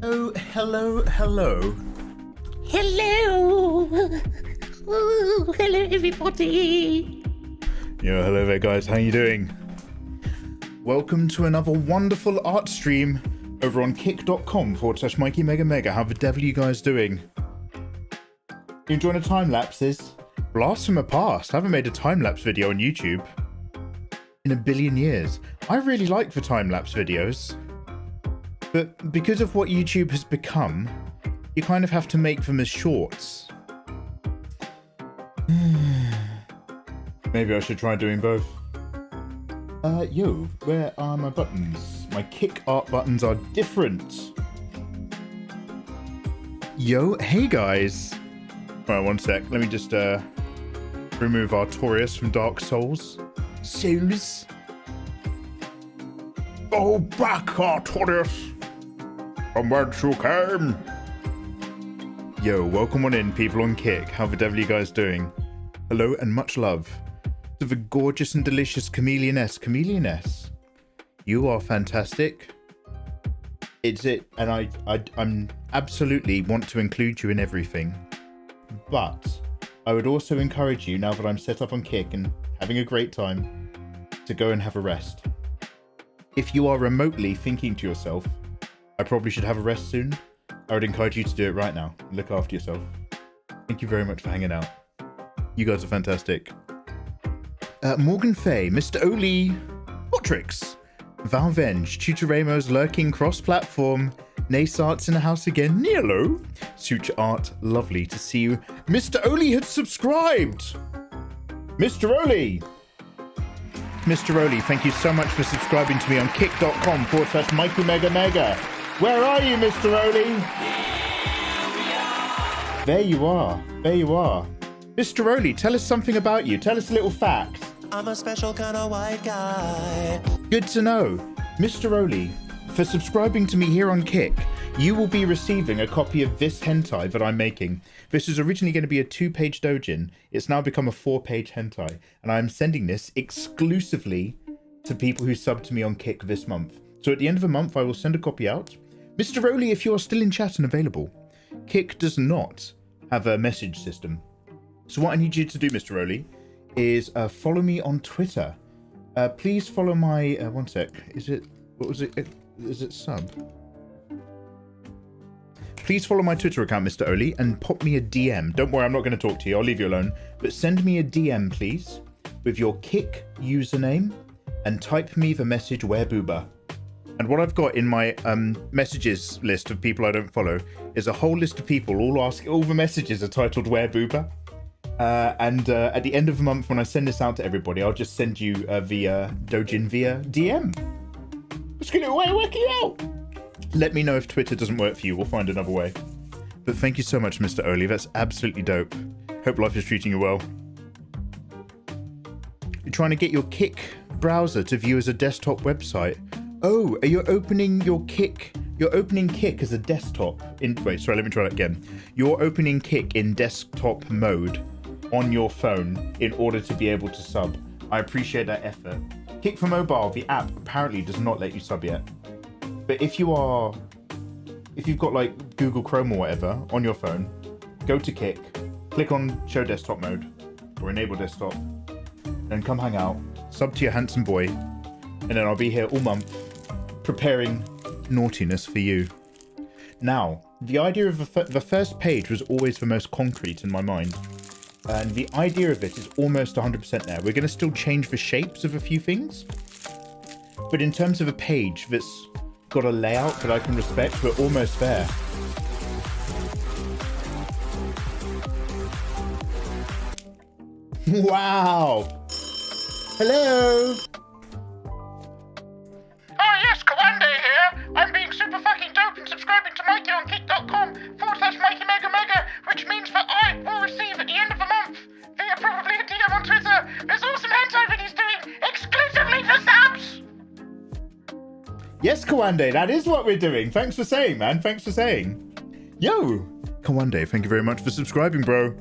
Oh, hello. Hello! Oh, hello everybody! Yo, hello there, guys. How you doing? Welcome to another wonderful art stream over on kick.com/Mikey Mega Mega. How the devil are you guys doing? You enjoying the time lapses? Blast from the past. I haven't made a time lapse video on YouTube in a billion years. I really like the time lapse videos, but because of what YouTube has become, you kind of have to make them as shorts. Maybe I should try doing both. Yo, where are my buttons? My kick art buttons are different. Yo, hey guys. Right, one sec. Let me just remove Artorias from Dark Souls. Souls. Go back, Artorias. From whence you came. Yo, welcome on in, people on Kick. How the devil are you guys doing? Hello and much love to the gorgeous and delicious Chameleoness. You are fantastic. And I'm absolutely want to include you in everything. But I would also encourage you, now that I'm set up on Kick and having a great time, to go and have a rest. If you are remotely thinking to yourself, I probably should have a rest soon, I would encourage you to do it right now. Look after yourself. Thank you very much for hanging out. You guys are fantastic. Morgan Fay, Mr. Oli, Botrix, Valvenge, Tutor Ramos lurking cross-platform, Nace Arts in the house again, Nielo, Suture Art, lovely to see you. Mr. Oli had subscribed! Mr. Oli! Mr. Oli, thank you so much for subscribing to me on kick.com/Mikey Mega Mega. Where are you, Mr. Oli? There you are. There you are. Mr. Oli, tell us something about you. Tell us a little fact. I'm a special kind of white guy. Good to know. Mr. Oli, for subscribing to me here on Kick, you will be receiving a copy of this hentai that I'm making. This was originally going to be a 2-page doujin. It's now become a 4-page hentai. And I'm sending this exclusively to people who sub to me on Kick this month. So at the end of the month, I will send a copy out. Mr. Oli, if you are still in chat and available, Kick does not have a message system. So what I need you to do, Mr. Oli, is follow me on Twitter. Please follow my... one sec. What was it? Is it sub? Please follow my Twitter account, Mr. Oli, and pop me a DM. Don't worry, I'm not going to talk to you. I'll leave you alone. But send me a DM, please, with your Kick username, and type me the message "Werebooba." And what I've got in my messages list of people I don't follow is a whole list of people all the messages are titled "Werebooba." And at the end of the month, when I send this out to everybody, I'll just send you via Dojin via DM. Just get a way of working out. Let me know if Twitter doesn't work for you. We'll find another way. But thank you so much, Mr. Oli. That's absolutely dope. Hope life is treating you well. You're trying to get your Kick browser to view as a desktop website. Oh, are you opening your Kick? You're opening Kick as a desktop. Wait, sorry, let me try that again. You're opening Kick in desktop mode on your phone in order to be able to sub. I appreciate that effort. Kick for mobile, the app apparently does not let you sub yet. But if you've got like Google Chrome or whatever on your phone, go to Kick, click on show desktop mode or enable desktop, then come hang out, sub to your handsome boy, and then I'll be here all month preparing naughtiness for you. Now, the idea of the first page was always the most concrete in my mind. And the idea of it is almost 100% there. We're going to still change the shapes of a few things. But in terms of a page that's got a layout that I can respect, we're almost there. Wow! Hello! Oh yes, Kawande here. I'm being super fucking dope and subscribing to Mikey on kick.com/Mikey Mega Mega, which means that I will receive at the end of the month, via probably a DM on Twitter, this awesome hentai that he's doing exclusively for subs! Yes, Kawande, that is what we're doing. Thanks for saying, man. Thanks for saying. Yo! Kawande, thank you very much for subscribing, bro.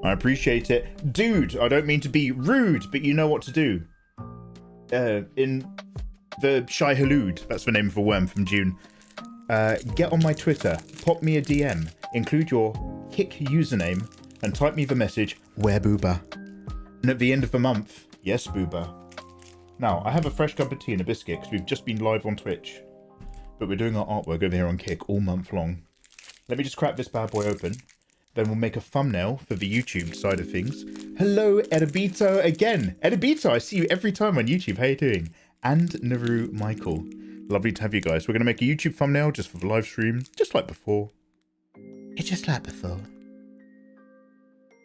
I appreciate it. Dude, I don't mean to be rude, but you know what to do. In the Shy Halud, that's the name of a worm from June. get on my Twitter, pop me a DM, include your Kick username, and type me the message, where booba? And at the end of the month, yes booba. Now, I have a fresh cup of tea and a biscuit because we've just been live on Twitch. But we're doing our artwork over here on Kick all month long. Let me just crack this bad boy open. Then we'll make a thumbnail for the YouTube side of things. Hello, Edibito again. Edibito, I see you every time on YouTube. How you doing? And Naru Michael. Lovely to have you guys. We're going to make a YouTube thumbnail just for the live stream, just like before. It's just like before.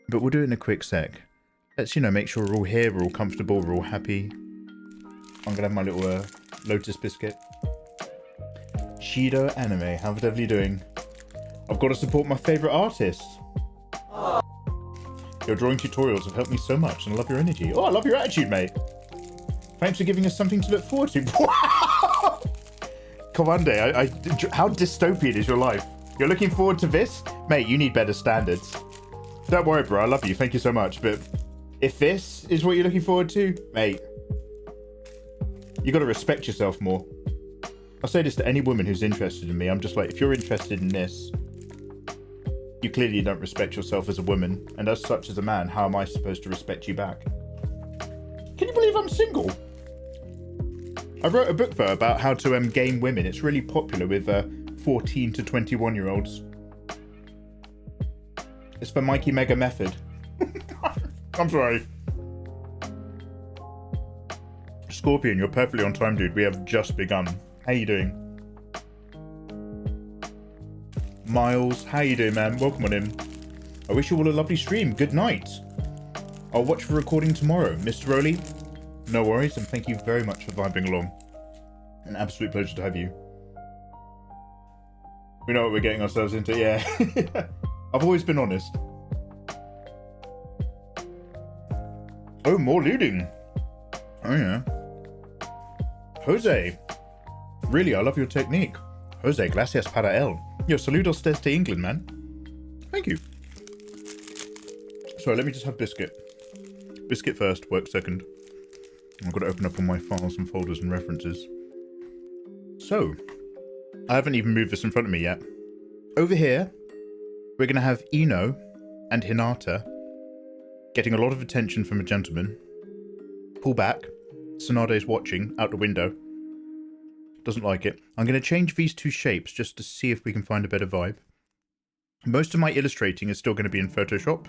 But we'll do it in a quick sec. Let's, make sure we're all here, we're all comfortable, we're all happy. I'm going to have my little Lotus biscuit. Shido Anime, how the devil are you doing? I've got to support my favourite artists. Your drawing tutorials have helped me so much and I love your energy. Oh, I love your attitude, mate. Thanks for giving us something to look forward to. Kawande, how dystopian is your life? You're looking forward to this? Mate, you need better standards. Don't worry, bro, I love you. Thank you so much. But if this is what you're looking forward to, mate, you got to respect yourself more. I say this to any woman who's interested in me. I'm just like, if you're interested in this, you clearly don't respect yourself as a woman. And as such, as a man, how am I supposed to respect you back? Can you believe I'm single? I wrote a book, though, about how to game women. It's really popular with 14 to 21-year-olds. It's the Mikey Mega method. I'm sorry. Scorpion, you're perfectly on time, dude. We have just begun. How you doing? Miles, how you doing, man? Welcome on in. I wish you all a lovely stream. Good night. I'll watch the recording tomorrow. Mr. Rowley, no worries, and thank you very much for vibing along. An absolute pleasure to have you. We know what we're getting ourselves into, yeah. I've always been honest. Oh, more looting. Oh, yeah. Jose. Really, I love your technique. Jose, gracias para él. Yo, saludos desde England, man. Thank you. Sorry, let me just have biscuit. Biscuit first, work second. I've got to open up all my files and folders and references. So, I haven't even moved this in front of me yet. Over here, we're going to have Ino and Hinata getting a lot of attention from a gentleman. Pull back. TSUNADE's watching out the window. Doesn't like it. I'm going to change these two shapes just to see if we can find a better vibe. Most of my illustrating is still going to be in Photoshop.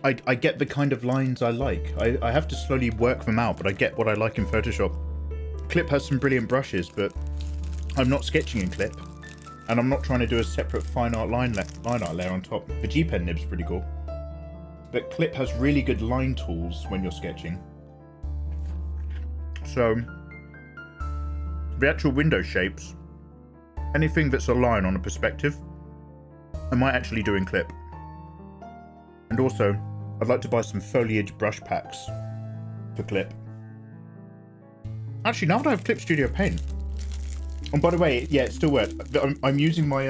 I get the kind of lines I like. I have to slowly work them out, but I get what I like in Photoshop. Clip has some brilliant brushes, but I'm not sketching in Clip. And I'm not trying to do a separate fine art line art layer on top. The G-Pen nib's pretty cool. But Clip has really good line tools when you're sketching. So, the actual window shapes, anything that's a line on a perspective, I might actually do in Clip. And also, I'd like to buy some foliage brush packs for Clip. Actually, now that I have Clip Studio Paint. And by the way, yeah, it still works. I'm using my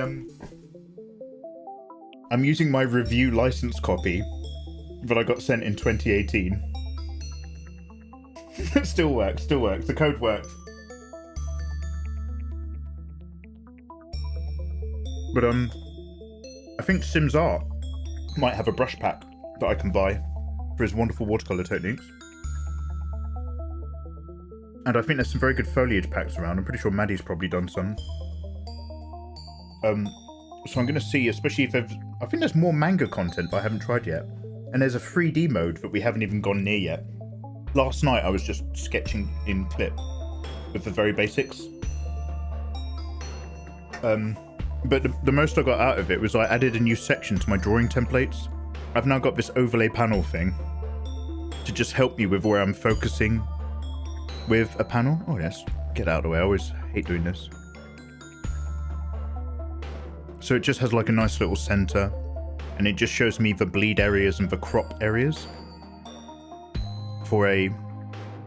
review license copy that I got sent in 2018. It still works. The code works. But I think Sims Art might have a brush pack that I can buy for his wonderful watercolor techniques. And I think there's some very good foliage packs around. I'm pretty sure Maddie's probably done some. So I'm going to see, especially if I think there's more manga content that I haven't tried yet. And there's a 3D mode that we haven't even gone near yet. Last night I was just sketching in Clip with the very basics. But the most I got out of it was I added a new section to my drawing templates. I've now got this overlay panel thing to just help me with where I'm focusing with a panel. Oh yes, get out of the way, I always hate doing this. So it just has like a nice little center, and it just shows me the bleed areas and the crop areas for a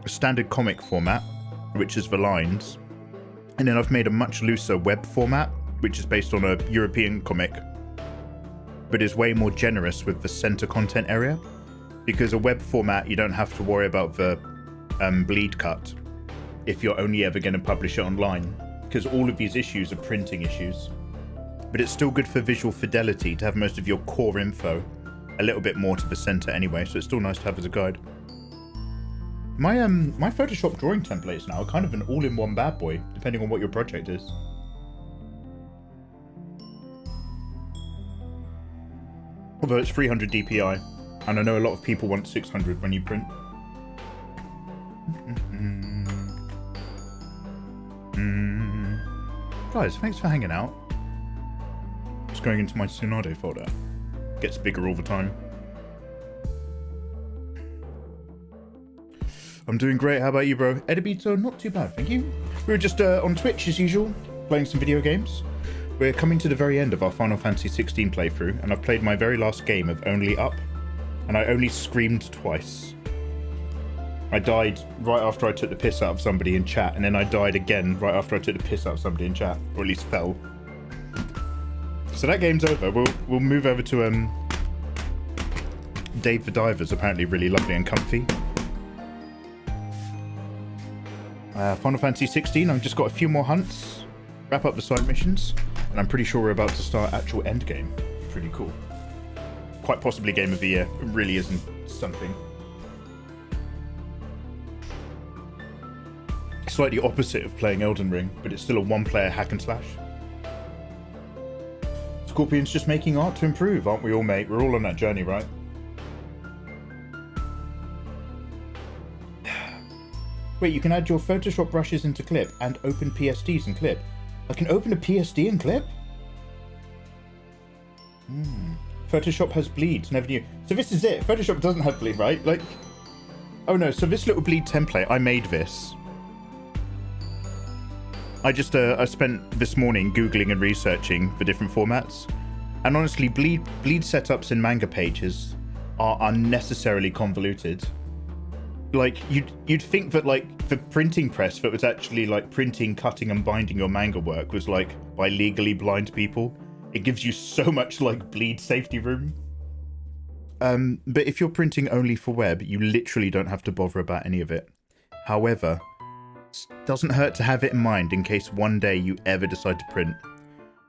standard comic format, which is the lines. And then I've made a much looser web format, which is based on a European comic, but is way more generous with the center content area. Because a web format, you don't have to worry about the bleed cut. if you're only ever going to publish it online, because all of these issues are printing issues. But it's still good for visual fidelity to have most of your core info a little bit more to the center anyway, so it's still nice to have as a guide. My Photoshop drawing templates now are kind of an all-in-one bad boy, depending on what your project is. Although it's 300 DPI, and I know a lot of people want 600 when you print. Guys, thanks for hanging out. Just going into my TSUNADE folder. Gets bigger all the time. I'm doing great. How about you, bro? Edibito, not too bad, thank you. We were just on Twitch as usual, playing some video games. We're coming to the very end of our Final Fantasy 16 playthrough, and I've played my very last game of Only Up, and I only screamed twice. I died right after I took the piss out of somebody in chat, and then I died again right after I took the piss out of somebody in chat, or at least fell. So that game's over. We'll move over to Dave the Diver's apparently really lovely and comfy. Final Fantasy 16, I've just got a few more hunts, wrap up the side missions, and I'm pretty sure we're about to start actual endgame. Pretty cool. Quite possibly game of the year. It really isn't something. Slightly opposite of playing Elden Ring, but it's still a one-player hack and slash. Scorpion's just making art to improve, aren't we all, mate? We're all on that journey, right? Wait, you can add your Photoshop brushes into Clip and open PSDs in Clip. I can open a PSD in Clip? Photoshop has bleeds, never knew. So this is it. Photoshop doesn't have bleed, right? Like, oh no, so this little bleed template, I made this. I spent this morning Googling and researching the different formats. And honestly, bleed setups in Manga pages are unnecessarily convoluted. Like, you'd think that, like, the printing press that was actually, like, printing, cutting, and binding your manga work was, like, by legally blind people. It gives you so much, like, bleed safety room. But if you're printing only for web, you literally don't have to bother about any of it. However, it doesn't hurt to have it in mind in case one day you ever decide to print.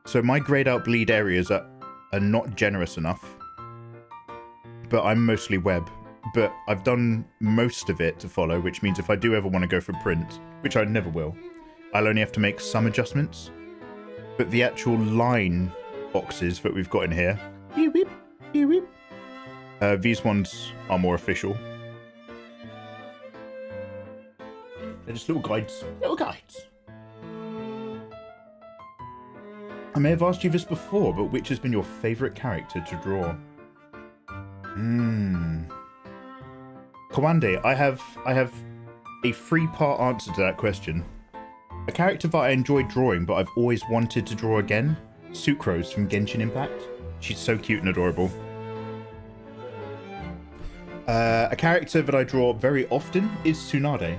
So my grayed out bleed areas are not generous enough. But I'm mostly web. But I've done most of it to follow, which means if I do ever want to go for print, which I never will, I'll only have to make some adjustments. But the actual line boxes that we've got in here, these ones are more official. They're just little guides. Little guides. I may have asked you this before, but which has been your favourite character to draw? Kawande, I have a 3-part answer to that question. A character that I enjoyed drawing, but I've always wanted to draw again. Sucrose from Genshin Impact. She's so cute and adorable. A character that I draw very often is TSUNADE.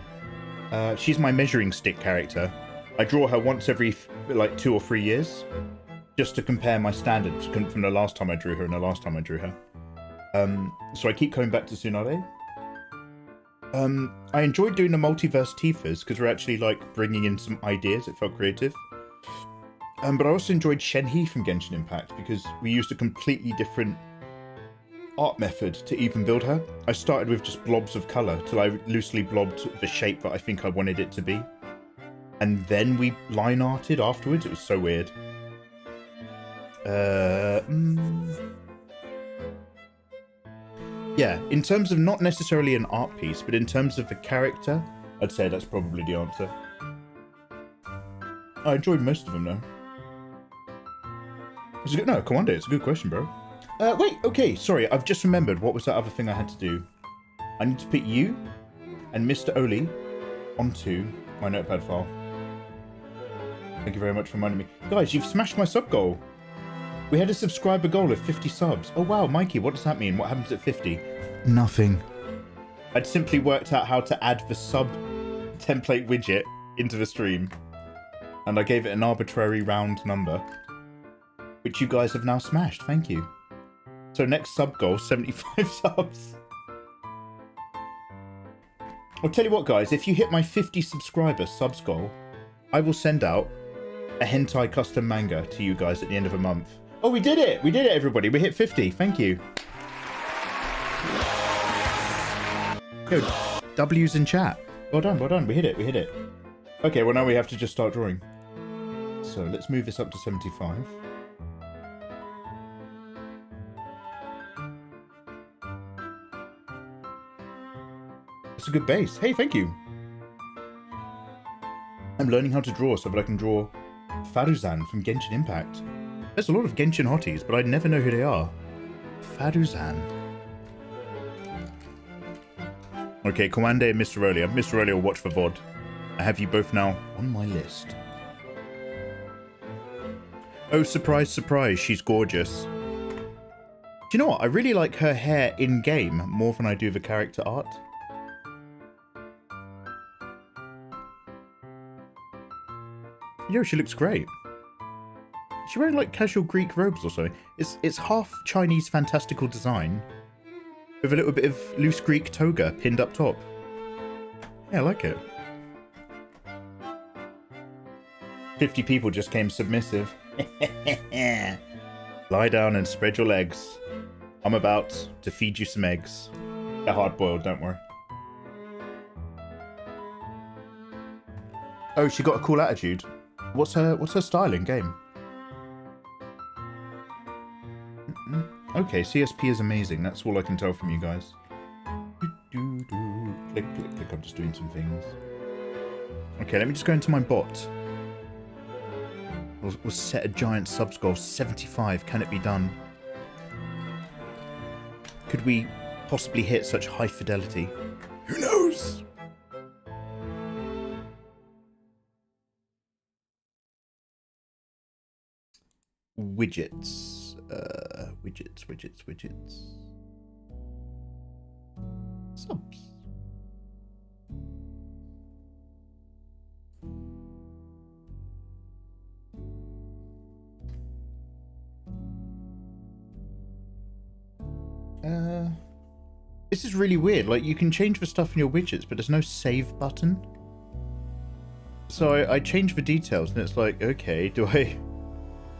She's my measuring stick character. I draw her once every, like, 2 or 3 years, just to compare my standards from the last time I drew her and the last time I drew her. So I keep coming back to TSUNADE. I enjoyed doing the multiverse Tifas because we're actually, like, bringing in some ideas. It felt creative. But I also enjoyed Shenhe from Genshin Impact because we used a completely different art method to even build her. I started with just blobs of colour till I loosely blobbed the shape that I think I wanted it to be. And then we line arted afterwards. It was so weird. Yeah, in terms of not necessarily an art piece, but in terms of the character, I'd say that's probably the answer. I enjoyed most of them, though. No, Kawande, it's a good question, bro. Wait, okay, sorry, I've just remembered what was that other thing I had to do. I need to put you and Mr. Oli onto my notepad file. Thank you very much for reminding me. Guys, you've smashed my sub goal. We had a subscriber goal of 50 subs. Oh wow, Mikey, what does that mean? What happens at 50? Nothing. I'd simply worked out how to add the sub template widget into the stream. And I gave it an arbitrary round number, which you guys have now smashed. Thank you. So next sub goal, 75 subs. I'll tell you what, guys. If you hit my 50 subscriber subs goal, I will send out a hentai custom manga to you guys at the end of a month. Oh, we did it! We did it, everybody. We hit 50. Thank you. Yo, W's in chat. Well done, well done. We hit it, we hit it. Okay, well now we have to just start drawing. So let's move this up to 75. It's a good base. Hey, thank you. I'm learning how to draw so that I can draw Faruzan from Genshin Impact. There's a lot of Genshin hotties, but I never know who they are. Faruzan. Okay, Kawande and Mr. Rolia. Mr. Rolia will watch for VOD. I have you both now on my list. Oh, surprise, surprise, she's gorgeous. Do you know what? I really like her hair in-game more than I do the character art. Yo, she looks great. She's wearing like casual Greek robes or something. It's half Chinese fantastical design with a little bit of loose Greek toga pinned up top. Yeah, I like it. 50 people just came submissive. Lie down and spread your legs. I'm about to feed you some eggs. They're hard-boiled, don't worry. Oh, she got a cool attitude. What's her style in game? Okay, CSP is amazing. That's all I can tell from you guys. Click, click, click. I'm just doing some things. Okay, let me just go into my bot. We'll set a giant subs goal. 75. Can it be done? Could we possibly hit such high fidelity? Who knows? Widgets. Widgets. Subs. This is really weird. Like, you can change the stuff in your widgets, but there's no save button. So I change the details, and it's like, okay, do I...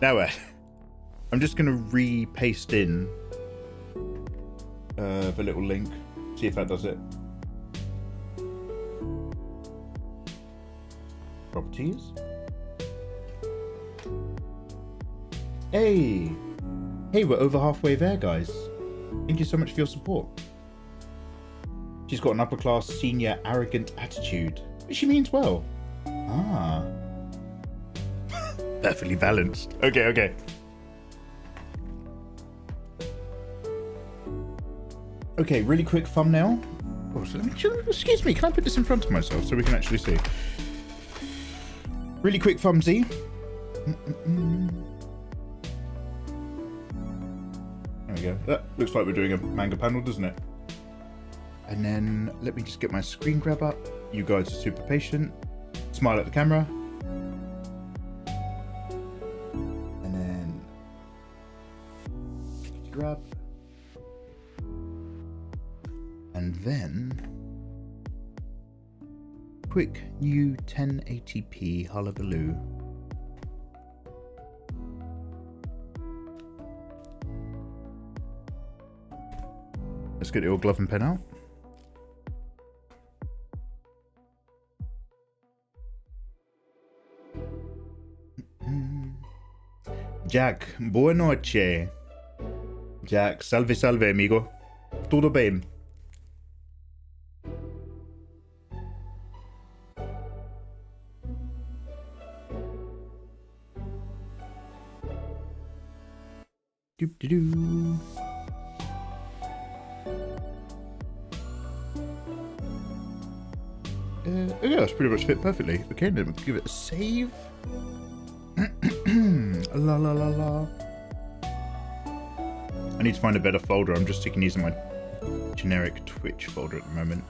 Now what? I'm just going to re-paste in the little link. See if that does it. Properties. Hey! Hey, we're over halfway there, guys. Thank you so much for your support. She's got an upper class, senior, arrogant attitude. She means well. Ah. Perfectly balanced. Okay. Okay, really quick thumbnail. Oh, so excuse me, can I put this in front of myself so we can actually see? Really quick thumbsy. There we go. That looks like we're doing a manga panel, doesn't it? And then let me just get my screen grab up. You guys are super patient. Smile at the camera. And then grab. And then quick new 1080p hullabaloo. Let's get your glove and pen out. Jack, boa noche. Jack, salve salve amigo. Tudo bem? Doop-de-doo. Yeah, that's pretty much fit perfectly. Okay, then we'll give it a save. La la la la. I need to find a better folder. I'm just sticking these in my generic Twitch folder at the moment.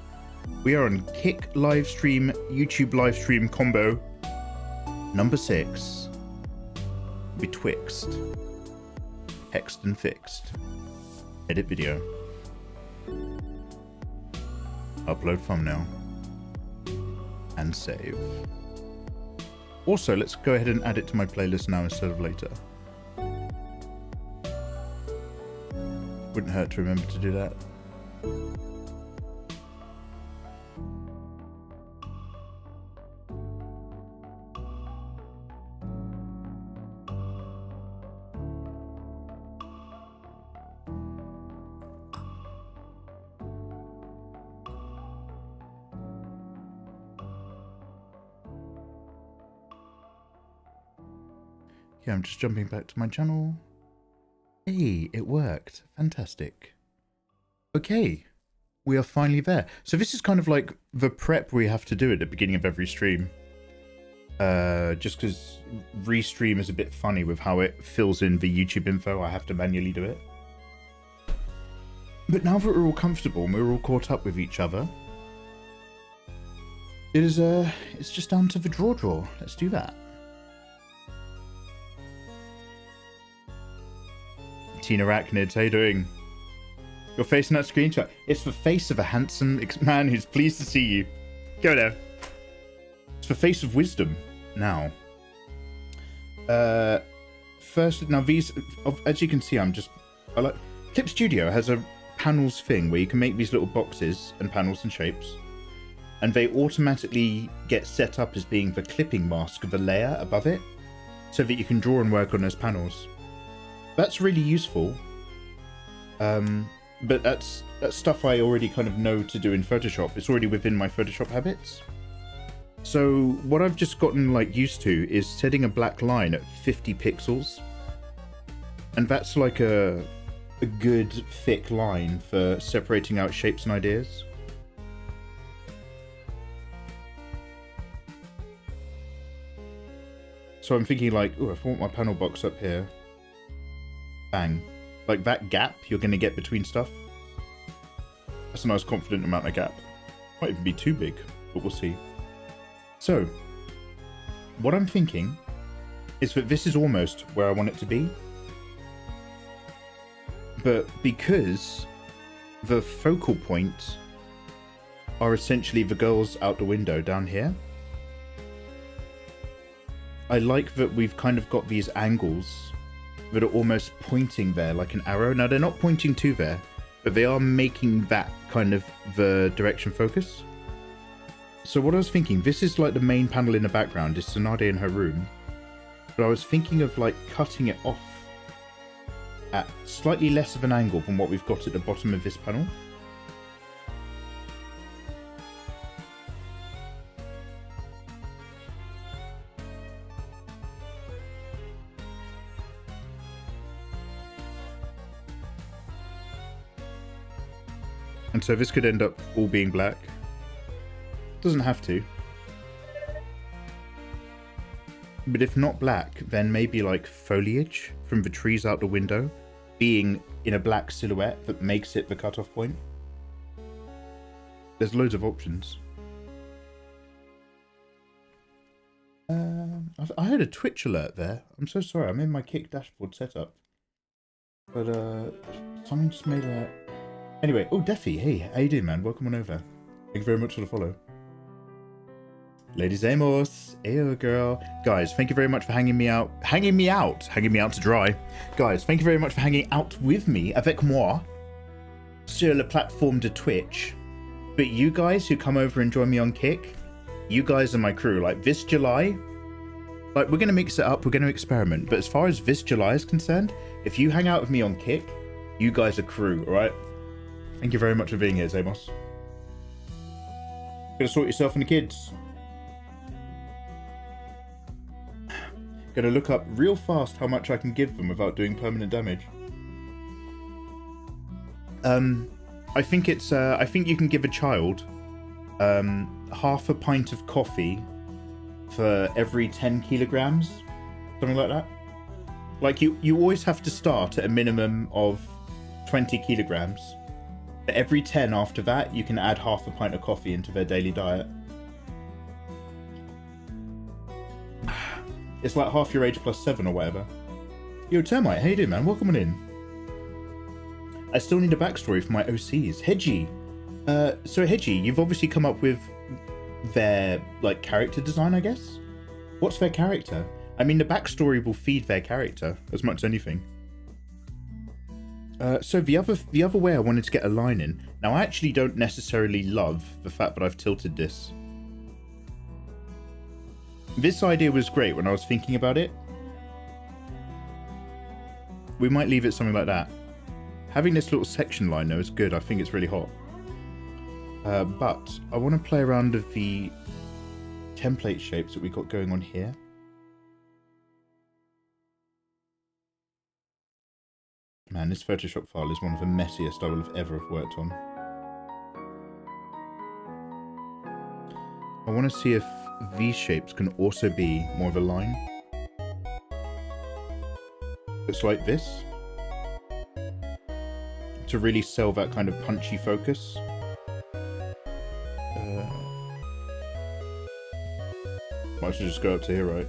We are on Kick livestream, YouTube livestream combo number 6. Betwixt. Hexed and fixed. Edit video. Upload thumbnail. and save. Also, let's go ahead and add it to my playlist now instead of later. Wouldn't hurt to remember to do that. Yeah, I'm just jumping back to my channel. Hey, it worked. Fantastic. Okay, we are finally there. So this is kind of like the prep we have to do at the beginning of every stream. Just because Restream is a bit funny with how it fills in the YouTube info, I have to manually do it. But now that we're all comfortable and we're all caught up with each other, it's just down to the draw. Let's do that. Tina Arachnids, how you doing? Your face in that screenshot. It's the face of a handsome man who's pleased to see you. Go there. It's the face of wisdom. Now. First, now these, as you can see, I like Clip Studio has a panels thing where you can make these little boxes and panels and shapes, and they automatically get set up as being the clipping mask of a layer above it, so that you can draw and work on those panels. That's really useful, but that's stuff I already kind of know to do in Photoshop. It's already within my Photoshop habits. So what I've just gotten like used to is setting a black line at 50 pixels, and that's like a good thick line for separating out shapes and ideas. So I'm thinking like, oh, if I want my panel box up here. Bang. Like that gap you're going to get between stuff. That's a nice confident amount of gap. Might even be too big, but we'll see. So, what I'm thinking is that this is almost where I want it to be. But because the focal points are essentially the girls out the window down here, I like that we've kind of got these angles that are almost pointing there like an arrow. Now they're not pointing to there, but they are making that kind of the direction focus. So what I was thinking, this is like the main panel in the background is TSUNADE in her room, but I was thinking of like cutting it off at slightly less of an angle than what we've got at the bottom of this panel. And so this could end up all being black. Doesn't have to. But if not black, then maybe like foliage from the trees out the window being in a black silhouette that makes it the cutoff point. There's loads of options. I had a Twitch alert there. I'm so sorry. I'm in my Kick dashboard setup. But something just made a... Anyway, oh, Defy, hey, how you doing, man? Welcome on over. Thank you very much for the follow. Lady Zamos, ayo girl. Guys, thank you very much for hanging me out to dry. Guys, thank you very much for hanging out with me, avec moi, sur la plateforme de Twitch. But you guys who come over and join me on Kick, you guys are my crew. Like this July, like we're going to mix it up, we're going to experiment. But as far as this July is concerned, if you hang out with me on Kick, you guys are crew, alright? Thank you very much for being here, Zamos. Gonna sort yourself and the kids. Gonna look up real fast how much I can give them without doing permanent damage. I think it's I think you can give a child half a pint of coffee for every 10 kilograms, something like that. Like you always have to start at a minimum of 20 kilograms. But every 10 after that, you can add half a pint of coffee into their daily diet. It's like half your age plus 7 or whatever. Yo, Termite, how you doing, man? Welcome on in. I still need a backstory for my OCs. Hedgie. So Hedgie, you've obviously come up with their like character design, I guess. What's their character? I mean, the backstory will feed their character as much as anything. So the other way I wanted to get a line in. Now, I actually don't necessarily love the fact that I've tilted this. This idea was great when I was thinking about it. We might leave it something like that. Having this little section line though is good. I think it's really hot. But I want to play around with the template shapes that we got going on here. Man, this Photoshop file is one of the messiest I will have ever worked on. I want to see if these shapes can also be more of a line. Looks like this. To really sell that kind of punchy focus. Might as well just go up to here, right?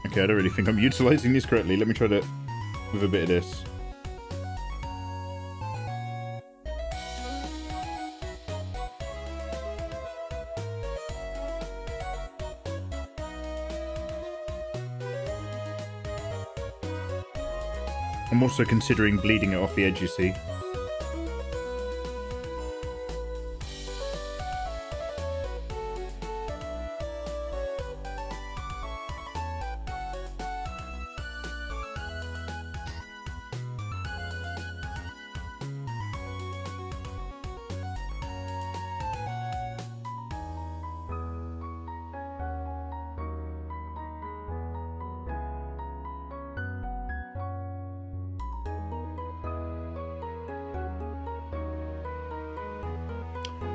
Okay, I don't really think I'm utilizing this correctly. Let me try that with a bit of this. I'm also considering bleeding it off the edge, you see.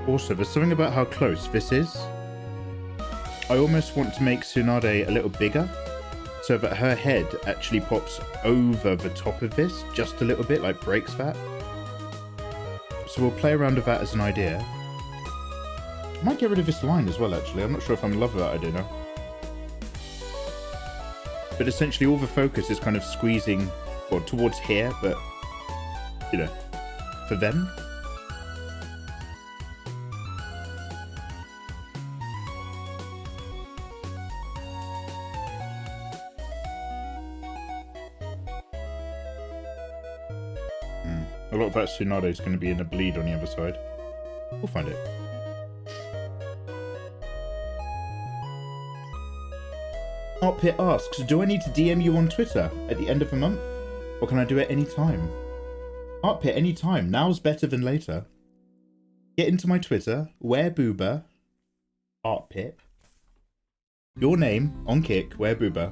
Also, there's something about how close this is. I almost want to make TSUNADE a little bigger so that her head actually pops over the top of this just a little bit, like breaks that. So we'll play around with that as an idea. I might get rid of this line as well, actually. I'm not sure if I'm in love with that idea now. But essentially all the focus is kind of squeezing, well, towards here, but, you know, for them. A lot of that TSUNADE is going to be in a bleed on the other side. We'll find it. Artpit asks, do I need to DM you on Twitter at the end of the month? Or can I do it any time? Artpit, any time. Now's better than later. Get into my Twitter, werebooba, Artpit. Your name, on Kick, werebooba.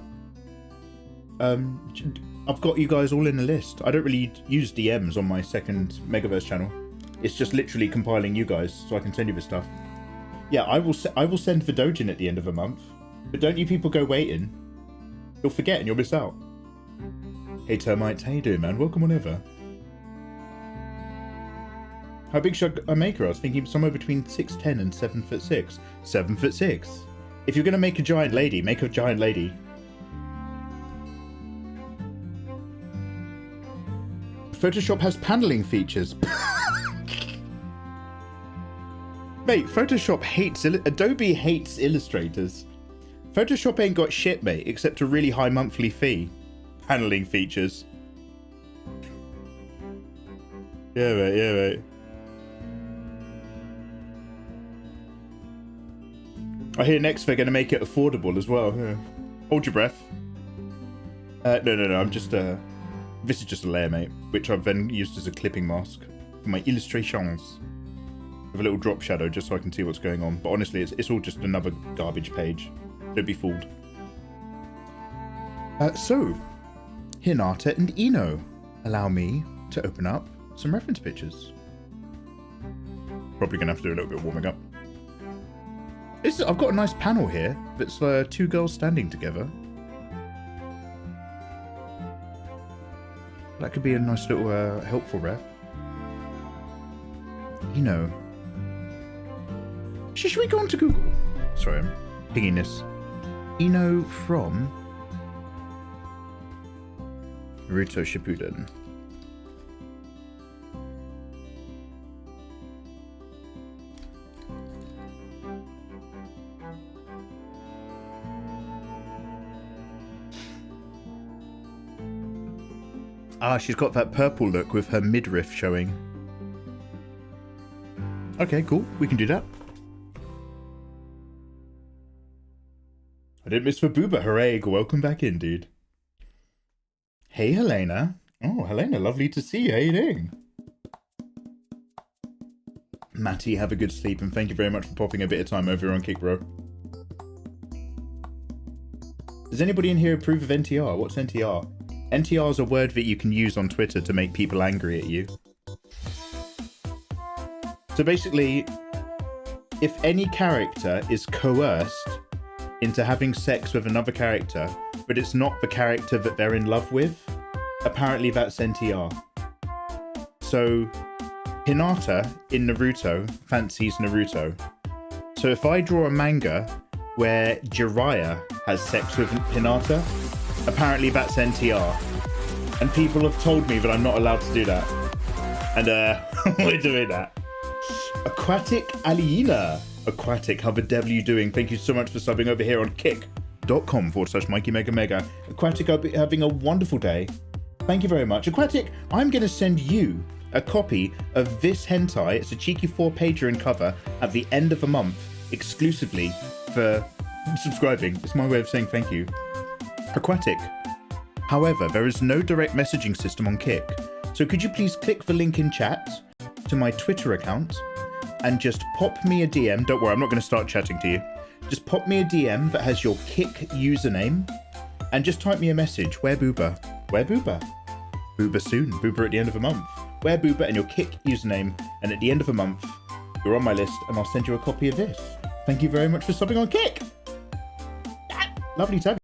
I've got you guys all in a list. I don't really use DMs on my second Megaverse channel. It's just literally compiling you guys so I can send you the stuff. Yeah, I will send the Dojin at the end of the month. But don't you people go waiting. You'll forget and you'll miss out. Hey Termites, how you doing, man? Welcome whenever. How big should I make her? I was thinking somewhere between 6'10" and 7'6". 7'6". If you're going to make a giant lady, make a giant lady. Photoshop has paneling features. Mate, Photoshop hates... Adobe hates illustrators. Photoshop ain't got shit, mate, except a really high monthly fee. Paneling features. Yeah, mate, yeah, mate. I hear next they're going to make it affordable as well. Yeah. Hold your breath. No, I'm just... This is just a layer, mate, which I've then used as a clipping mask for my illustrations. With a little drop shadow, just so I can see what's going on. But honestly, it's all just another garbage page. Don't be fooled. So, Hinata and Ino allow me to open up some reference pictures. Probably going to have to do a little bit of warming up. I've got a nice panel here that's two girls standing together. That could be a nice little helpful ref. Ino. Should we go on to Google? Sorry, I'm pinging this. Ino from Naruto Shippuden. Ah, she's got that purple look with her midriff showing. Okay, cool. We can do that. I didn't miss for Booba. Hooray. Welcome back in, dude. Hey, Helena. Oh, Helena, lovely to see you. How you doing? Matty, have a good sleep, and thank you very much for popping a bit of time over here on Kick, bro. Does anybody in here approve of NTR? What's NTR? NTR is a word that you can use on Twitter to make people angry at you. So basically, if any character is coerced into having sex with another character, but it's not the character that they're in love with, apparently that's NTR. So Hinata in Naruto fancies Naruto. So if I draw a manga where Jiraiya has sex with Hinata, apparently that's NTR. And people have told me that I'm not allowed to do that. And we're doing that. Aquatic Aliena. Aquatic, how the devil are you doing? Thank you so much for subbing over here on kick.com/Mikey Mega Mega. Aquatic, I'll be having a wonderful day. Thank you very much. Aquatic, I'm going to send you a copy of this hentai. It's a cheeky 4-pager in cover at the end of the month, exclusively for subscribing. It's my way of saying thank you. Aquatic. However, there is no direct messaging system on Kick. So could you please click the link in chat to my Twitter account and just pop me a DM. Don't worry, I'm not going to start chatting to you. Just pop me a DM that has your Kick username and just type me a message. Where Booba? Where Booba? Booba soon. Booba at the end of the month. Where Booba and your Kick username, and at the end of the month, you're on my list and I'll send you a copy of this. Thank you very much for subbing on Kick. Lovely to have you.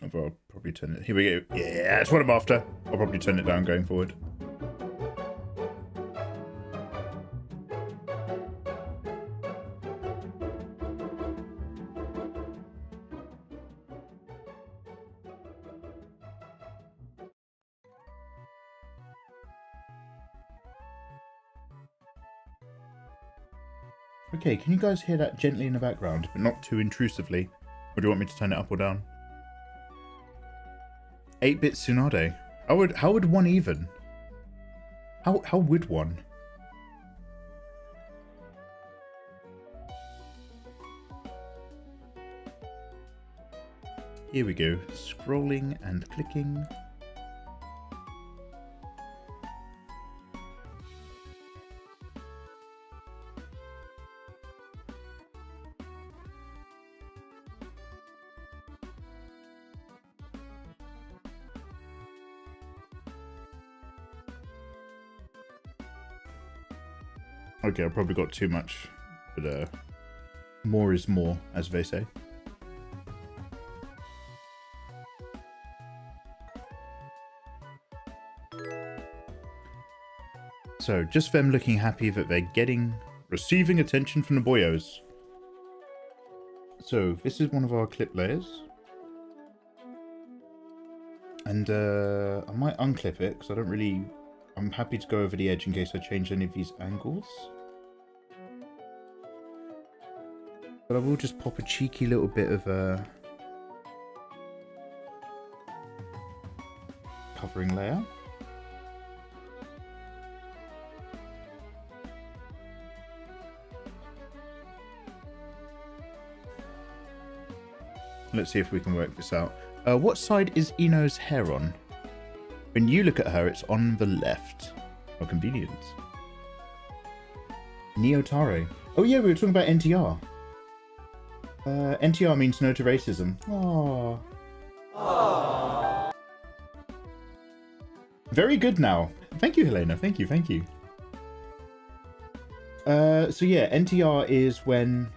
I'll probably turn it. Here we go. Yeah, that's what I'm after. I'll probably turn it down going forward. Okay, can you guys hear that gently in the background, but not too intrusively? Or do you want me to turn it up or down? 8-bit Tsunade. How would one even? How would one? Here we go. Scrolling and clicking. Okay, I probably got too much, but more is more, as they say. So just them looking happy that they're receiving attention from the boyos. So this is one of our clip layers. And I might unclip it because I'm happy to go over the edge in case I change any of these angles. But I will just pop a cheeky little bit of a covering layer. Let's see if we can work this out. What side is Ino's hair on? When you look at her, it's on the left. For convenience. Neotare. Oh yeah, we were talking about NTR. NTR means no to racism. Aww. Aww. Very good now. Thank you, Helena. Thank you, thank you. So yeah, NTR is when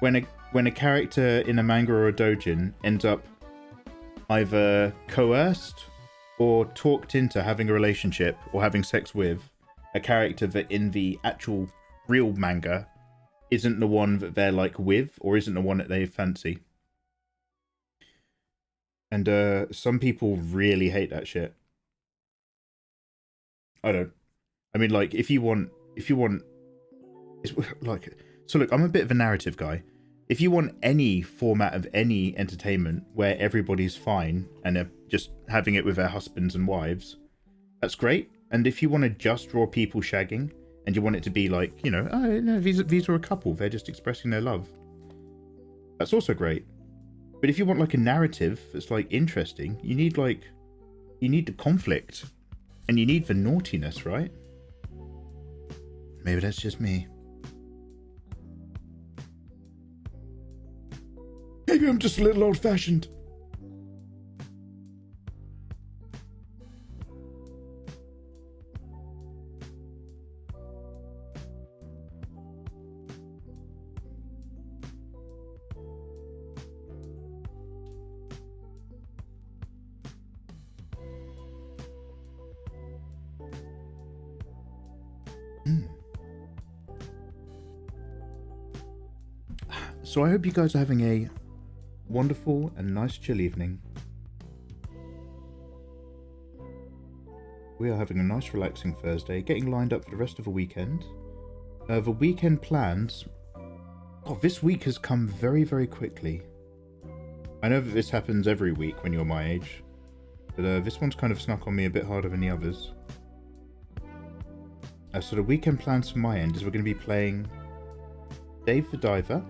a character in a manga or a doujin ends up either coerced or talked into having a relationship or having sex with a character that in the actual real manga isn't the one that they're like with or isn't the one that they fancy. And some people really hate that shit. I don't. I mean, like, if you want, it's like, so look, I'm a bit of a narrative guy. If you want any format of any entertainment where everybody's fine and they're just having it with their husbands and wives, that's great. And if you want to just draw people shagging and you want it to be like, you know, oh, no, these are a couple, they're just expressing their love, that's also great. But if you want like a narrative that's like interesting, you need the conflict and you need the naughtiness, right? Maybe that's just me. Maybe I'm just a little old-fashioned. So I hope you guys are having a wonderful and nice chill evening. We are having a nice relaxing Thursday, getting lined up for the rest of the weekend. The weekend plans... Oh, this week has come very, very quickly. I know that this happens every week when you're my age, but this one's kind of snuck on me a bit harder than the others. So the weekend plans from my end is we're going to be playing Dave the Diver.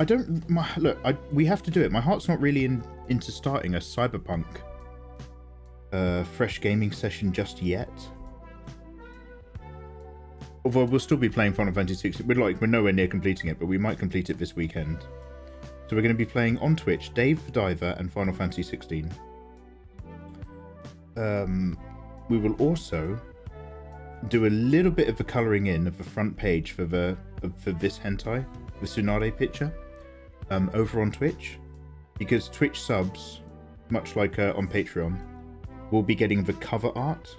I don't... we have to do it. My heart's not really into starting a cyberpunk fresh gaming session just yet. Although we'll still be playing Final Fantasy 16. We're nowhere near completing it, but we might complete it this weekend. So we're going to be playing on Twitch Dave the Diver and Final Fantasy 16. We will also do a little bit of the colouring in of the front page for this hentai, the Tsunade picture, over on Twitch, because Twitch subs, much like on Patreon, will be getting the cover art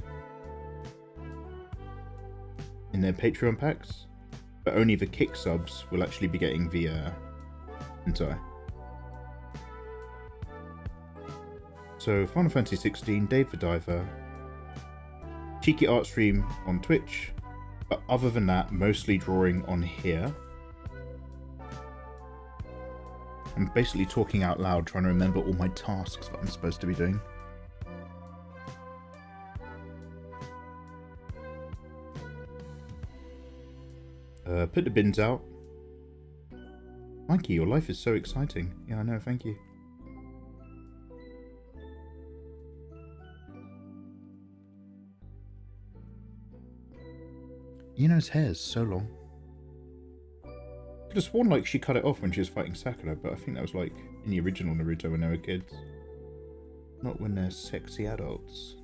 in their Patreon packs, but only the Kick subs will actually be getting the hentai. So Final Fantasy 16, Dave the Diver, cheeky art stream on Twitch, but other than that, mostly drawing on here. I'm basically talking out loud, trying to remember all my tasks that I'm supposed to be doing. Put the bins out. Mikey, your life is so exciting. Yeah, I know, thank you. Ino's hair's so long. Could have sworn like she cut it off when she was fighting Sakura, but I think that was like in the original Naruto when they were kids. Not when they're sexy adults.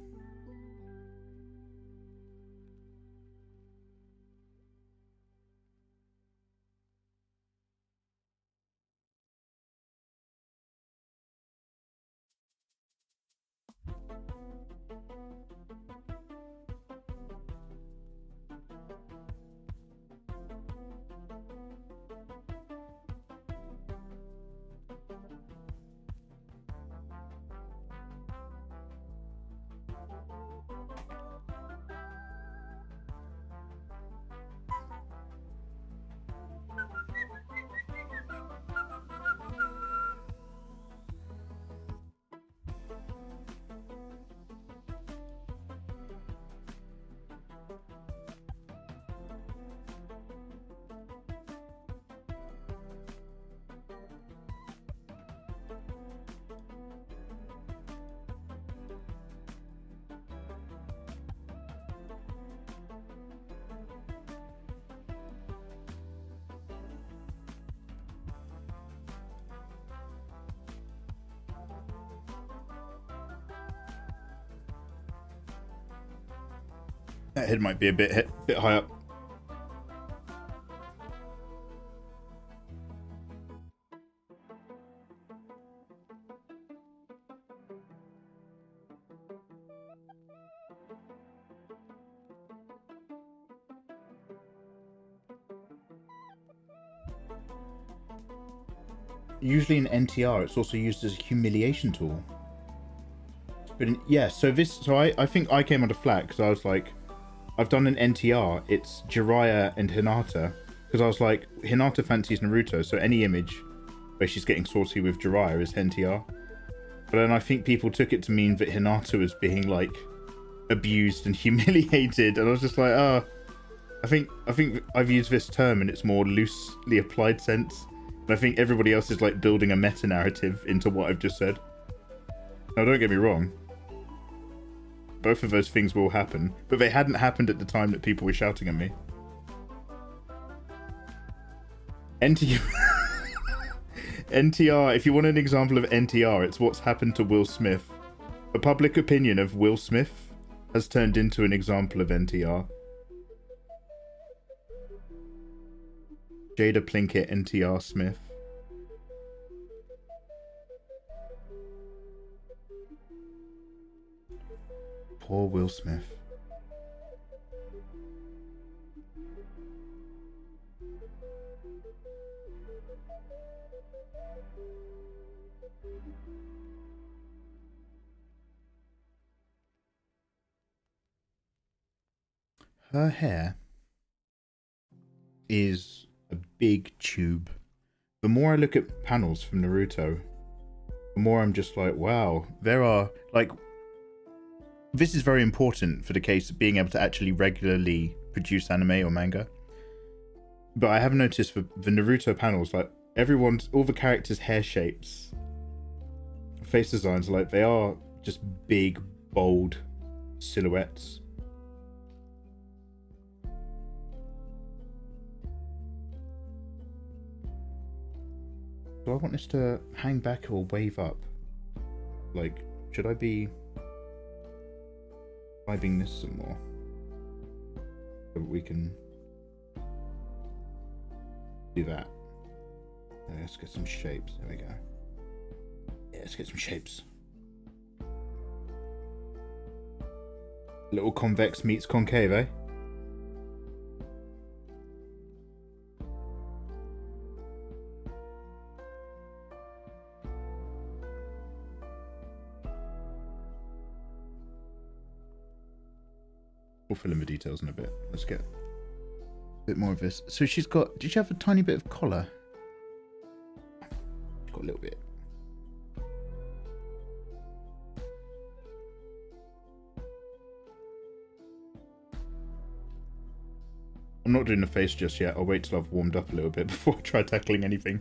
That head might be a bit high up. Usually in NTR, it's also used as a humiliation tool. But yeah, so I think I came under flack because I was like, I've done an NTR. It's Jiraiya and Hinata because I was like, Hinata fancies Naruto, so any image where she's getting saucy with Jiraiya is NTR. But then I think people took it to mean that Hinata was being like abused and humiliated, and I was just like, oh, I think I've used this term in its more loosely applied sense. And I think everybody else is like building a meta narrative into what I've just said. Now, don't get me wrong. Both of those things will happen, but they hadn't happened at the time that people were shouting at me. NTR, if you want an example of NTR, it's what's happened to Will Smith. The public opinion of Will Smith has turned into an example of NTR. Jada Plinkett, NTR Smith. Poor Will Smith. Her hair is a big tube. The more I look at panels from Naruto, the more I'm just like, wow, there are like, this is very important for the case of being able to actually regularly produce anime or manga. But I have noticed for the Naruto panels, like all the characters' hair shapes, face designs, like they are just big, bold silhouettes. Do I want this to hang back or wave up? Like, should I be vibing this some more? So we can do that. Let's get some shapes. There we go. Yeah, let's get some shapes. Little convex meets concave, eh? We'll fill in the details in a bit. Let's get a bit more of this. So she's got... Did she have a tiny bit of collar? She's got a little bit. I'm not doing the face just yet. I'll wait till I've warmed up a little bit before I try tackling anything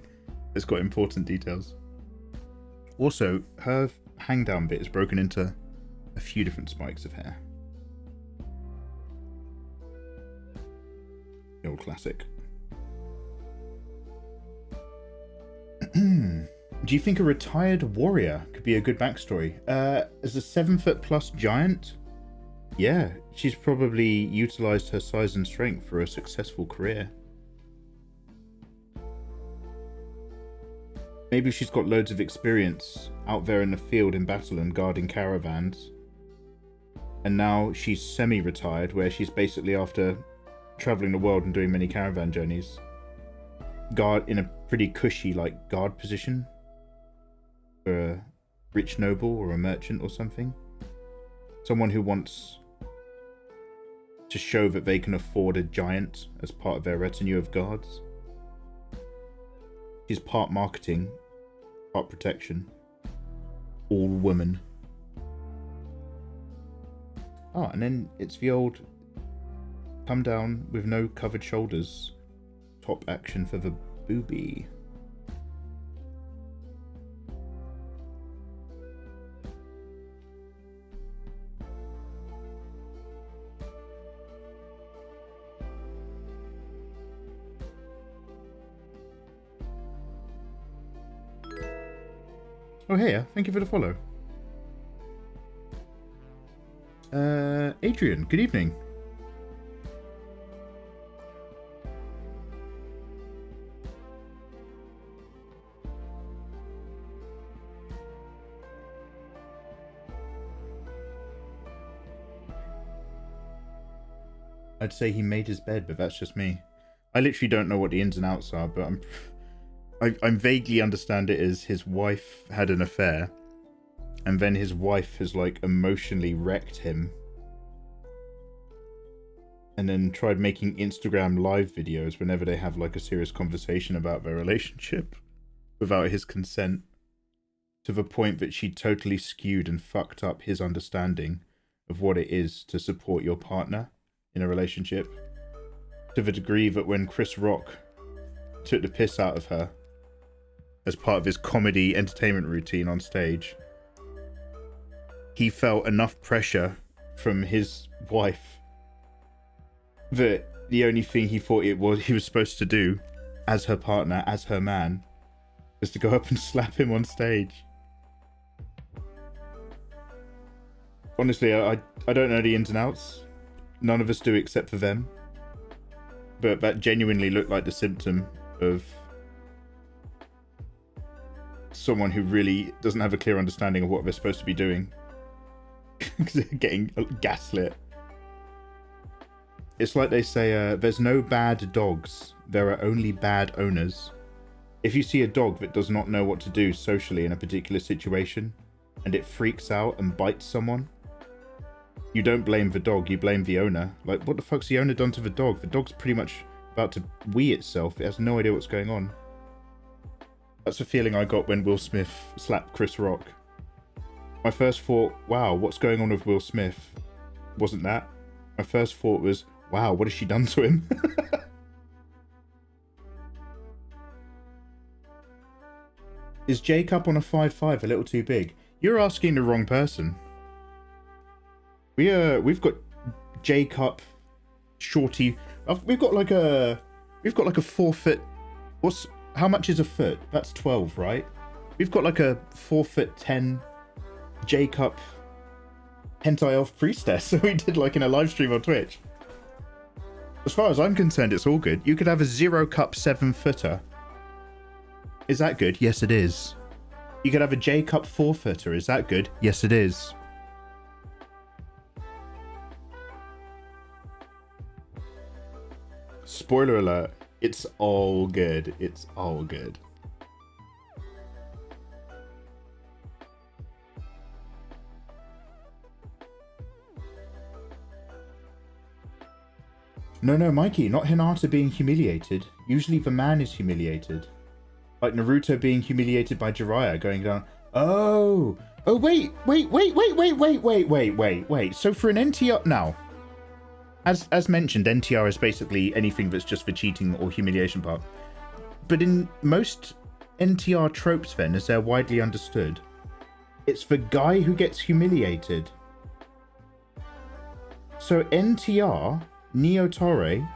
that's got important details. Also, her hang down bit is broken into a few different spikes of hair. The old classic. Do you think a retired warrior could be a good backstory? As a 7-foot+ giant? Yeah, she's probably utilized her size and strength for a successful career. Maybe she's got loads of experience out there in the field in battle and guarding caravans. And now she's semi-retired, where she's basically after traveling the world and doing many caravan journeys, guard in a pretty cushy like guard position for a rich noble or a merchant or something. Someone who wants to show that they can afford a giant as part of their retinue of guards. She's part marketing, part protection, all woman. Oh, and then it's the old come down with no covered shoulders. Top action for the boobie. Oh, hey, thank you for the follow. Adrian, good evening. I'd say he made his bed, but that's just me. I literally don't know what the ins and outs are, but I'm vaguely understand it as his wife had an affair, and then his wife has like emotionally wrecked him, and then tried making Instagram live videos whenever they have like a serious conversation about their relationship without his consent, to the point that she totally skewed and fucked up his understanding of what it is to support your partner in a relationship, to the degree that when Chris Rock took the piss out of her as part of his comedy entertainment routine on stage, he felt enough pressure from his wife that the only thing he thought he was supposed to do as her partner, as her man, was to go up and slap him on stage. Honestly, I don't know the ins and outs. None of us do except for them. But that genuinely looked like the symptom of someone who really doesn't have a clear understanding of what they're supposed to be doing. Because they're getting gaslit. It's like they say, there's no bad dogs, there are only bad owners. If you see a dog that does not know what to do socially in a particular situation, and it freaks out and bites someone, you don't blame the dog, you blame the owner. Like, what the fuck's the owner done to the dog? The dog's pretty much about to wee itself. It has no idea what's going on. That's the feeling I got when Will Smith slapped Chris Rock. My first thought, wow, what's going on with Will Smith? Wasn't that. My first thought was, wow, what has she done to him? Is J-Cup on a 5'5" a little too big? You're asking the wrong person. We've got J-Cup, shorty. We've got like a 4 foot. How much is a foot? That's 12, right? We've got like a 4'10" J-Cup hentai elf priestess. So we did like in a live stream on Twitch. As far as I'm concerned, it's all good. You could have a 0-cup 7-footer. Is that good? Yes, it is. You could have a J-Cup 4-footer. Is that good? Yes, it is. Spoiler alert. It's all good. It's all good. No, Mikey, not Hinata being humiliated. Usually the man is humiliated. Like Naruto being humiliated by Jiraiya going down. Oh, wait. So for an NTR now, as mentioned, NTR is basically anything that's just the cheating or humiliation part. But in most NTR tropes then, as they're widely understood, it's the guy who gets humiliated. So NTR, Neotore,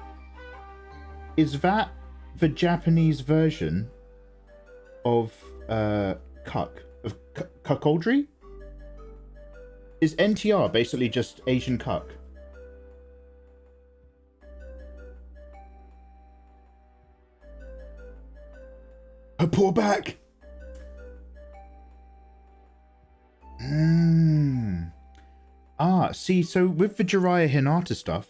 is that the Japanese version of cuckoldry? Is NTR basically just Asian cuck? Her poor back. See, so with the Jiraiya Hinata stuff,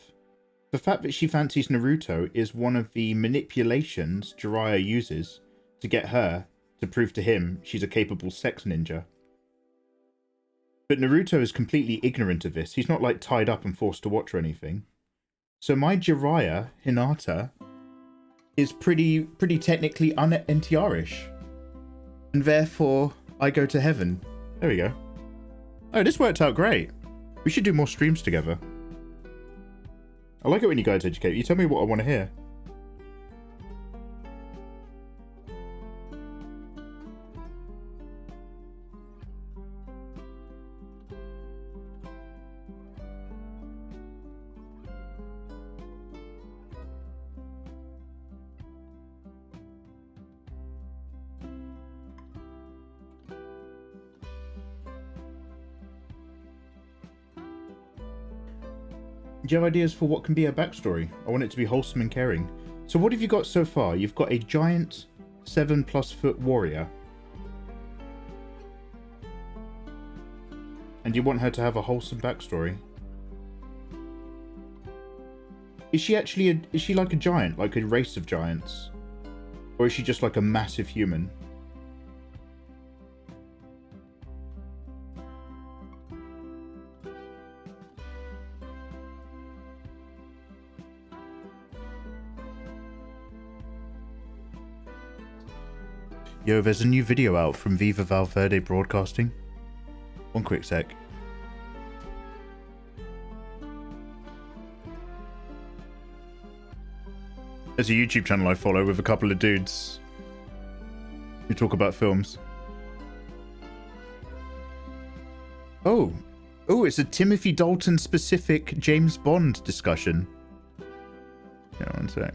the fact that she fancies Naruto is one of the manipulations Jiraiya uses to get her to prove to him she's a capable sex ninja. But Naruto is completely ignorant of this. He's not like tied up and forced to watch or anything. So my Jiraiya Hinata is pretty technically un-NTR-ish. And therefore, I go to heaven. There we go. Oh, this worked out great. We should do more streams together. I like it when you guys educate. You tell me what I want to hear. Do you have ideas for what can be a backstory? I want it to be wholesome and caring. So what have you got so far? You've got a giant 7+ foot warrior. And you want her to have a wholesome backstory. Is she actually is she like a giant, like a race of giants? Or is she just like a massive human? Yo, there's a new video out from Viva Valverde Broadcasting. One quick sec. There's a YouTube channel I follow with a couple of dudes who talk about films. Oh, it's a Timothy Dalton specific James Bond discussion. Yeah, one sec.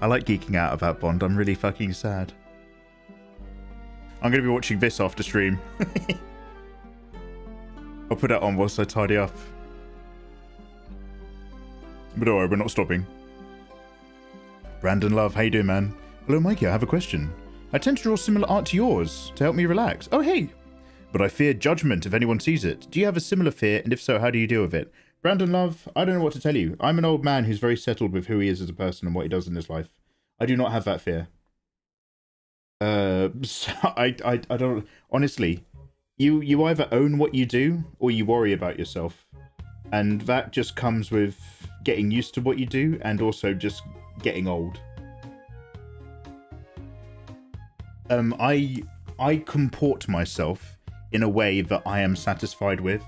I like geeking out about Bond. I'm really fucking sad. I'm going to be watching this after stream. I'll put that on whilst I tidy up. But don't worry, we're not stopping. Brandon Love, how you doing, man? Hello, Mikey, I have a question. I tend to draw similar art to yours to help me relax. Oh, hey! But I fear judgment if anyone sees it. Do you have a similar fear? And if so, how do you deal with it? Brandon Love, I don't know what to tell you. I'm an old man who's very settled with who he is as a person and what he does in his life. I do not have that fear. So I don't... Honestly, you either own what you do or you worry about yourself. And that just comes with getting used to what you do and also just getting old. I comport myself in a way that I am satisfied with.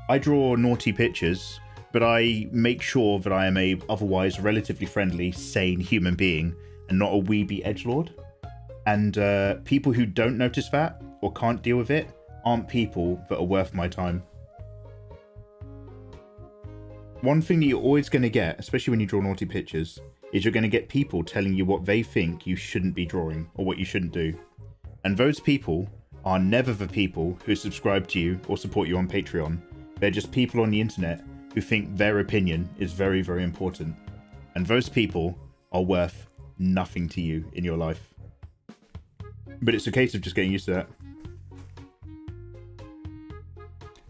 I draw naughty pictures, but I make sure that I am a otherwise relatively friendly, sane human being and not a weeby edgelord. And people who don't notice that or can't deal with it aren't people that are worth my time. One thing that you're always going to get, especially when you draw naughty pictures, is you're going to get people telling you what they think you shouldn't be drawing or what you shouldn't do. And those people are never the people who subscribe to you or support you on Patreon. They're just people on the internet who think their opinion is very, very important. And those people are worth nothing to you in your life. But it's a case of just getting used to that.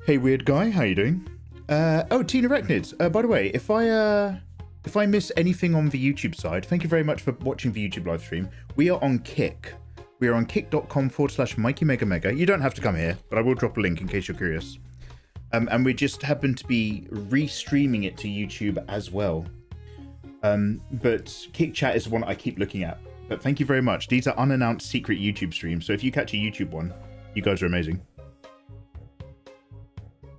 Hey, weird guy, how you doing? Oh, Tina Recnids. By the way, if I miss anything on the YouTube side, thank you very much for watching the YouTube live stream. We are on Kick. We are on kick.com/MikeyMegaMega. You don't have to come here, but I will drop a link in case you're curious. And we just happen to be restreaming it to YouTube as well. But Kick Chat is the one I keep looking at. But thank you very much. These are unannounced secret YouTube streams, so if you catch a YouTube one, you guys are amazing.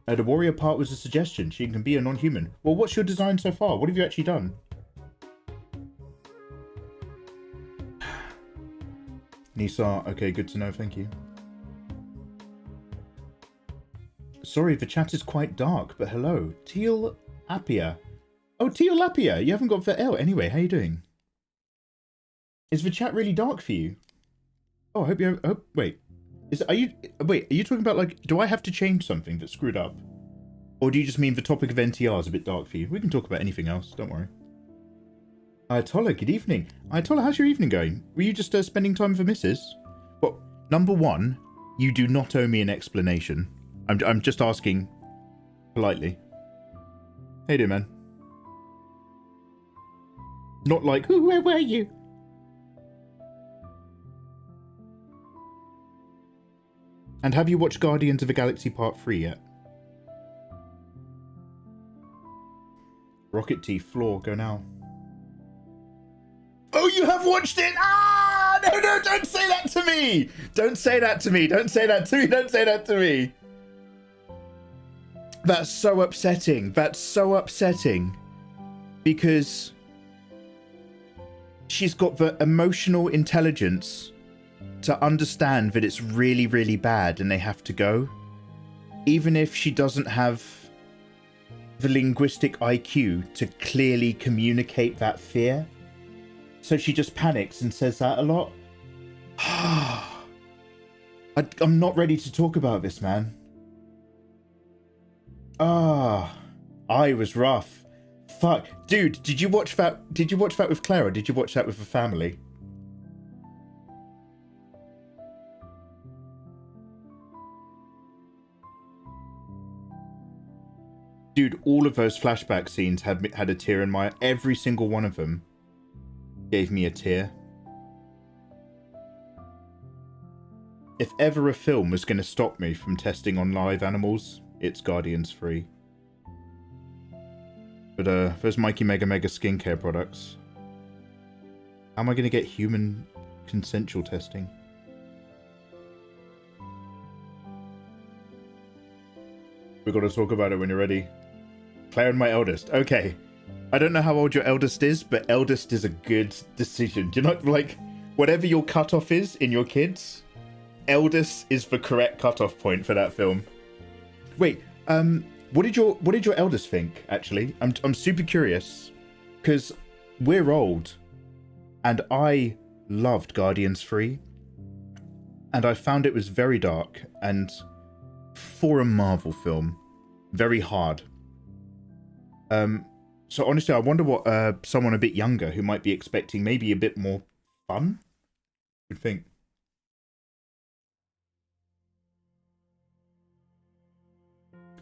The warrior part was a suggestion. She can be a non-human. Well, what's your design so far? What have you actually done? Nisa, okay, good to know, thank you. Sorry, the chat is quite dark, but hello. Teal Apia. Oh, Teal Apia, you haven't got the L. Anyway, how you doing? Is the chat really dark for you? Oh, I hope you... Oh, wait. Are you talking about, like, do I have to change something that's screwed up? Or do you just mean the topic of NTR is a bit dark for you? We can talk about anything else, don't worry. Ayatollah, good evening. Ayatollah, how's your evening going? Were you just spending time with the missus? Well, number one, you do not owe me an explanation. I'm just asking politely. Hey there, man. Not like, ooh, where were you? And have you watched Guardians of the Galaxy Part 3 yet? Rocket Teeth, floor, go now. Oh, you have watched it! Ah! No, don't say that to me! Don't say that to me! Don't say that to me! Don't say that to me! That's so upsetting. That's so upsetting. Because she's got the emotional intelligence to understand that it's really, really bad and they have to go. Even if she doesn't have the linguistic IQ to clearly communicate that fear. So she just panics and says that a lot. I'm not ready to talk about this, man. I was rough. Fuck. Dude, did you watch that? Did you watch that with Clara? Did you watch that with the family? Dude, all of those flashback scenes had a tear in my... Every single one of them gave me a tear. If ever a film was going to stop me from testing on live animals, it's Guardians 3. But those Mikey Mega Mega skincare products, how am I going to get human consensual testing? We've got to talk about it when you're ready. Claire and my eldest. Okay. I don't know how old your eldest is, but eldest is a good decision. Do you know, like, whatever your cutoff is in your kids, eldest is the correct cutoff point for that film. Wait, what did your eldest think, actually? I'm super curious, because we're old, and I loved Guardians 3, and I found it was very dark, and for a Marvel film, very hard. So honestly, I wonder what someone a bit younger who might be expecting maybe a bit more fun would think.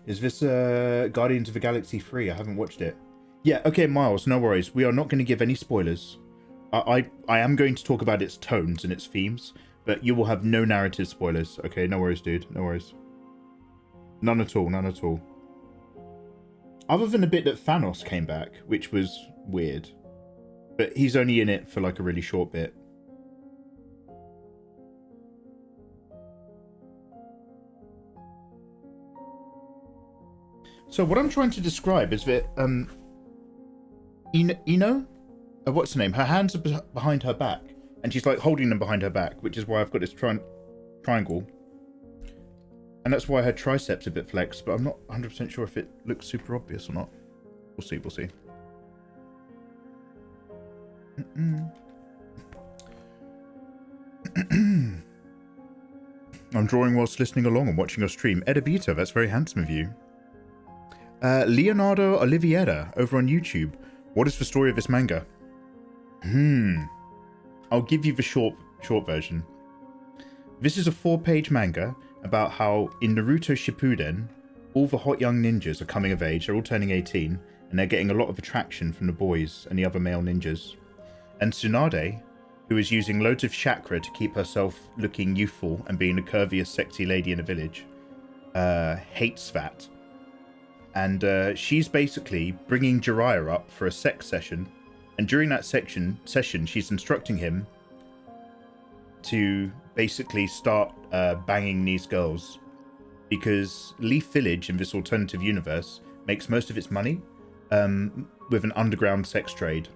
Is this Guardians of the Galaxy 3? I haven't watched it. Yeah, okay, Miles, no worries. We are not going to give any spoilers. I am going to talk about its tones and its themes, but you will have no narrative spoilers. Okay, no worries, dude. No worries. None at all, none at all. Other than a bit that Thanos came back, which was weird. But he's only in it for like a really short bit. So what I'm trying to describe is that, Ino? What's her name? Her hands are behind her back. And she's like holding them behind her back, which is why I've got this triangle. And that's why her triceps are a bit flexed, but I'm not 100% sure if it looks super obvious or not. We'll see, we'll see. I'm drawing whilst listening along and watching your stream. Edibito, that's very handsome of you. Leonardo Oliveira over on YouTube. What is the story of this manga? I'll give you the short version. This is a 4-page manga about how in Naruto Shippuden, all the hot young ninjas are coming of age, they're all turning 18, and they're getting a lot of attraction from the boys and the other male ninjas. And TSUNADE, who is using loads of chakra to keep herself looking youthful and being the curviest sexy lady in the village, hates that. And she's basically bringing Jiraiya up for a sex session, and during that session she's instructing him to basically start banging these girls, because Leaf Village in this alternative universe makes most of its money with an underground sex trade.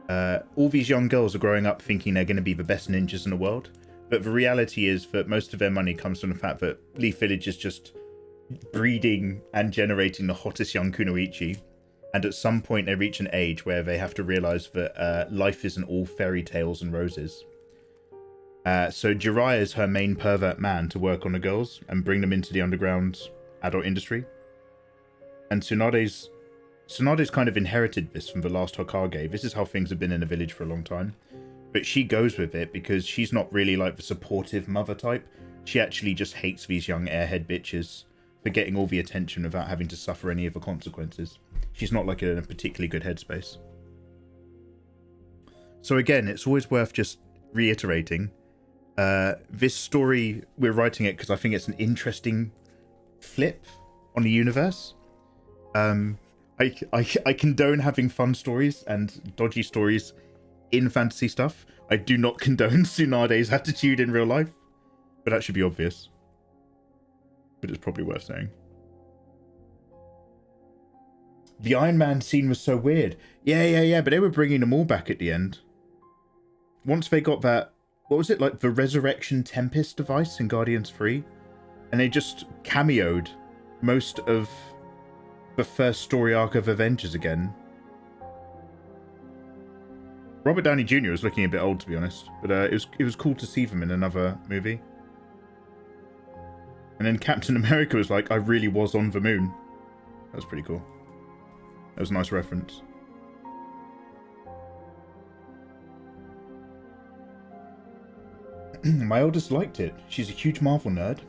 All these young girls are growing up thinking they're going to be the best ninjas in the world, but the reality is that most of their money comes from the fact that Leaf Village is just breeding and generating the hottest young kunoichi, and at some point they reach an age where they have to realize that life isn't all fairy tales and roses. So Jiraiya is her main pervert man to work on the girls and bring them into the underground adult industry. And Tsunade's kind of inherited this from the last Hokage. This is how things have been in the village for a long time. But she goes with it because she's not really like the supportive mother type. She actually just hates these young airhead bitches for getting all the attention without having to suffer any of the consequences. She's not like in a particularly good headspace. So again, it's always worth just reiterating. This story, we're writing it because I think it's an interesting flip on the universe. I condone having fun stories and dodgy stories in fantasy stuff. I do not condone Tsunade's attitude in real life, but that should be obvious. But it's probably worth saying. The Iron Man scene was so weird. Yeah, but they were bringing them all back at the end. Once they got that, what was it, like the Resurrection Tempest device in Guardians 3? And they just cameoed most of the first story arc of Avengers again. Robert Downey Jr. was looking a bit old, to be honest, but it was cool to see them in another movie. And then Captain America was like, I really was on the moon. That was pretty cool. That was a nice reference. My eldest liked it. She's a huge Marvel nerd.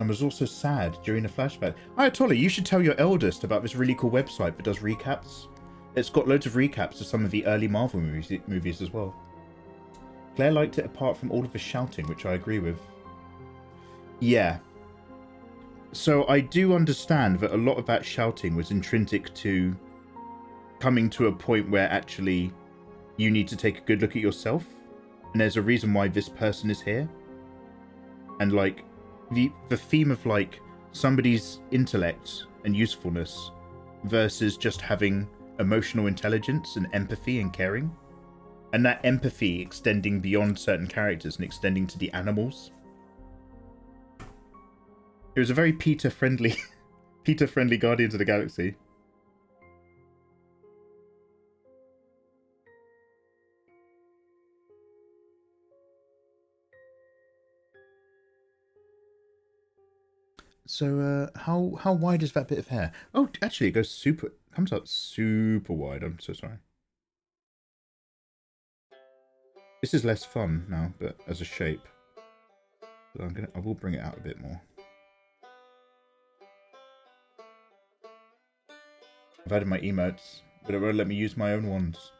and was also sad during a flashback. Ayatollah, you should tell your eldest about this really cool website that does recaps. It's got loads of recaps of some of the early Marvel movies as well. Claire liked it apart from all of the shouting, which I agree with. Yeah. So I do understand that a lot of that shouting was intrinsic to coming to a point where actually you need to take a good look at yourself. And there's a reason why this person is here. And like the theme of like somebody's intellect and usefulness versus just having emotional intelligence and empathy and caring. And that empathy extending beyond certain characters and extending to the animals. It was a very Peter-friendly Guardians of the Galaxy. So, how wide is that bit of hair? Oh, actually, it goes comes out super wide. I'm so sorry. This is less fun now, but as a shape. So I will bring it out a bit more. I've added my emotes, but it won't let me use my own ones.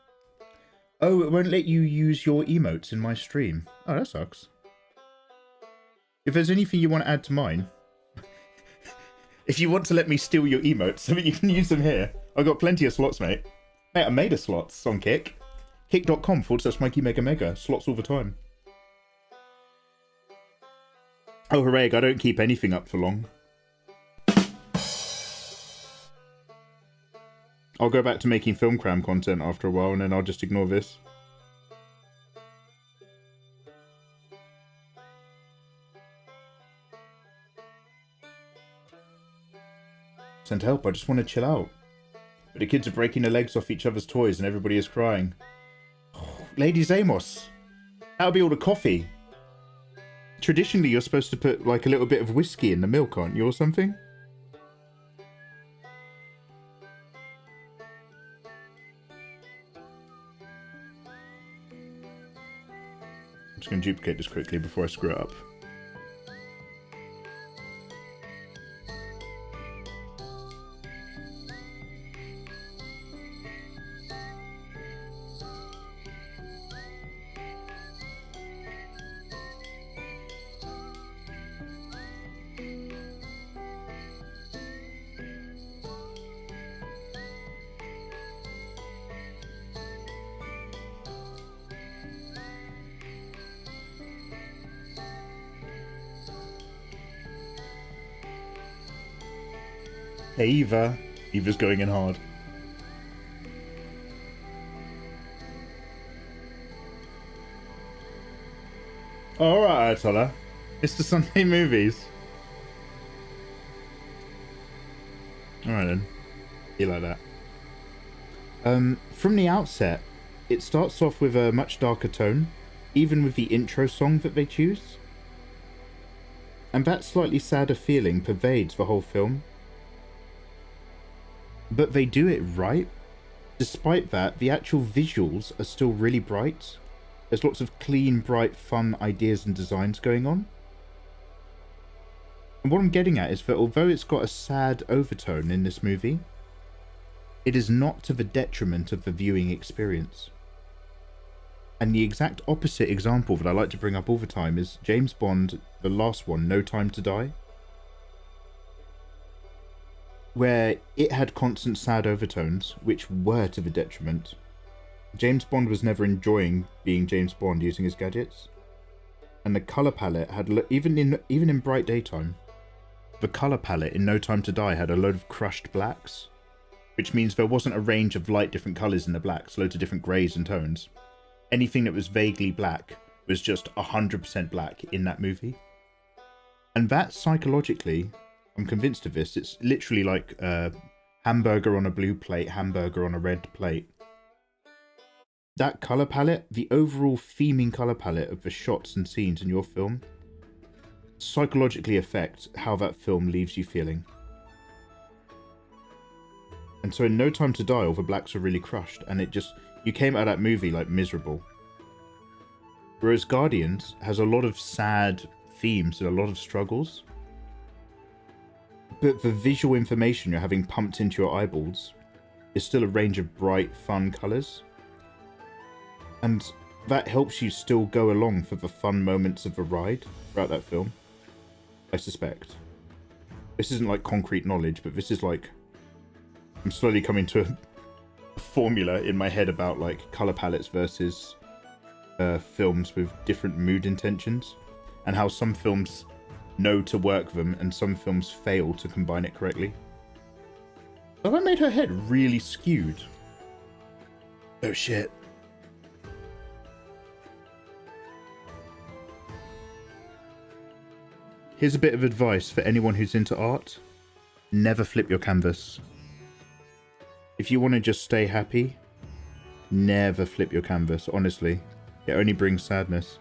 Oh, it won't let you use your emotes in my stream. Oh, that sucks. If there's anything you want to add to mine, if you want to let me steal your emotes so that you can use them here, I've got plenty of slots, mate. Mate, I made a slots on Kick. Kick.com/Mikey Mega Mega. Slots all the time. Oh, hooray, I don't keep anything up for long. I'll go back to making film cram content after a while and then I'll just ignore this. Send help, I just want to chill out. But the kids are breaking their legs off each other's toys and everybody is crying. Oh, Lady Zamos, that'll be all the coffee. Traditionally, you're supposed to put like a little bit of whiskey in the milk, aren't you, or something? I'm just going to duplicate this quickly before I screw it up. Hey, Eva. Eva's going in hard. Alright, Ayatollah. It's the Sunday movies. Alright then. Be like that. From the outset, it starts off with a much darker tone, even with the intro song that they choose. And that slightly sadder feeling pervades the whole film. But they do it right. Despite that, the actual visuals are still really bright. There's lots of clean, bright, fun ideas and designs going on. And what I'm getting at is that although it's got a sad overtone in this movie, it is not to the detriment of the viewing experience. And the exact opposite example that I like to bring up all the time is James Bond, the last one, No Time to Die, where it had constant sad overtones, which were to the detriment. James Bond was never enjoying being James Bond using his gadgets. And the colour palette had, even in bright daytime, the colour palette in No Time to Die had a load of crushed blacks, which means there wasn't a range of light different colours in the blacks, loads of different greys and tones. Anything that was vaguely black was just 100% black in that movie. And that psychologically, I'm convinced of this, it's literally like a hamburger on a blue plate, hamburger on a red plate. That colour palette, the overall theming colour palette of the shots and scenes in your film, psychologically affects how that film leaves you feeling. And so in No Time to Die, all the blacks were really crushed, and you came out of that movie like miserable. Whereas Guardians has a lot of sad themes and a lot of struggles. but the visual information you're having pumped into your eyeballs is still a range of bright, fun colours. And that helps you still go along for the fun moments of the ride throughout that film, I suspect. This isn't like concrete knowledge, but this is like... I'm slowly coming to a formula in my head about like colour palettes versus films with different mood intentions, and how some films know to work them and some films fail to combine it correctly. So that made her head really skewed. Oh shit. Here's a bit of advice for anyone who's into art. Never flip your canvas. If you want to just stay happy, never flip your canvas, honestly. It only brings sadness.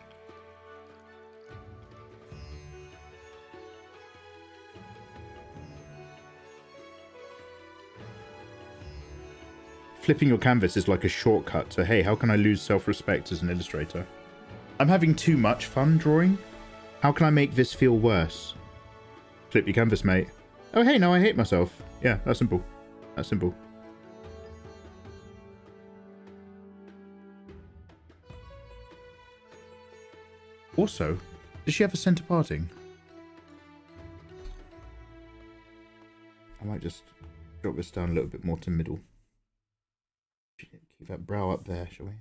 Flipping your canvas is like a shortcut to, hey, how can I lose self-respect as an illustrator? I'm having too much fun drawing. How can I make this feel worse? Flip your canvas, mate. Oh, hey, now I hate myself. Yeah, that's simple. That's simple. Also, does she have a centre parting? I might just drop this down a little bit more to middle. Keep that brow up there, shall we?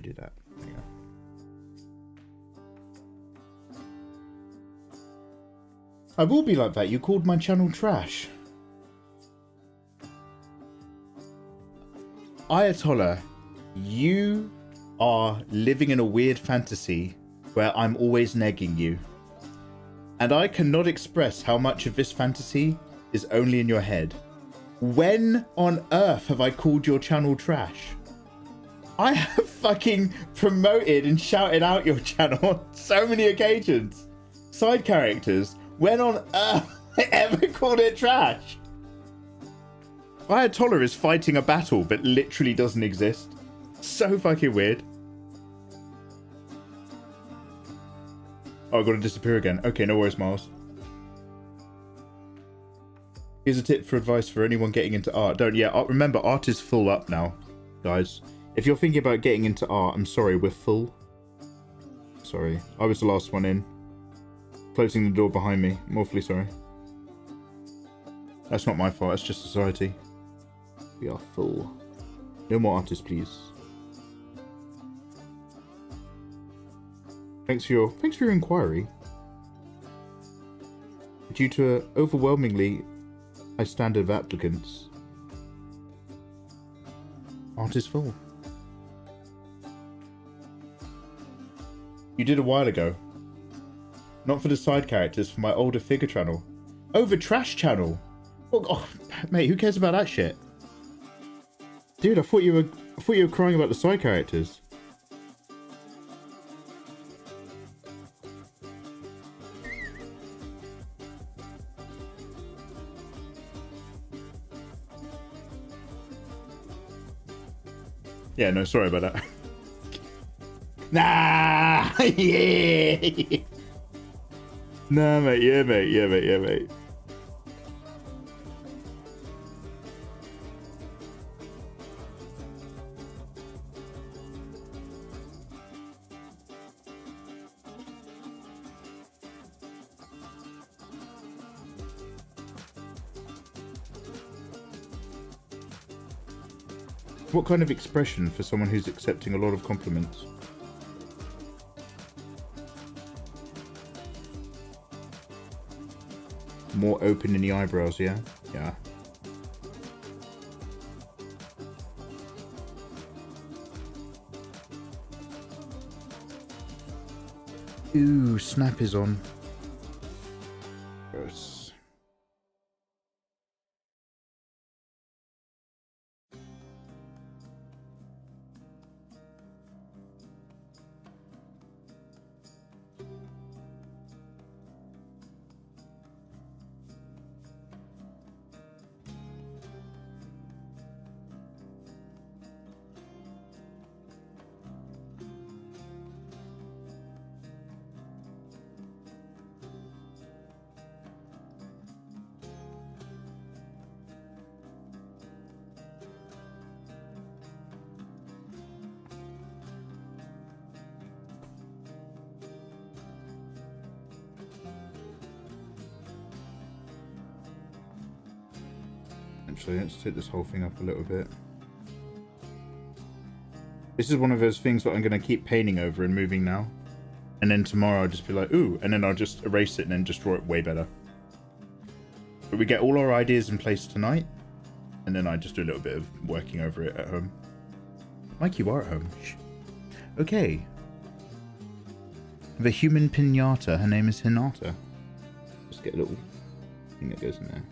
Do that. There you go. I will be like that. You called my channel trash. Ayatollah, you are living in a weird fantasy where I'm always negging you. And I cannot express how much of this fantasy is only in your head. When on earth have I called your channel trash? I have fucking promoted and shouted out your channel on so many occasions. Side characters. When on earth have I ever called it trash? Ayatollah is fighting a battle that literally doesn't exist. So fucking weird. Oh, I gotta disappear again. Okay, no worries, Miles. Here's a tip for advice for anyone getting into art. Remember, art is full up now, guys. If you're thinking about getting into art, I'm sorry, we're full. Sorry, I was the last one in. Closing the door behind me. I'm awfully sorry. That's not my fault, it's just society. We are full. No more artists, please. Thanks for your inquiry. Due to an overwhelmingly high standard of applicants, art is full. You did a while ago. Not for the side characters, for my older figure channel. Oh, the trash channel. Oh, mate, who cares about that shit? Dude, I thought you were crying about the side characters. Yeah, no, sorry about that. Nah, yeah. Nah, mate, yeah, mate, yeah, mate, yeah, mate. What kind of expression for someone who's accepting a lot of compliments? More open in the eyebrows, yeah? Yeah. Ooh, Snap is on. Gross. Actually, let's take this whole thing up a little bit. This is one of those things that I'm going to keep painting over and moving now. And then tomorrow I'll just be like, ooh, and then I'll just erase it and then just draw it way better. But we get all our ideas in place tonight. And then I just do a little bit of working over it at home. Mike, you are at home. Shh. Okay. The human pinata, her name is Hinata. Just get a little thing that goes in there.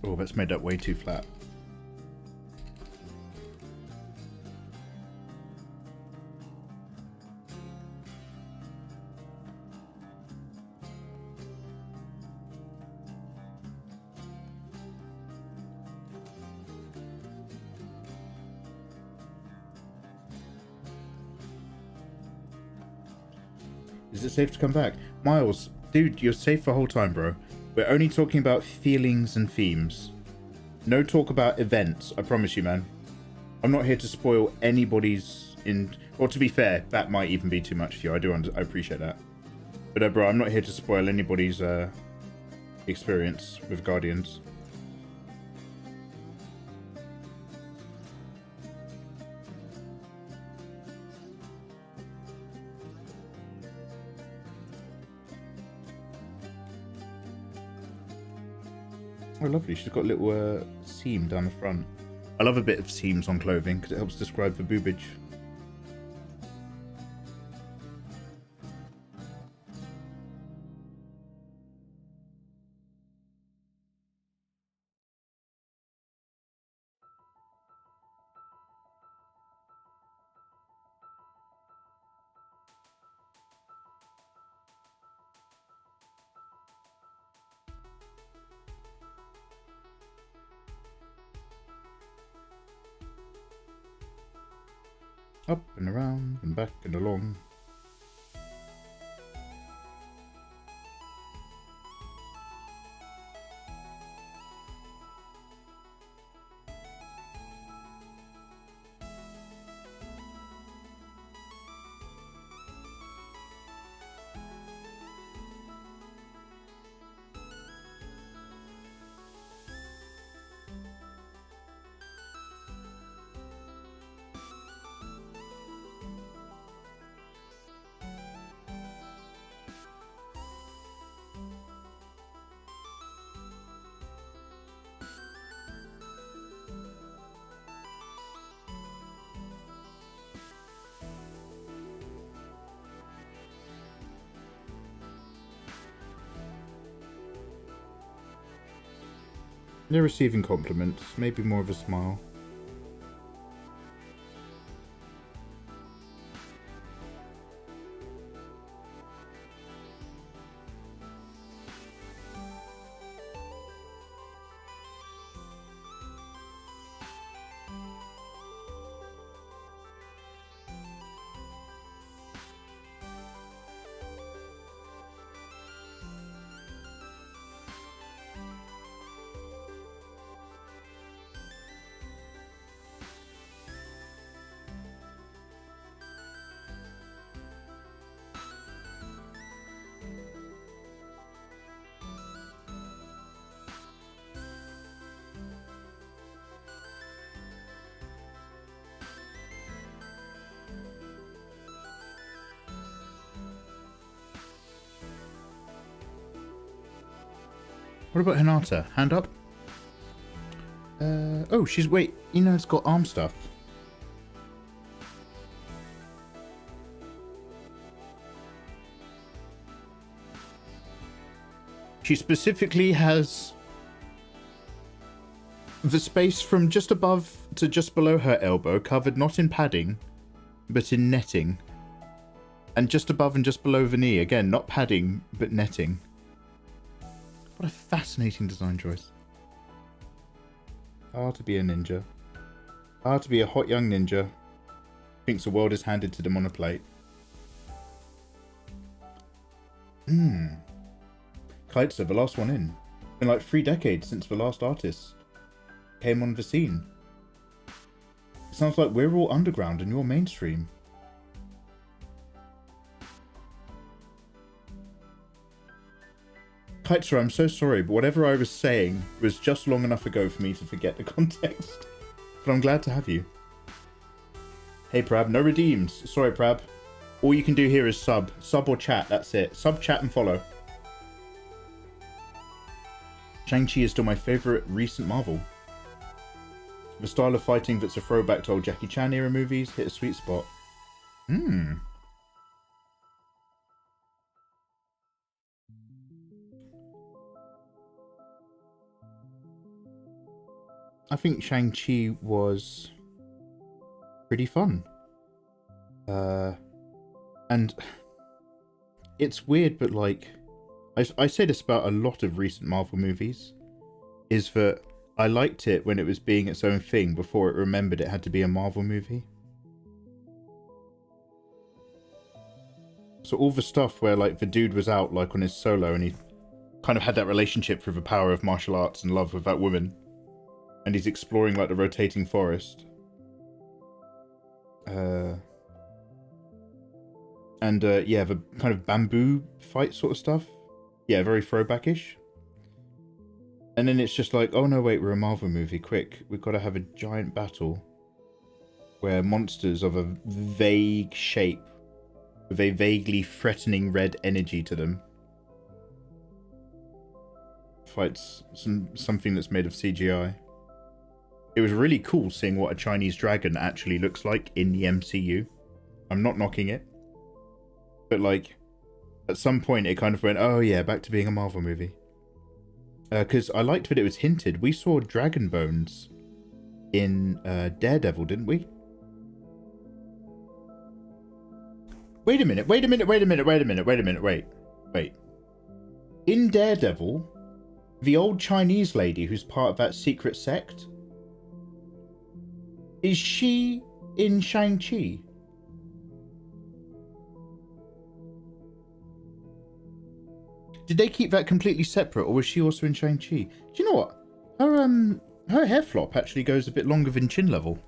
Oh, that's made that way too flat. Is it safe to come back? Miles, dude, you're safe the whole time, bro. We're only talking about feelings and themes. No talk about events, I promise you, man. I'm not here to spoil anybody's or to be fair, that might even be too much for you. I appreciate that. But bro, I'm not here to spoil anybody's experience with Guardians. Oh, lovely. She's got a little seam down the front. I love a bit of seams on clothing because it helps describe the boobage. Up and around and back and along. They're receiving compliments, maybe more of a smile. What about Hinata? Hand up? Oh, she's... Wait, you know it's got arm stuff. She specifically has the space from just above to just below her elbow, covered not in padding, but in netting. And just above and just below the knee, again, not padding, but netting. What a fascinating design choice. Hard to be a ninja. Hard to be a hot young ninja. Thinks the world is handed to them on a plate. Kaitsa, the last one in. Been like 3 decades since the last artist came on the scene. It sounds like we're all underground and you're mainstream. Kaitsa, I'm so sorry, but whatever I was saying was just long enough ago for me to forget the context. But I'm glad to have you. Hey Prab, no redeems. Sorry Prab. All you can do here is sub. Sub or chat, that's it. Sub, chat and follow. Shang-Chi is still my favourite recent Marvel. The style of fighting that's a throwback to old Jackie Chan era movies hit a sweet spot. I think Shang-Chi was pretty fun. And it's weird, but like, I say this about a lot of recent Marvel movies, is that I liked it when it was being its own thing before it remembered it had to be a Marvel movie. So all the stuff where like the dude was out like on his solo and he kind of had that relationship through the power of martial arts and love with that woman, and he's exploring like the rotating forest. Yeah, the kind of bamboo fight sort of stuff. Yeah, very throwback-ish. And then it's just like, oh no, wait, we're a Marvel movie. Quick, we've got to have a giant battle where monsters of a vague shape with a vaguely threatening red energy to them fights something that's made of CGI. It was really cool seeing what a Chinese dragon actually looks like in the MCU. I'm not knocking it. But like, at some point it kind of went, oh yeah, back to being a Marvel movie. Because I liked that it was hinted. We saw dragon bones in Daredevil, didn't we? Wait. In Daredevil, the old Chinese lady who's part of that secret sect, is she in Shang-Chi? Did they keep that completely separate, or was she also in Shang-Chi? Do you know what? Her hair flop actually goes a bit longer than chin level.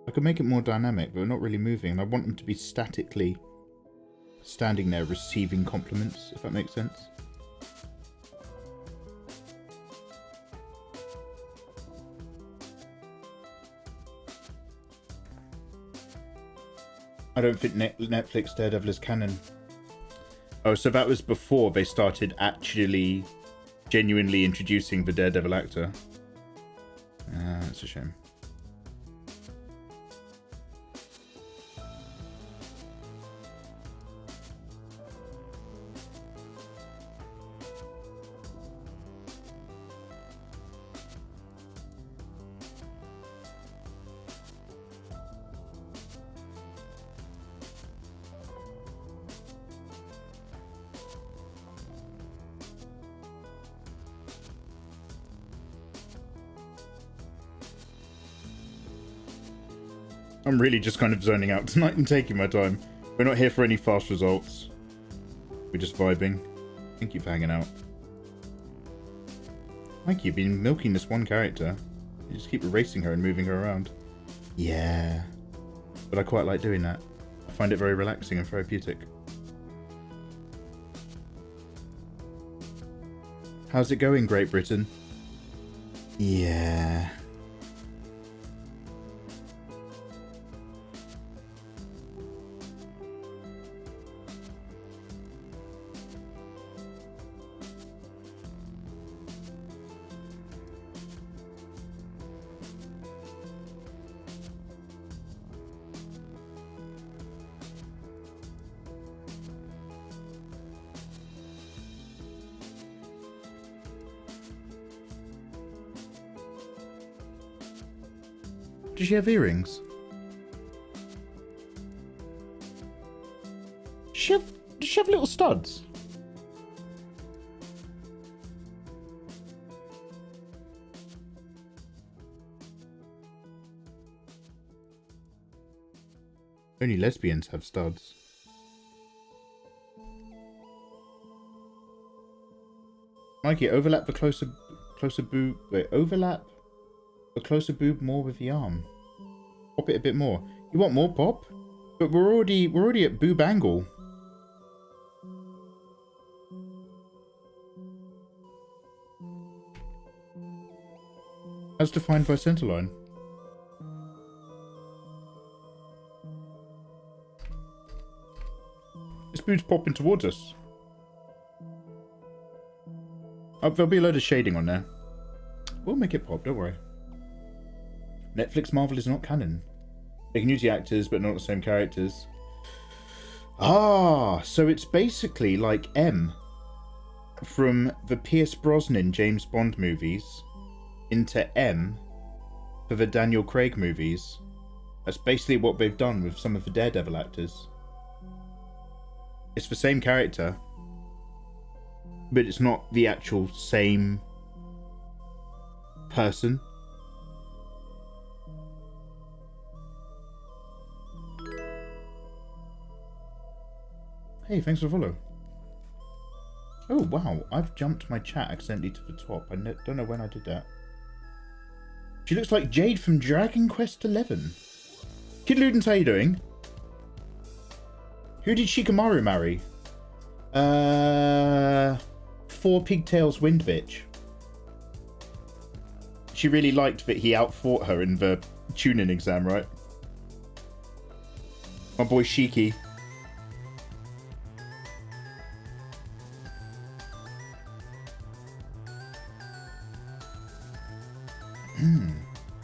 I could make it more dynamic, but we're not really moving, and I want them to be statically standing there receiving compliments, if that makes sense. I don't think Netflix Daredevil is canon. Oh, so that was before they started actually genuinely introducing the Daredevil actor. That's a shame. I'm really just kind of zoning out tonight and taking my time. We're not here for any fast results. We're just vibing. Thank you for hanging out. Thank you, you've been milking this one character. You just keep erasing her and moving her around. Yeah. But I quite like doing that. I find it very relaxing and therapeutic. How's it going, Great Britain? Yeah. Does she have earrings? Does she have little studs? Only lesbians have studs. Mikey, overlap the closer boob. Wait, overlap the closer boob more with the arm. Pop it a bit more. You want more pop? But we're already at boob angle. As defined by centerline. This boob's popping towards us. Oh, there'll be a load of shading on there. We'll make it pop, don't worry. Netflix Marvel is not canon. They can use the actors, but not the same characters. Ah, so it's basically like M from the Pierce Brosnan James Bond movies into M for the Daniel Craig movies. That's basically what they've done with some of the Daredevil actors. It's the same character, but it's not the actual same person. Hey, thanks for the follow. Oh, wow. I've jumped my chat accidentally to the top. I don't know when I did that. She looks like Jade from Dragon Quest XI. Kid Ludens, how you doing? Who did Shikamaru marry? Four Pigtails Wind Bitch. She really liked that he outfought her in the tuning exam, right? My boy Shiki.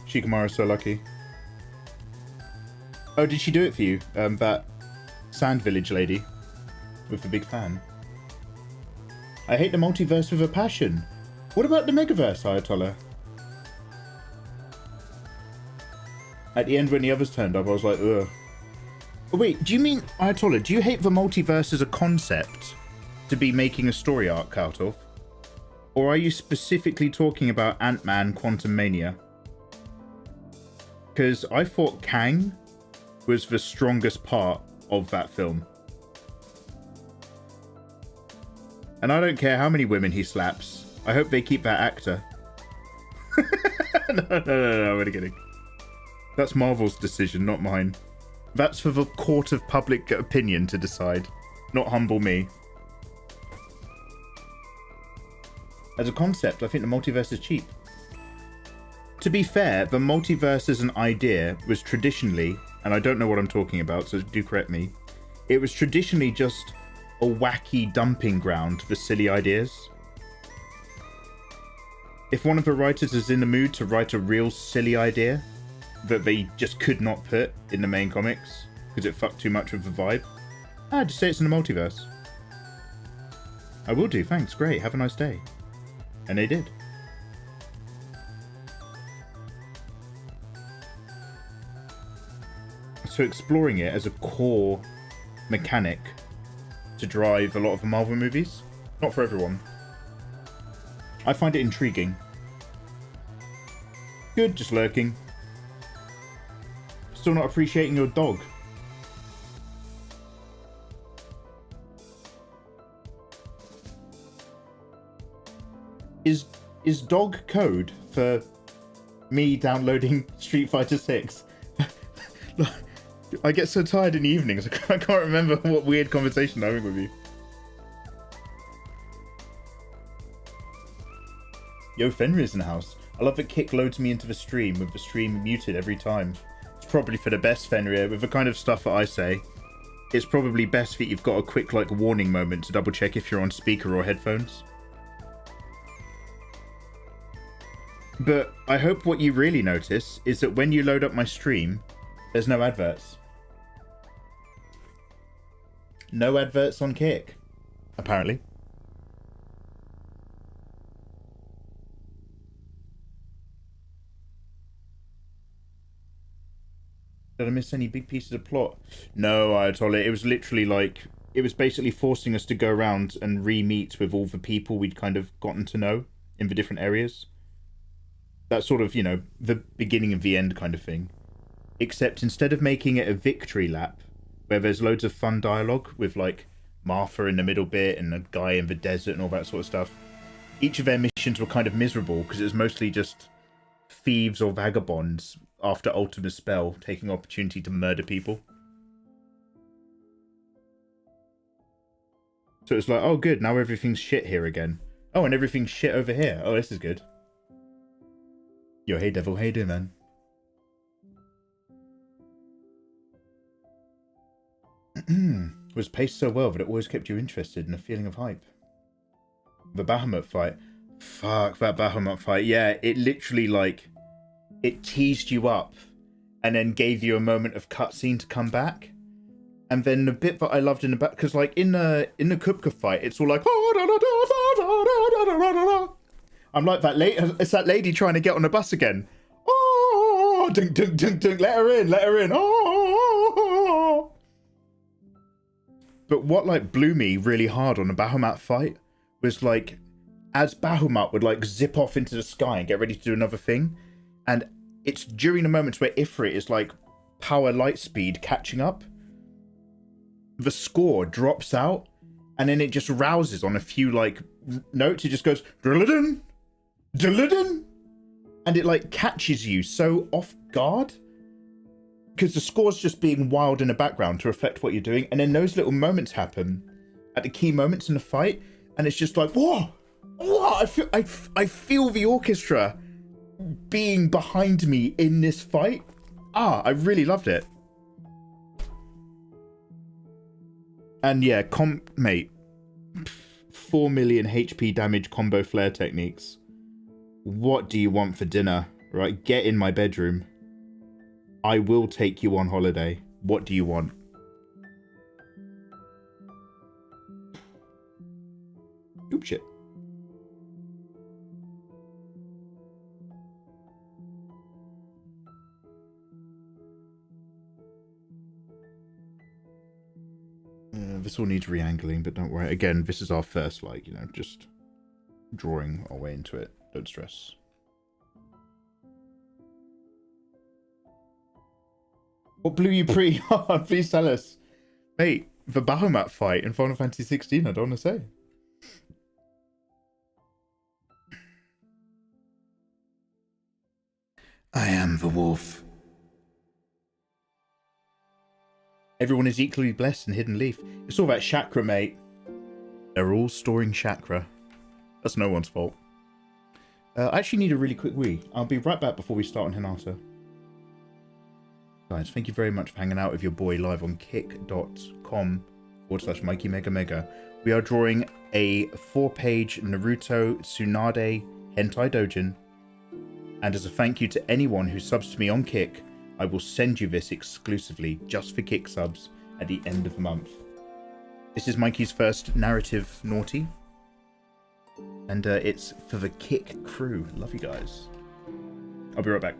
Shikamaru's so lucky. Oh, did she do it for you? That Sand Village lady with the big fan. I hate the multiverse with a passion. What about the Megaverse, Ayatollah? At the end when the others turned up, I was like, ugh. Oh, wait, do you mean, Ayatollah, do you hate the multiverse as a concept to be making a story arc out of? Or are you specifically talking about Ant-Man Quantumania? Because I thought Kang was the strongest part of that film. And I don't care how many women he slaps. I hope they keep that actor. No, I'm only kidding. That's Marvel's decision, not mine. That's for the court of public opinion to decide, not humble me. As a concept, I think the multiverse is cheap. To be fair, the multiverse as an idea was traditionally, and I don't know what I'm talking about, so do correct me, it was traditionally just a wacky dumping ground for silly ideas. If one of the writers is in the mood to write a real silly idea that they just could not put in the main comics because it fucked too much with the vibe, just say it's in the multiverse. I will do, thanks, great, have a nice day. And they did. So exploring it as a core mechanic to drive a lot of the Marvel movies, not for everyone. I find it intriguing. Good, just lurking. Still not appreciating your dog. Is dog code for me downloading Street Fighter 6? I get so tired in the evenings, I can't remember what weird conversation I'm having with you. Yo, Fenrir's in the house. I love that Kick loads me into the stream with the stream muted every time. It's probably for the best, Fenrir, with the kind of stuff that I say. It's probably best that you've got a quick, like, warning moment to double check if you're on speaker or headphones. But I hope what you really notice is that when you load up my stream, there's no adverts. No adverts on Kick, apparently. Did I miss any big pieces of plot? No, Ayatollah. It was literally like, it was basically forcing us to go around and re-meet with all the people we'd kind of gotten to know in the different areas. That's sort of, you know, the beginning of the end kind of thing. Except instead of making it a victory lap, where there's loads of fun dialogue with, like, Martha in the middle bit and a guy in the desert and all that sort of stuff, each of their missions were kind of miserable because it was mostly just thieves or vagabonds after Ultima's spell taking opportunity to murder people. So it's like, oh good, now everything's shit here again. Oh, and everything's shit over here. Oh, this is good. Yo, hey devil, how you doing, man? Was paced so well that it always kept you interested in a feeling of hype. The Bahamut fight. Fuck, that Bahamut fight. Yeah, it literally, like, it teased you up and then gave you a moment of cutscene to come back. And then the bit that I loved in the back, because, like, in the Kupka fight, it's all like, I'm like that lady. It's that lady trying to get on the bus again. Oh, dunk, dunk, dunk, dunk. Let her in, let her in. Oh. But what, like, blew me really hard on the Bahamut fight was, like, as Bahamut would, like, zip off into the sky and get ready to do another thing, and it's during the moments where Ifrit is, like, power light speed catching up, the score drops out, and then it just rouses on a few, like, notes. It just goes, Drilladin, Drilladin, and it, like, catches you so off guard, because the score's just being wild in the background to reflect what you're doing, and then those little moments happen at the key moments in the fight, and it's just like, whoa, whoa, I feel the orchestra being behind me in this fight. I really loved it. And yeah, mate, 4 million HP damage combo flare techniques. What do you want for dinner? Right, get in my bedroom. I will take you on holiday. What do you want? Oop shit. This all needs re-angling, but don't worry. Again, this is our first, like, you know, just drawing our way into it. Don't stress. What blew you pretty hard? Please tell us. Mate, the Bahamut fight in Final Fantasy 16, I don't want to say. I am the wolf. Everyone is equally blessed in Hidden Leaf. It's all about chakra, mate. They're all storing chakra. That's no one's fault. I actually need a really quick wee. I'll be right back before we start on Hinata. Guys, thank you very much for hanging out with your boy live on kick.com/MikeyMegaMega. We are drawing a 4-page Naruto Tsunade hentai doujin. And as a thank you to anyone who subs to me on Kick, I will send you this exclusively just for Kick subs at the end of the month. This is Mikey's first narrative naughty. And it's for the Kick crew. Love you guys. I'll be right back.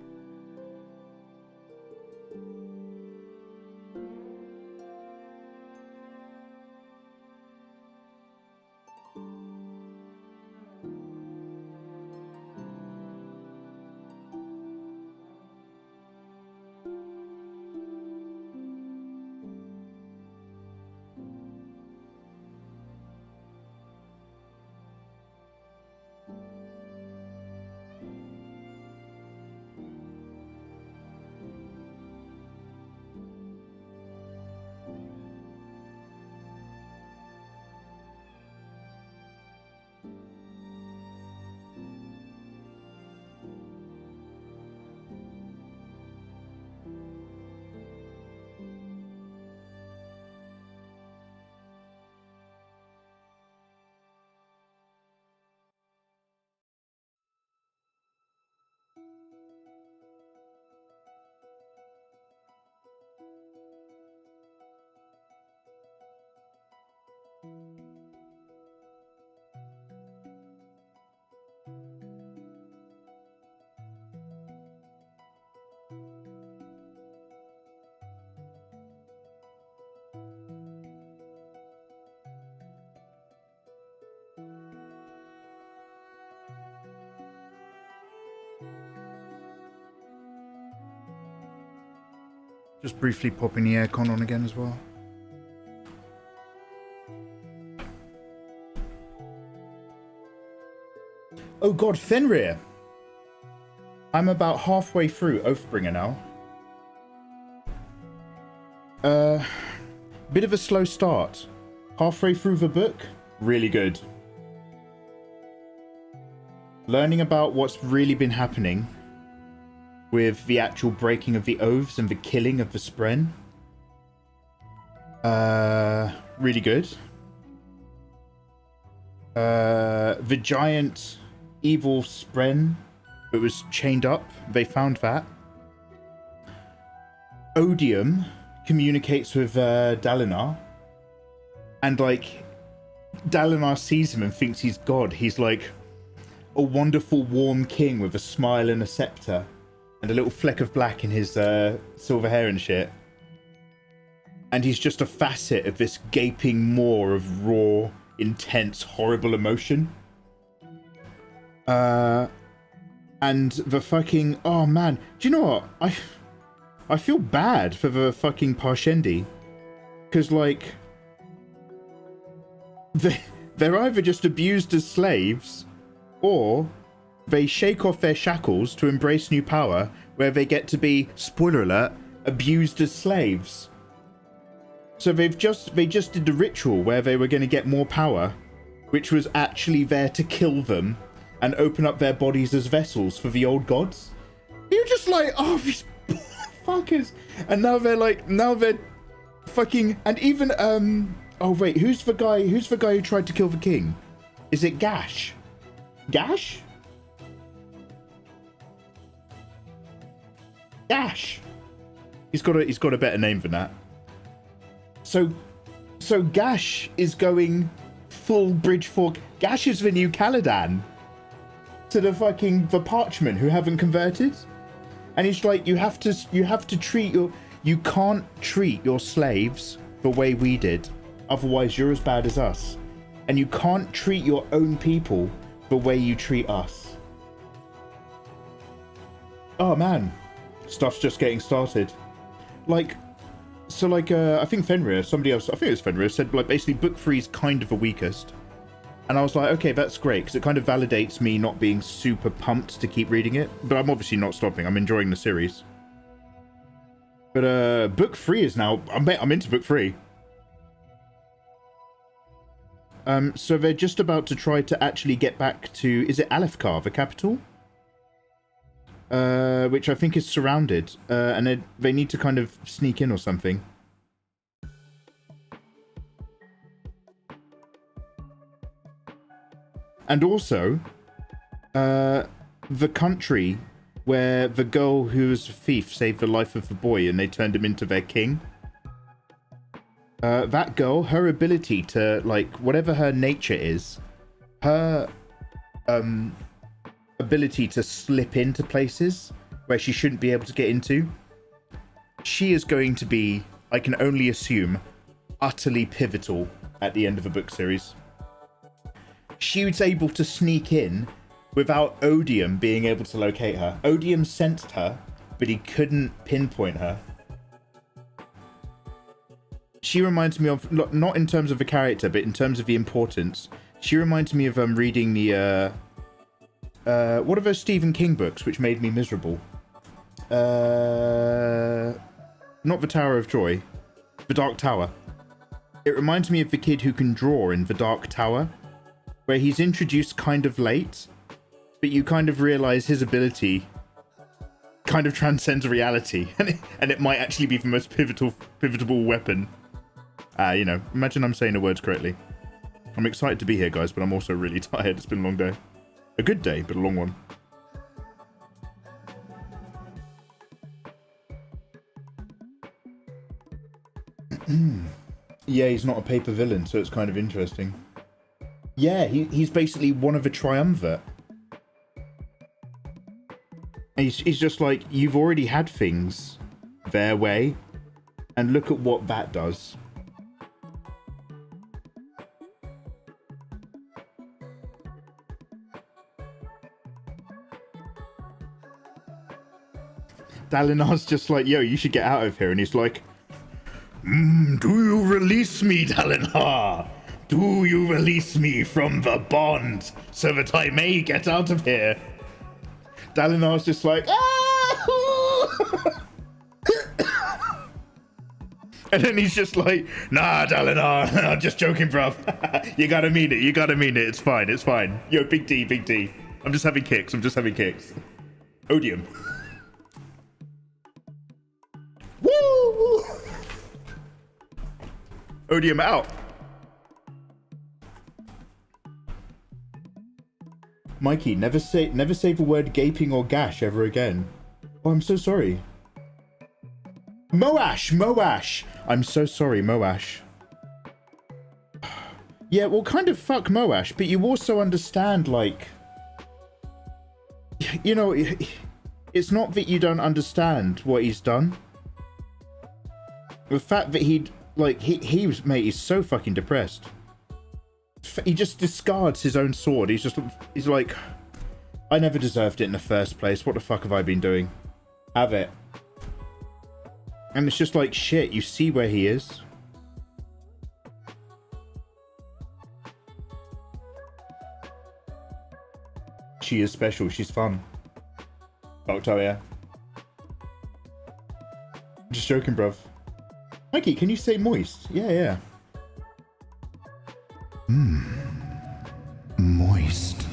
Just briefly popping the aircon on again as well. Oh god, Fenrir! I'm about halfway through Oathbringer now. Bit of a slow start. Halfway through the book, really good. Learning about what's really been happening with the actual breaking of the oaths and the killing of the Spren. Really good. The giant evil Spren that was chained up, they found that. Odium communicates with Dalinar, and like Dalinar sees him and thinks he's God. He's like a wonderful warm king with a smile and a scepter and a little fleck of black in his silver hair and shit, and he's just a facet of this gaping maw of raw, intense, horrible emotion. And the fucking, oh man, do you know what, I feel bad for the fucking Parshendi, because, like, they're either just abused as slaves, or they shake off their shackles to embrace new power, where they get to be, spoiler alert, abused as slaves. So they just did the ritual where they were going to get more power, which was actually there to kill them and open up their bodies as vessels for the old gods. You're just like, oh, these fuckers. And now they're fucking, and even oh wait, who's the guy who tried to kill the king? Is it Gash? Gash? Gash. He's got a better name than that. So Gash is going full Bridgefork. Gash is the new Caladan to the Parchment who haven't converted. And he's like, you have to treat you can't treat your slaves the way we did, otherwise you're as bad as us. And you can't treat your own people the way you treat us. Oh man, stuff's just getting started. Like, so like, I think Fenrir, somebody else, I think it was Fenrir, said like basically book 3 is kind of the weakest. And I was like, okay, that's great, because it kind of validates me not being super pumped to keep reading it. But I'm obviously not stopping. I'm enjoying the series. But book 3 is now, I'm into book 3. So they're just about to try to actually get back to, is it Alefkar, the capital? Which I think is surrounded. And they need to kind of sneak in or something. And also, the country where the girl who was a thief saved the life of the boy and they turned him into their king. That girl, her ability to, like, whatever her nature is, her ability to slip into places where she shouldn't be able to get into, she is going to be, I can only assume, utterly pivotal at the end of the book series. She was able to sneak in without Odium being able to locate her. Odium sensed her, but he couldn't pinpoint her. She reminds me of, not in terms of the character, but in terms of the importance. She reminds me of reading the, what are those Stephen King books which made me miserable? Not The Tower of Joy, The Dark Tower. It reminds me of the kid who can draw in The Dark Tower, where he's introduced kind of late, but you kind of realize his ability kind of transcends reality, and it might actually be the most pivotal weapon. You know, imagine I'm saying the words correctly. I'm excited to be here, guys, but I'm also really tired. It's been a long day. A good day, but a long one. Yeah, he's not a paper villain, so it's kind of interesting. Yeah, he's basically one of a triumvirate. He's just like, you've already had things their way, and look at what that does. Dalinar's just like, yo, you should get out of here. And he's like, do you release me, Dalinar? Do you release me from the bond so that I may get out of here? Dalinar's just like, ah! And then he's just like, nah, Dalinar, I'm just joking, bruv. You gotta mean it, you gotta mean it. It's fine, it's fine. Yo, big D, big D. I'm just having kicks, I'm just having kicks. Odium. Woo! Odium out. Mikey, never say the word gaping or gash ever again. Oh, I'm so sorry. Moash! I'm so sorry, Moash. Yeah, well, kind of fuck Moash, but you also understand, like... You know, it's not that you don't understand what he's done. The fact that he was, mate, he's so fucking depressed. He just discards his own sword. He's like, I never deserved it in the first place. What the fuck have I been doing? Have it. And it's just like, shit, you see where he is? She is special, she's fun. Octavia. Just joking, bruv. Mikey, can you say moist? Yeah. Moist.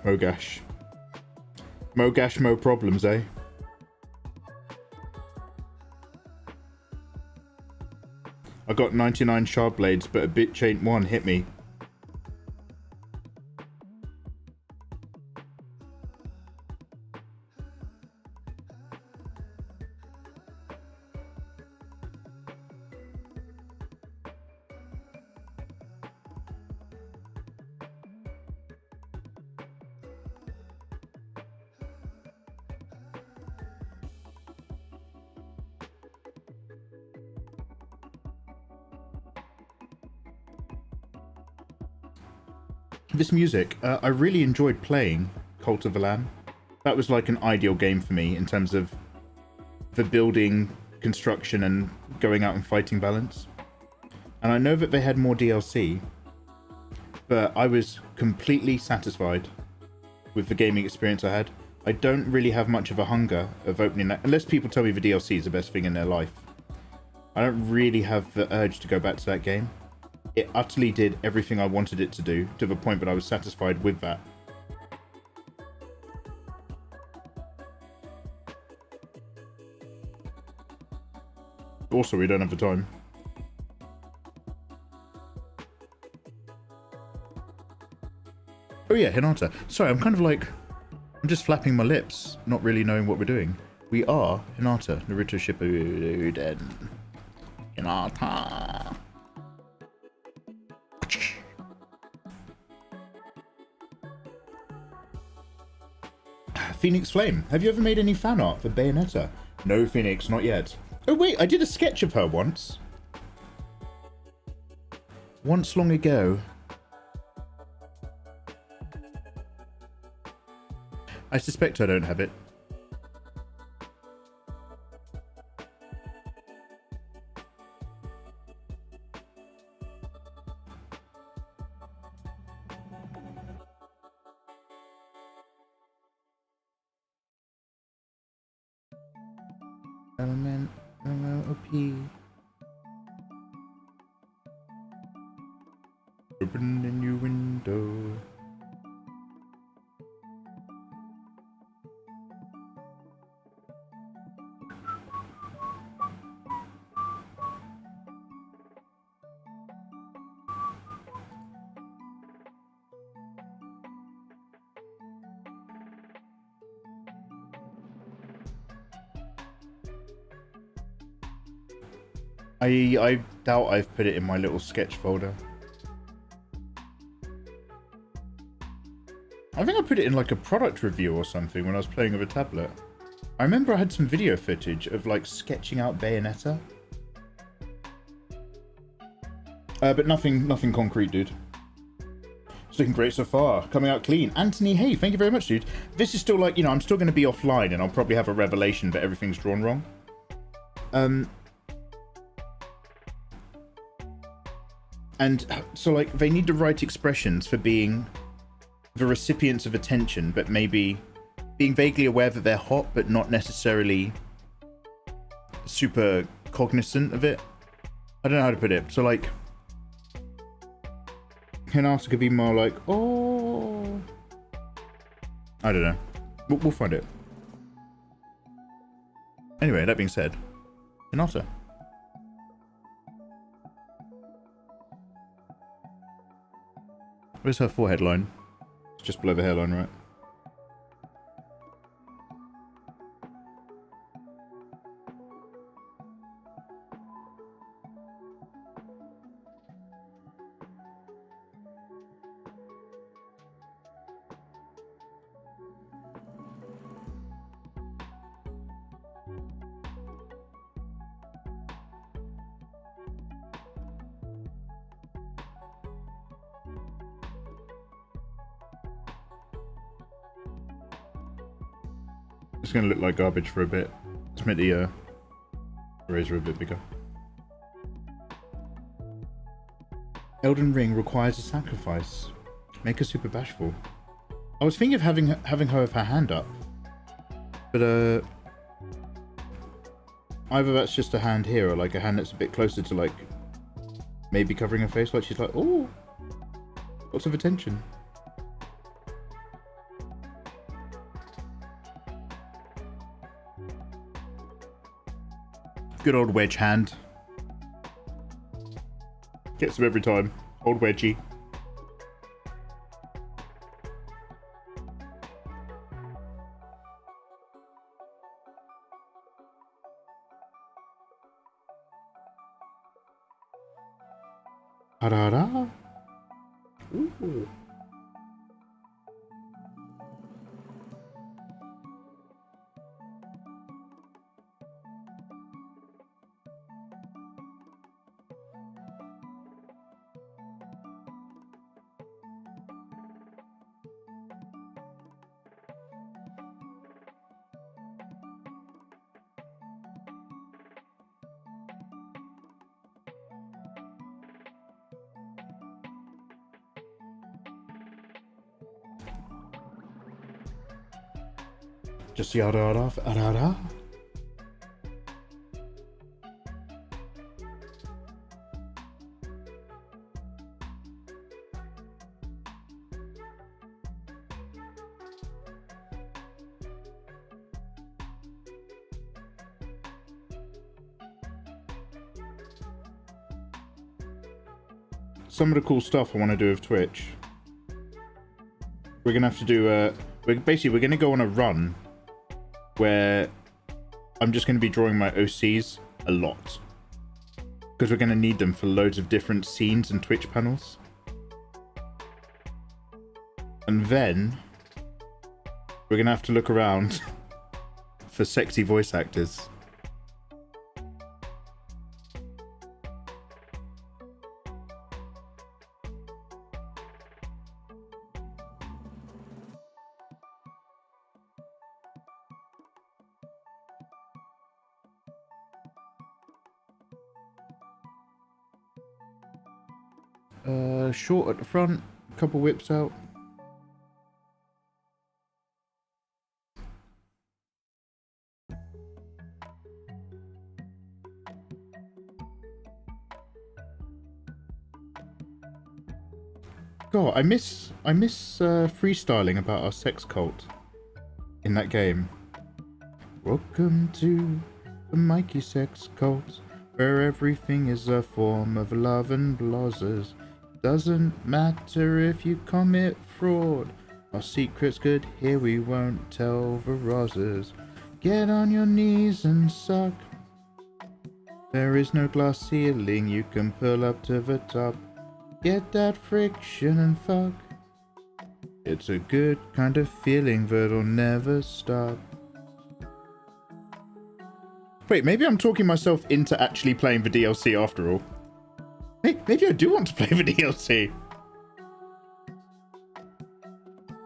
Mogash. Mogash, mo problems, eh? I got 99 sharp blades, but a bitch ain't one hit me. This music, I really enjoyed playing Cult of the Lamb. That was like an ideal game for me in terms of the building, construction, and going out and fighting balance. And I know that they had more DLC, but I was completely satisfied with the gaming experience I had. I don't really have much of a hunger of opening that, unless people tell me the DLC is the best thing in their life. I don't really have the urge to go back to that game. It utterly did everything I wanted it to do, to the point that I was satisfied with that. Also, we don't have the time. Oh yeah, Hinata. Sorry, I'm kind of like... I'm just flapping my lips, not really knowing what we're doing. We are Hinata, Naruto Shippuden. Hinata. Phoenix Flame. Have you ever made any fan art for Bayonetta? No, Phoenix, not yet. Oh wait, I did a sketch of her once. Once long ago. I suspect I don't have it. Element, OP. Open a new window. I doubt I've put it in my little sketch folder. I think I put it in like a product review or something when I was playing with a tablet. I remember I had some video footage of like sketching out Bayonetta. But nothing concrete, dude. It's looking great so far. Coming out clean. Anthony, hey, thank you very much, dude. This is still like, you know, I'm still going to be offline and I'll probably have a revelation that everything's drawn wrong. And so, like, they need the right expressions for being the recipients of attention, but maybe being vaguely aware that they're hot, but not necessarily super cognizant of it. I don't know how to put it. So, like, Hinata could be more like, oh, I don't know. We'll find it. Anyway, that being said, Hinata. Where's her forehead line? It's just below the hairline, right? It's going to look like garbage for a bit. Let's make the eraser a bit bigger. Elden Ring requires a sacrifice. Make her super bashful. I was thinking of having her with her hand up. But, either that's just a hand here or like a hand that's a bit closer to like maybe covering her face. Like she's like, oh, lots of attention. Good old wedge hand. Gets them every time. Old wedgie. Ta-da-da. Ooh. Just yada yada yada. Some of the cool stuff I want to do with Twitch. We're gonna have to do we're gonna go on a run where I'm just going to be drawing my OCs a lot. Because we're going to need them for loads of different scenes and Twitch panels. And then we're going to have to look around for sexy voice actors. Short at the front, a couple whips out. God, I miss freestyling about our sex cult in that game. Welcome to the Mikey sex cult, where everything is a form of love and blazers. Doesn't matter if you commit fraud. Our secret's good here, we won't tell the rozzers. Get on your knees and suck. There is no glass ceiling, you can pull up to the top. Get that friction and fuck. It's a good kind of feeling that'll never stop. Wait, maybe I'm talking myself into actually playing the DLC after all. Maybe I do want to play the DLC.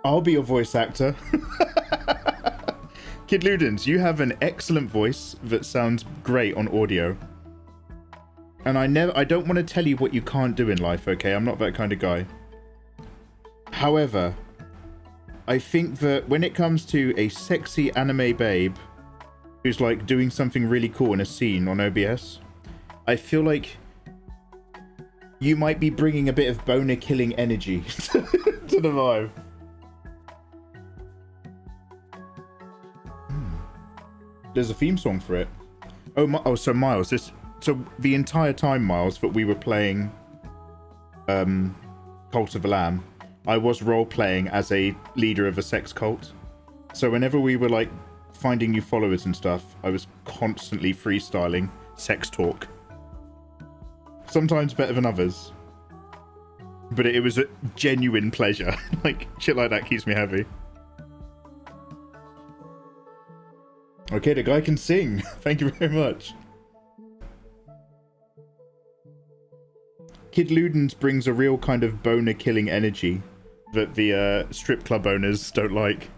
I'll be your voice actor. Kid Ludens, you have an excellent voice that sounds great on audio. And I don't want to tell you what you can't do in life, okay? I'm not that kind of guy. However, I think that when it comes to a sexy anime babe who's like doing something really cool in a scene on OBS, I feel like you might be bringing a bit of boner killing energy to the vibe. There's a theme song for it. Oh, so Miles, so the entire time, Miles, that we were playing Cult of the Lamb, I was role-playing as a leader of a sex cult. So whenever we were, like, finding new followers and stuff, I was constantly freestyling sex talk. Sometimes better than others. But it was a genuine pleasure. Like, shit like that keeps me happy. Okay, the guy can sing. Thank you very much. Kid Ludens brings a real kind of boner-killing energy that the strip club owners don't like.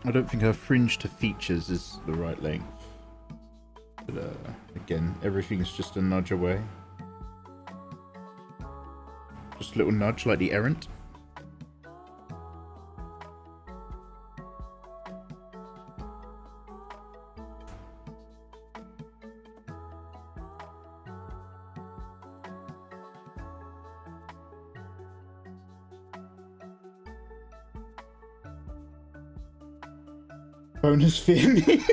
I don't think her fringe to features is the right length. But again, everything's just a nudge away. Just a little nudge like the errant. Bonus fear me.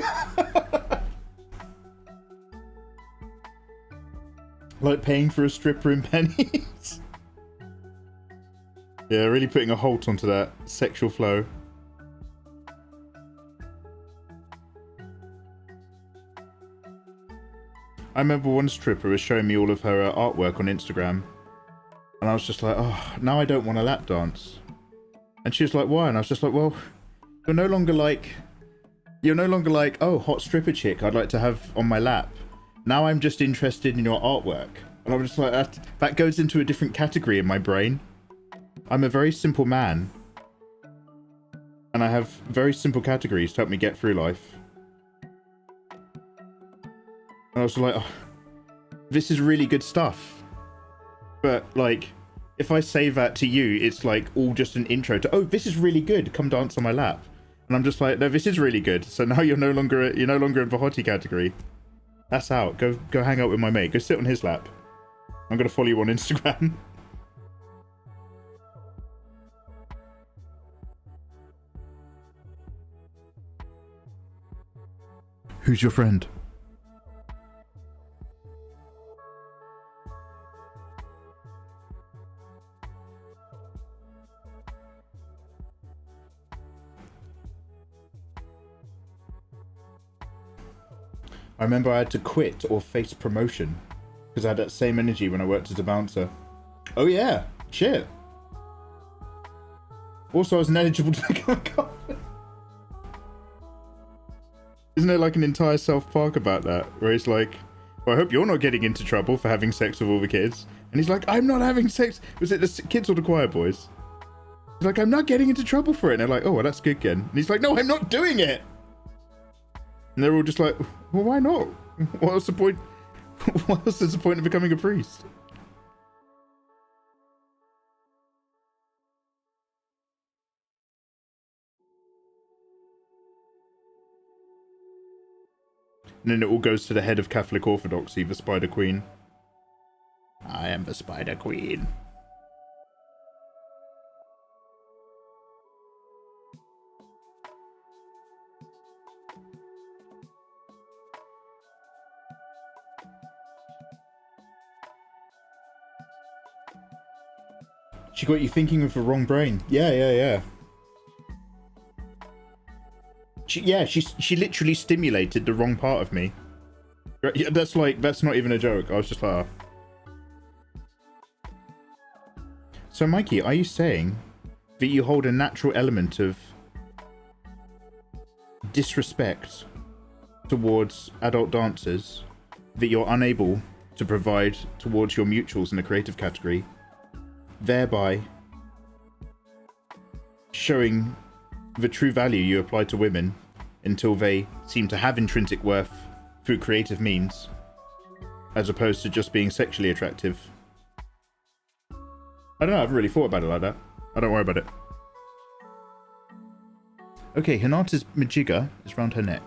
Like paying for a stripper in pennies. Yeah, really putting a halt onto that sexual flow. I remember one stripper was showing me all of her artwork on Instagram. And I was just like, oh, now I don't want a lap dance. And she was like, why? And I was just like, well, you're no longer like, oh, hot stripper chick I'd like to have on my lap. Now I'm just interested in your artwork. And I'm just like, that goes into a different category in my brain. I'm a very simple man. And I have very simple categories to help me get through life. And I was like, oh, this is really good stuff. But, like, if I say that to you, it's like all just an intro to, oh, this is really good. Come dance on my lap. And I'm just like, no, this is really good. So now you're no longer in the hottie category. That's out. Go hang out with my mate. Go sit on his lap. I'm gonna follow you on Instagram. Who's your friend? I remember I had to quit or face promotion because I had that same energy when I worked as a bouncer. Oh yeah, shit. Also, I was ineligible to become a cop. Isn't there like an entire South Park about that? Where he's like, well, I hope you're not getting into trouble for having sex with all the kids. And he's like, I'm not having sex. Was it the kids or the choir boys? He's like, I'm not getting into trouble for it. And they're like, oh, well, that's good, Ken. And he's like, no, I'm not doing it. And they're all just like, well, why not? What else the point? What else is the point of becoming a priest? And then it all goes to the head of Catholic Orthodoxy, the Spider Queen. am the Spider Queen. She got you thinking with the wrong brain. Yeah. She literally stimulated the wrong part of me. Yeah, that's not even a joke. I was just like, oh. So Mikey, are you saying that you hold a natural element of disrespect towards adult dancers that you're unable to provide towards your mutuals in the creative category, thereby showing the true value you apply to women until they seem to have intrinsic worth through creative means, as opposed to just being sexually attractive? I don't know, I haven't really thought about it like that. I don't worry about it. Okay, Hinata's Majigga is round her neck.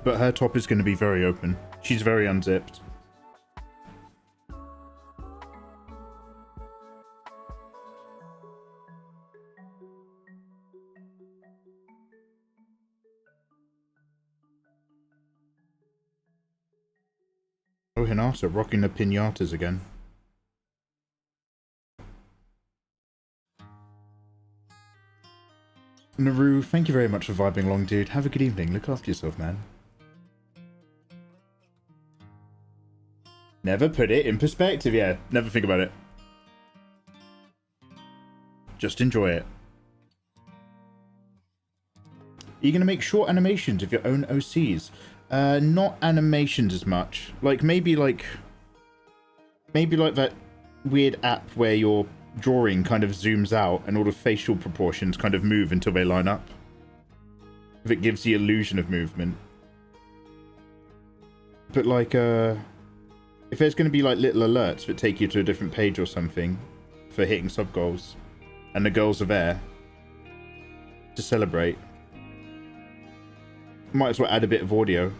But her top is going to be very open. She's very unzipped. Oh, Hinata rocking the pinatas again. Naru, thank you very much for vibing along, dude. Have a good evening. Look after yourself, man. Never put it in perspective, yeah. Never think about it. Just enjoy it. Are you going to make short animations of your own OCs? Not animations as much. Maybe like that weird app where your drawing kind of zooms out and all the facial proportions kind of move until they line up. If it gives the illusion of movement. But if there's going to be like little alerts that take you to a different page or something for hitting sub goals, and the girls are there to celebrate, might as well add a bit of audio.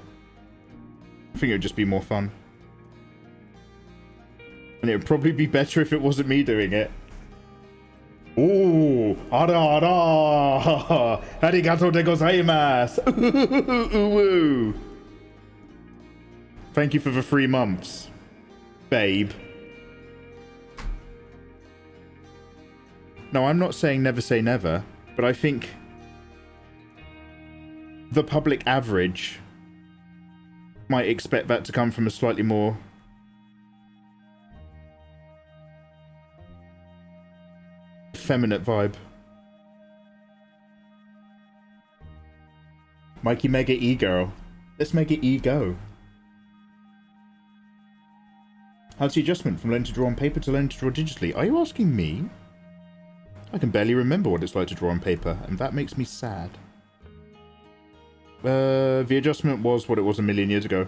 I think it would just be more fun. And it would probably be better if it wasn't me doing it. Ooh, ara ara, arigato de gozaimasu. Thank you for the 3 months, babe. No, I'm not saying never say never, but I think the public average might expect that to come from a slightly more effeminate vibe. Mikey Mega E-Girl. Let's make it E-Go. How's the adjustment from learning to draw on paper to learning to draw digitally? Are you asking me? I can barely remember what it's like to draw on paper, and that makes me sad. The adjustment was what it was a million years ago.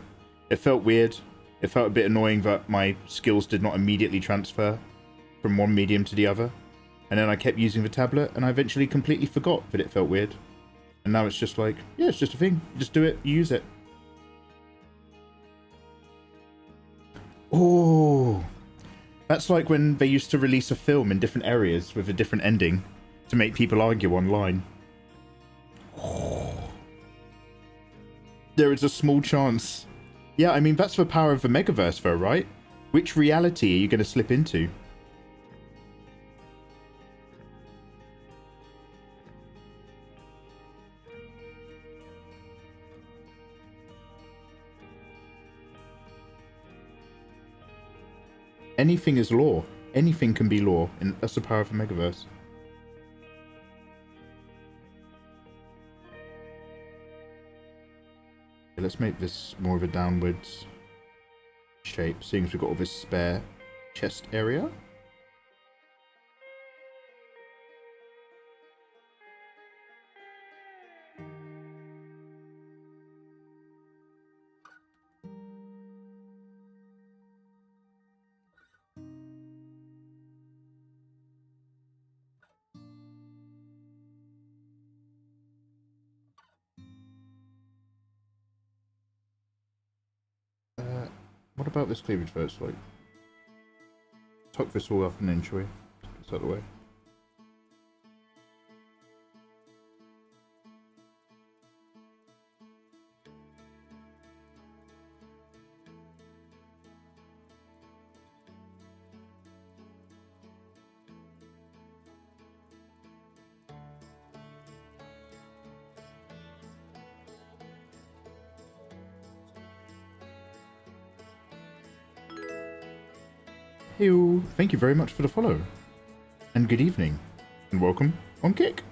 It felt weird. It felt a bit annoying that my skills did not immediately transfer from one medium to the other. And then I kept using the tablet, and I eventually completely forgot that it felt weird. And now it's just like, yeah, it's just a thing. You just do it, you use it. Oh, that's like when they used to release a film in different areas with a different ending to make people argue online. Oh. There is a small chance. Yeah, I mean, that's the power of the Megaverse though, right? Which reality are you going to slip into? Anything is law. Anything can be law, and that's the power of the Megaverse. Okay, let's make this more of a downwards. shape, seeing as we've got all this spare chest area. What about this cleavage first? Like, tuck this all up and then shall we? Get this out of the way. Hey, thank you very much for the follow. And good evening. And welcome on Kick.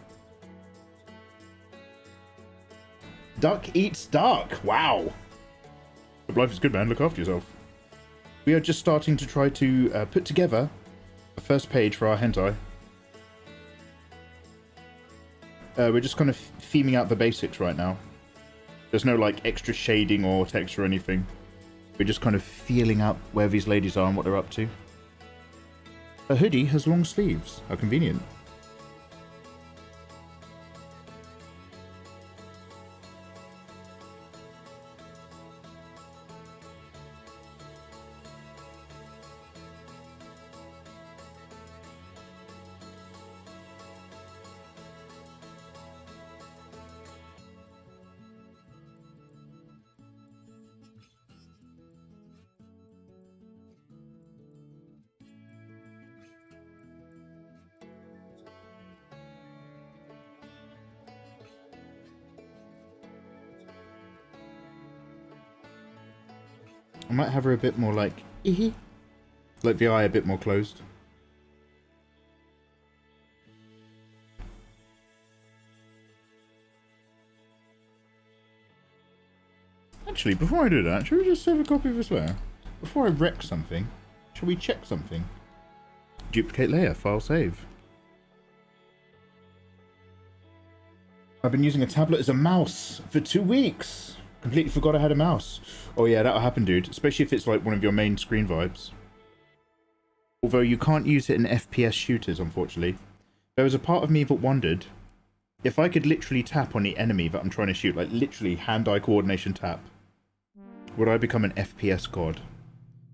Duck eats duck. Wow. Life is good, man. Look after yourself. We are just starting to try to put together the first page for our hentai. We're just kind of theming out the basics right now. There's no like extra shading or text or anything. We're just kind of feeling out where these ladies are and what they're up to. A hoodie has long sleeves. How convenient. I might have her a bit more like the eye a bit more closed. Actually, before I do that, should we just save a copy of this layer? Before I wreck something, shall we check something? Duplicate layer, file save. I've been using a tablet as a mouse for 2 weeks. Completely forgot I had a mouse. Oh yeah, that'll happen, dude. Especially if it's like one of your main screen vibes. Although you can't use it in FPS shooters, unfortunately. There was a part of me that wondered if I could literally tap on the enemy that I'm trying to shoot, like literally hand-eye coordination tap, would I become an FPS god?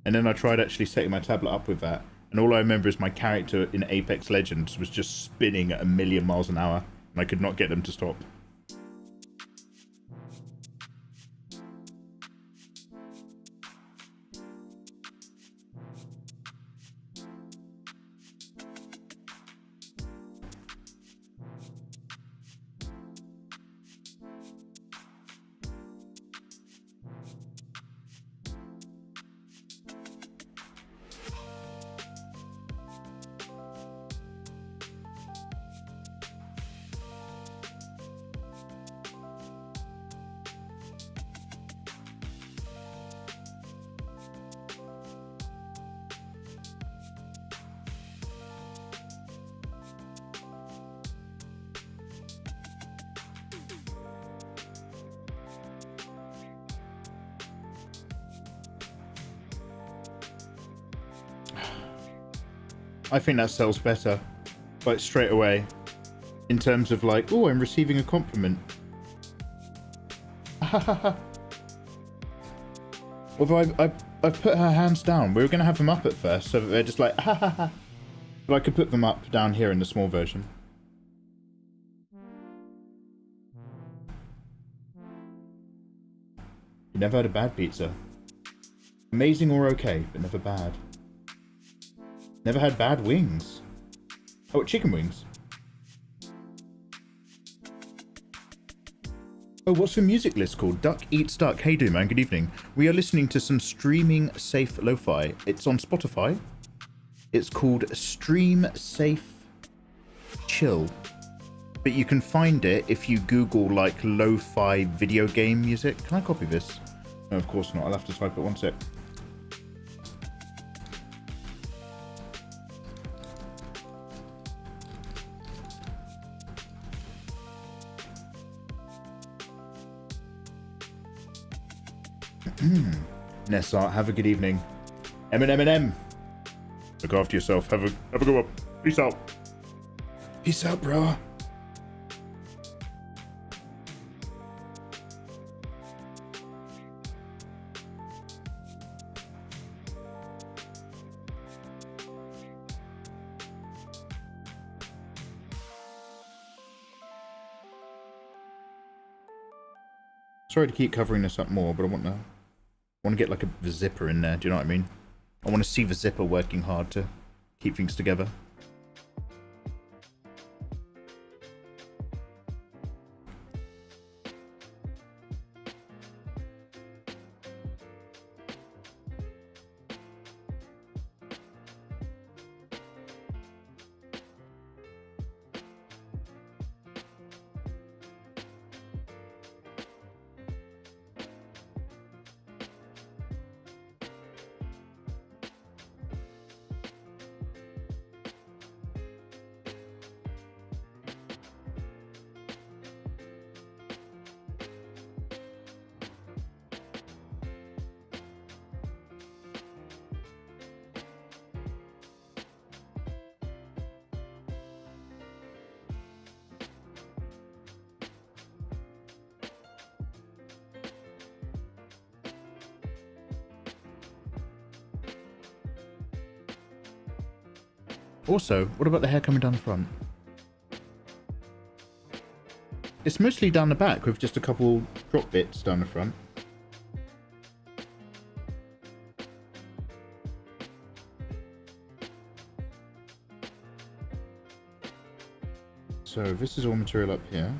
And then I tried actually setting my tablet up with that, and all I remember is my character in Apex Legends was just spinning at 1,000,000 miles an hour, and I could not get them to stop. I think that sells better, like straight away, in terms of like, oh, I'm receiving a compliment. Although I've put her hands down. We were going to have them up at first, so that they're just like, but I could put them up down here in the small version. You never had a bad pizza. Amazing or okay, but never bad. Never had bad wings. Oh, chicken wings. Oh, what's the music list called? Duck Eats Duck. Hey, do man, good evening. We are listening to some streaming safe lo-fi. It's on Spotify. It's called Stream Safe Chill. But you can find it if you Google like lo-fi video game music. Can I copy this? No, of course not. I'll have to type it. One sec. Nessart, have a good evening. M. Look after yourself. Have a good one. Peace out. Peace out, bro. Sorry to keep covering this up more, but I want to get like the zipper in there. Do you know what I mean? I want to see the zipper working hard to keep things together. Also, what about the hair coming down the front? It's mostly down the back with just a couple drop bits down the front. So this is all material up here.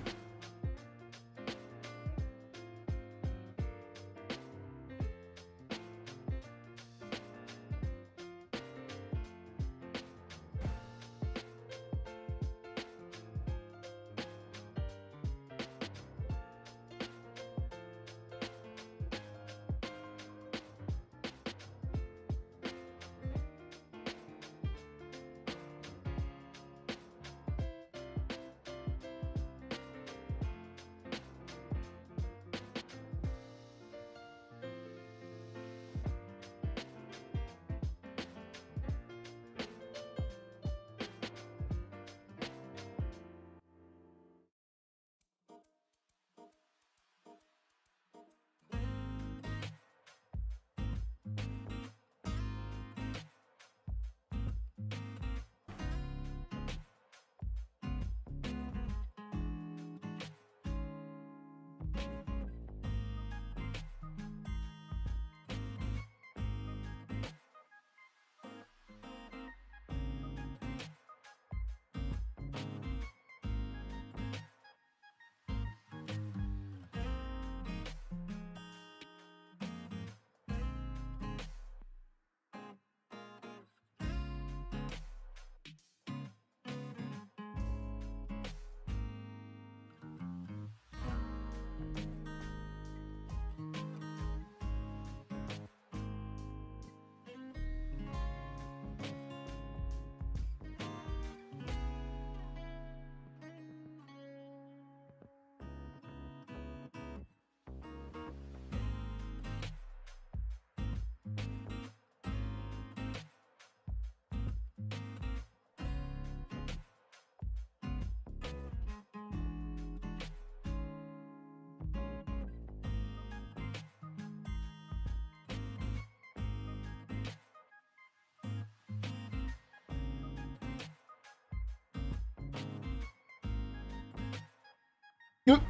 Yep.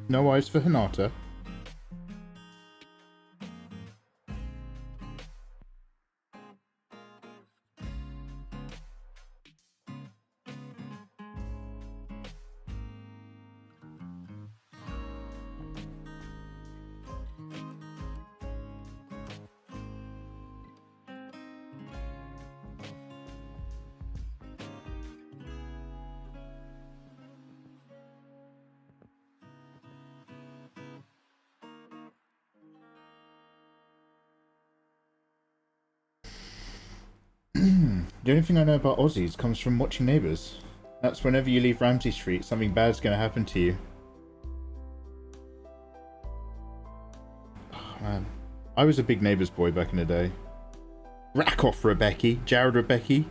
No eyes for Hinata. The only thing I know about Aussies comes from watching Neighbours. That's whenever you leave Ramsey Street, something bad's gonna happen to you. Oh man. I was a big Neighbours boy back in the day. Rack off, Rebecca. Jared Rebecca.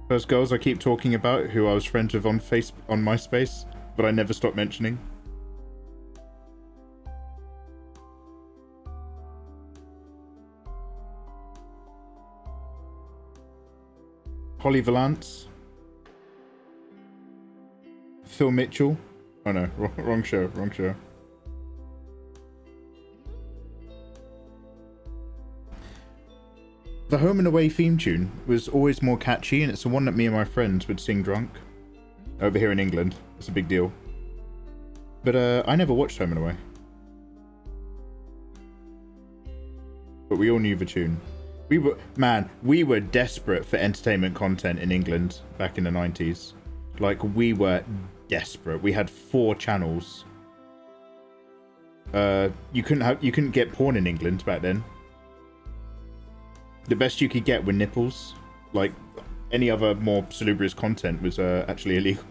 Those girls I keep talking about who I was friends with on MySpace, but I never stopped mentioning. Holly Valance. Phil Mitchell. Oh no, wrong show. The Home and Away theme tune was always more catchy, and it's the one that me and my friends would sing drunk. Over here in England, it's a big deal. But I never watched Home and Away. But we all knew the tune. We were desperate for entertainment content in England back in the 90s. Like, we were desperate. We had 4 channels. You couldn't get porn in England back then. The best you could get were nipples. Like, any other more salubrious content was actually illegal.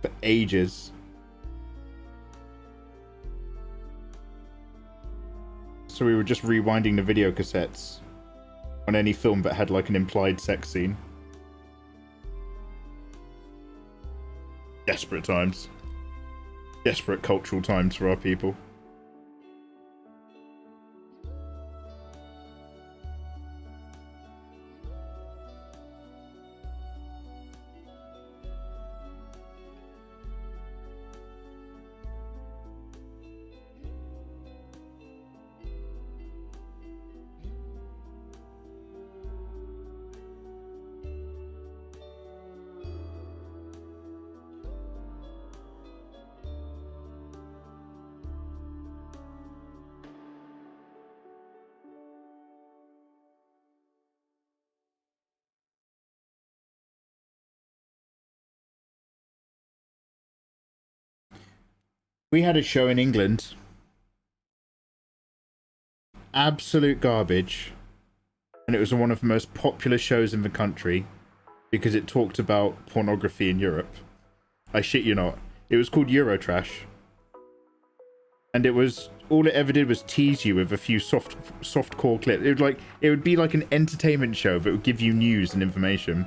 For ages. So we were just rewinding the video cassettes on any film that had like an implied sex scene. Desperate times. Desperate cultural times for our people. We had a show in England. Absolute garbage. And it was one of the most popular shows in the country because it talked about pornography in Europe. I shit you not. It was called Eurotrash. And it was, all it ever did was tease you with a few softcore clips. It would be like an entertainment show that would give you news and information.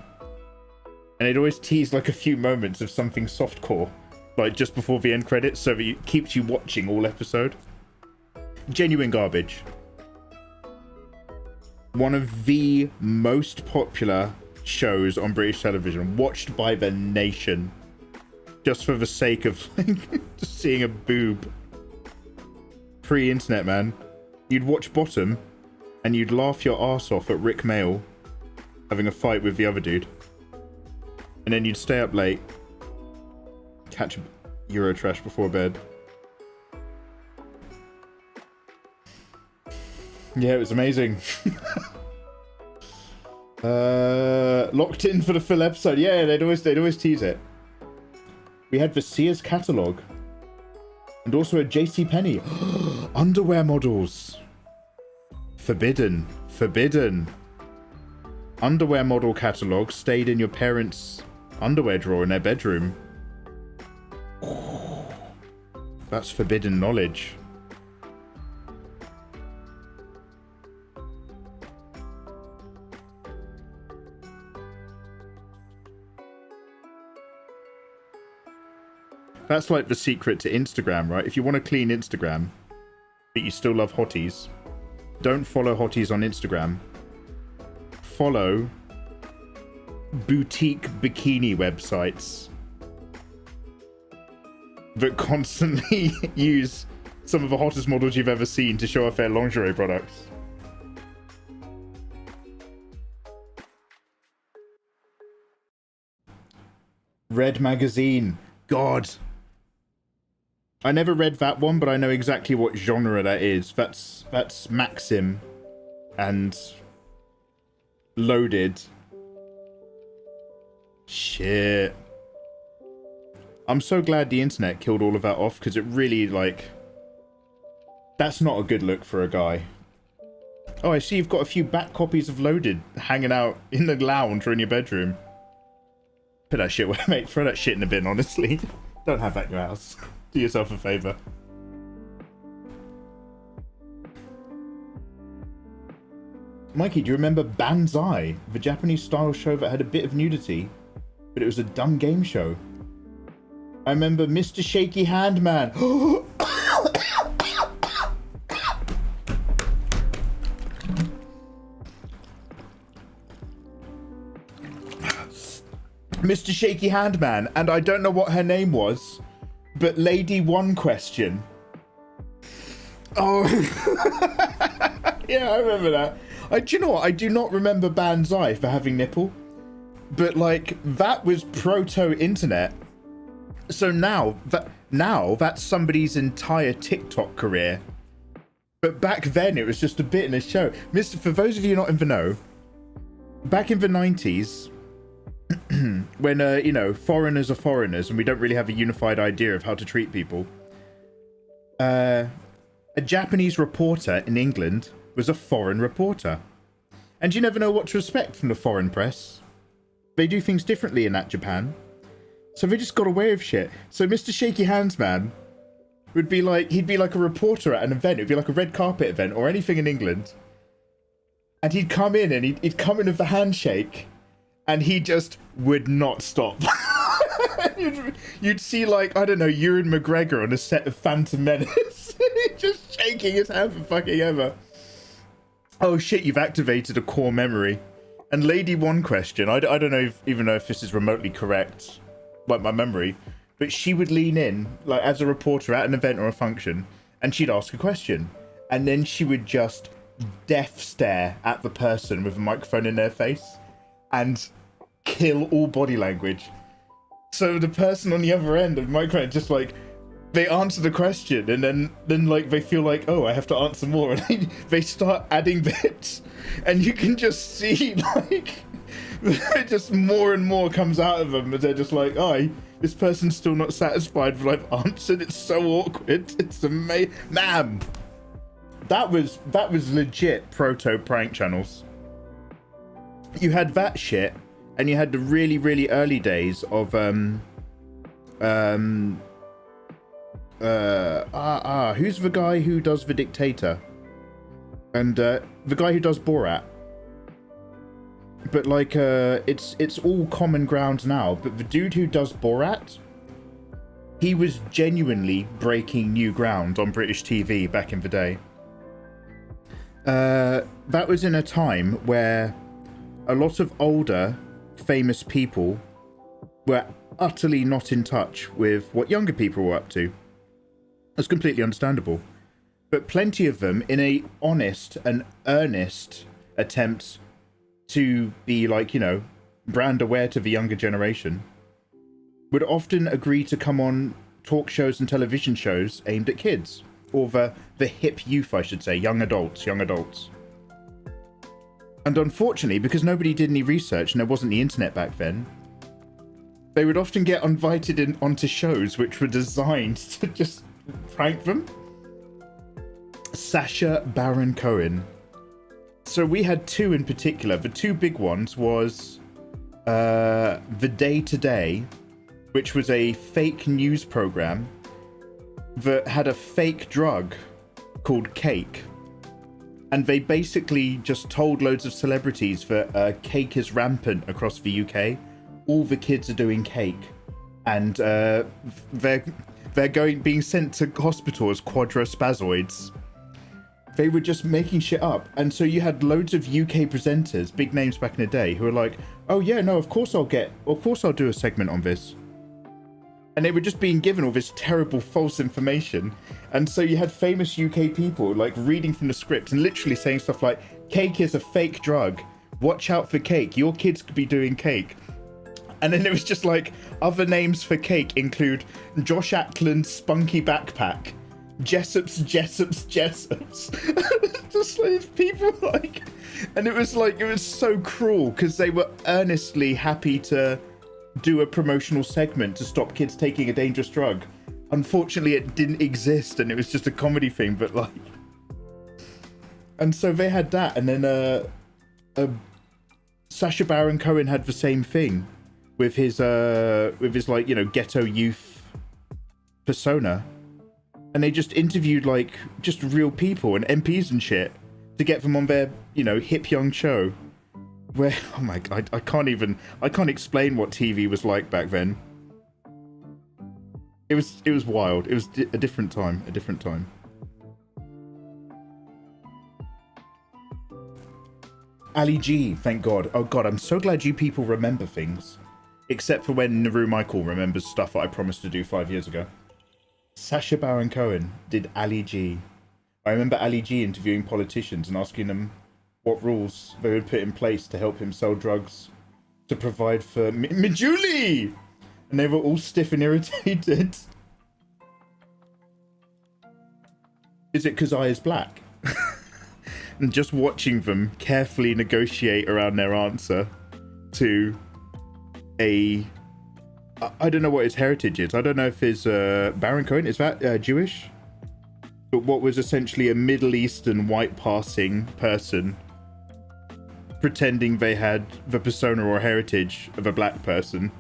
And it always teased like a few moments of something softcore. Like just before the end credits, so that it keeps you watching all episode. Genuine garbage. One of the most popular shows on British television, watched by the nation. Just for the sake of like, just seeing a boob. Pre-internet, man. You'd watch Bottom, and you'd laugh your arse off at Rick Mail having a fight with the other dude. And then you'd stay up late, catch Eurotrash before bed. Yeah, it was amazing. Locked in for the full episode. Yeah, they'd always tease it. We had the Sears catalogue. And also a JCPenney. Underwear models. Forbidden. Underwear model catalogue stayed in your parents' underwear drawer in their bedroom. That's forbidden knowledge. That's like the secret to Instagram, right? If you want to clean Instagram, but you still love hotties, don't follow hotties on Instagram. Follow boutique bikini websites that constantly use some of the hottest models you've ever seen to show off their lingerie products. Red Magazine. God. I never read that one, but I know exactly what genre that is. That's Maxim and Loaded. Shit. I'm so glad the internet killed all of that off, because it really, like... That's not a good look for a guy. Oh, I see you've got a few back copies of Loaded hanging out in the lounge or in your bedroom. Put that shit away, mate. Throw that shit in the bin, honestly. Don't have that in your house. Do yourself a favour. Mikey, do you remember Banzai, the Japanese style show that had a bit of nudity, but it was a dumb game show? I remember Mr. Shaky Hand Man. Mr. Shaky Hand Man, and I don't know what her name was, but Lady One Question. Oh, yeah, I remember that. Do you know what? I do not remember Banzai for having nipple, but like that was proto-internet. So now that's somebody's entire TikTok career. But back then it was just a bit in a show. For those of you not in the know, back in the 90s, when you know, foreigners are foreigners and we don't really have a unified idea of how to treat people, a Japanese reporter in England was a foreign reporter, and you never know what to expect from the foreign press. They do things differently in that Japan, so they just got away with shit. So Mr. Shaky Hands Man would be like, he'd be like a reporter at an event. It'd be like a red carpet event or anything in England, and he'd come in and he'd come in with the handshake, and he just would not stop. You'd see, like, I don't know, Ewan McGregor on a set of Phantom Menace. Just shaking his hand for fucking ever. Oh shit, you've activated a core memory. And Lady One Question, I don't know even know if this is remotely correct, like my memory, but she would lean in, like as a reporter at an event or a function, and she'd ask a question. And then she would just death stare at the person with a microphone in their face and kill all body language. So the person on the other end of the microphone just like, they answer the question and then like they feel like, oh, I have to answer more, and they start adding bits, and you can just see like just more and more comes out of them, and they're just like, oh, this person's still not satisfied with what I've answered. It's so awkward. It's amazing, man. That was legit proto prank channels. You had that shit, and you had the really, really early days of who's the guy who does The Dictator? And the guy who does Borat. But like it's all common ground now, but the dude who does Borat, he was genuinely breaking new ground on British TV back in the day. That was in a time where a lot of older famous people were utterly not in touch with what younger people were up to. That's completely understandable. But plenty of them, in a honest and earnest attempt to be like, you know, brand aware to the younger generation, would often agree to come on talk shows and television shows aimed at kids, or the hip youth, I should say, young adults. And unfortunately, because nobody did any research and there wasn't the internet back then, they would often get invited onto shows which were designed to just prank them. Sacha Baron Cohen. So we had two in particular. The two big ones was The Day Today, which was a fake news program that had a fake drug called cake. And they basically just told loads of celebrities that cake is rampant across the UK. All the kids are doing cake, and they're being sent to hospital as quadraspazoids. They were just making shit up, and so you had loads of UK presenters, big names back in the day, who were like, "Oh yeah, no, of course I'll do a segment on this." And they were just being given all this terrible false information. And so you had famous UK people like reading from the script and literally saying stuff like, "Cake is a fake drug. Watch out for cake. Your kids could be doing cake." And then it was just like, other names for cake include Josh Ackland's Spunky Backpack, Jessup's. Just like people like, and it was so cruel because they were earnestly happy to do a promotional segment to stop kids taking a dangerous drug. Unfortunately, it didn't exist, and it was just a comedy thing. But like, and so they had that, and then Sacha Baron Cohen had the same thing with his like, you know, ghetto youth persona, and they just interviewed like just real people and MPs and shit to get them on their, you know, hip young show. Where, oh my god, I can't explain what TV was like back then. It was wild. It was a different time, Ali G, thank God. Oh god, I'm so glad you people remember things. Except for when Naru Michael remembers stuff that I promised to do 5 years ago. Sacha Baron Cohen did Ali G. I remember Ali G interviewing politicians and asking them what rules they would put in place to help him sell drugs to provide for Julie! And they were all stiff and irritated. Is it because I is black? And just watching them carefully negotiate around their answer to a... I don't know what his heritage is. I don't know if his Baron Cohen, is that Jewish? But what was essentially a Middle Eastern white passing person pretending they had the persona or heritage of a black person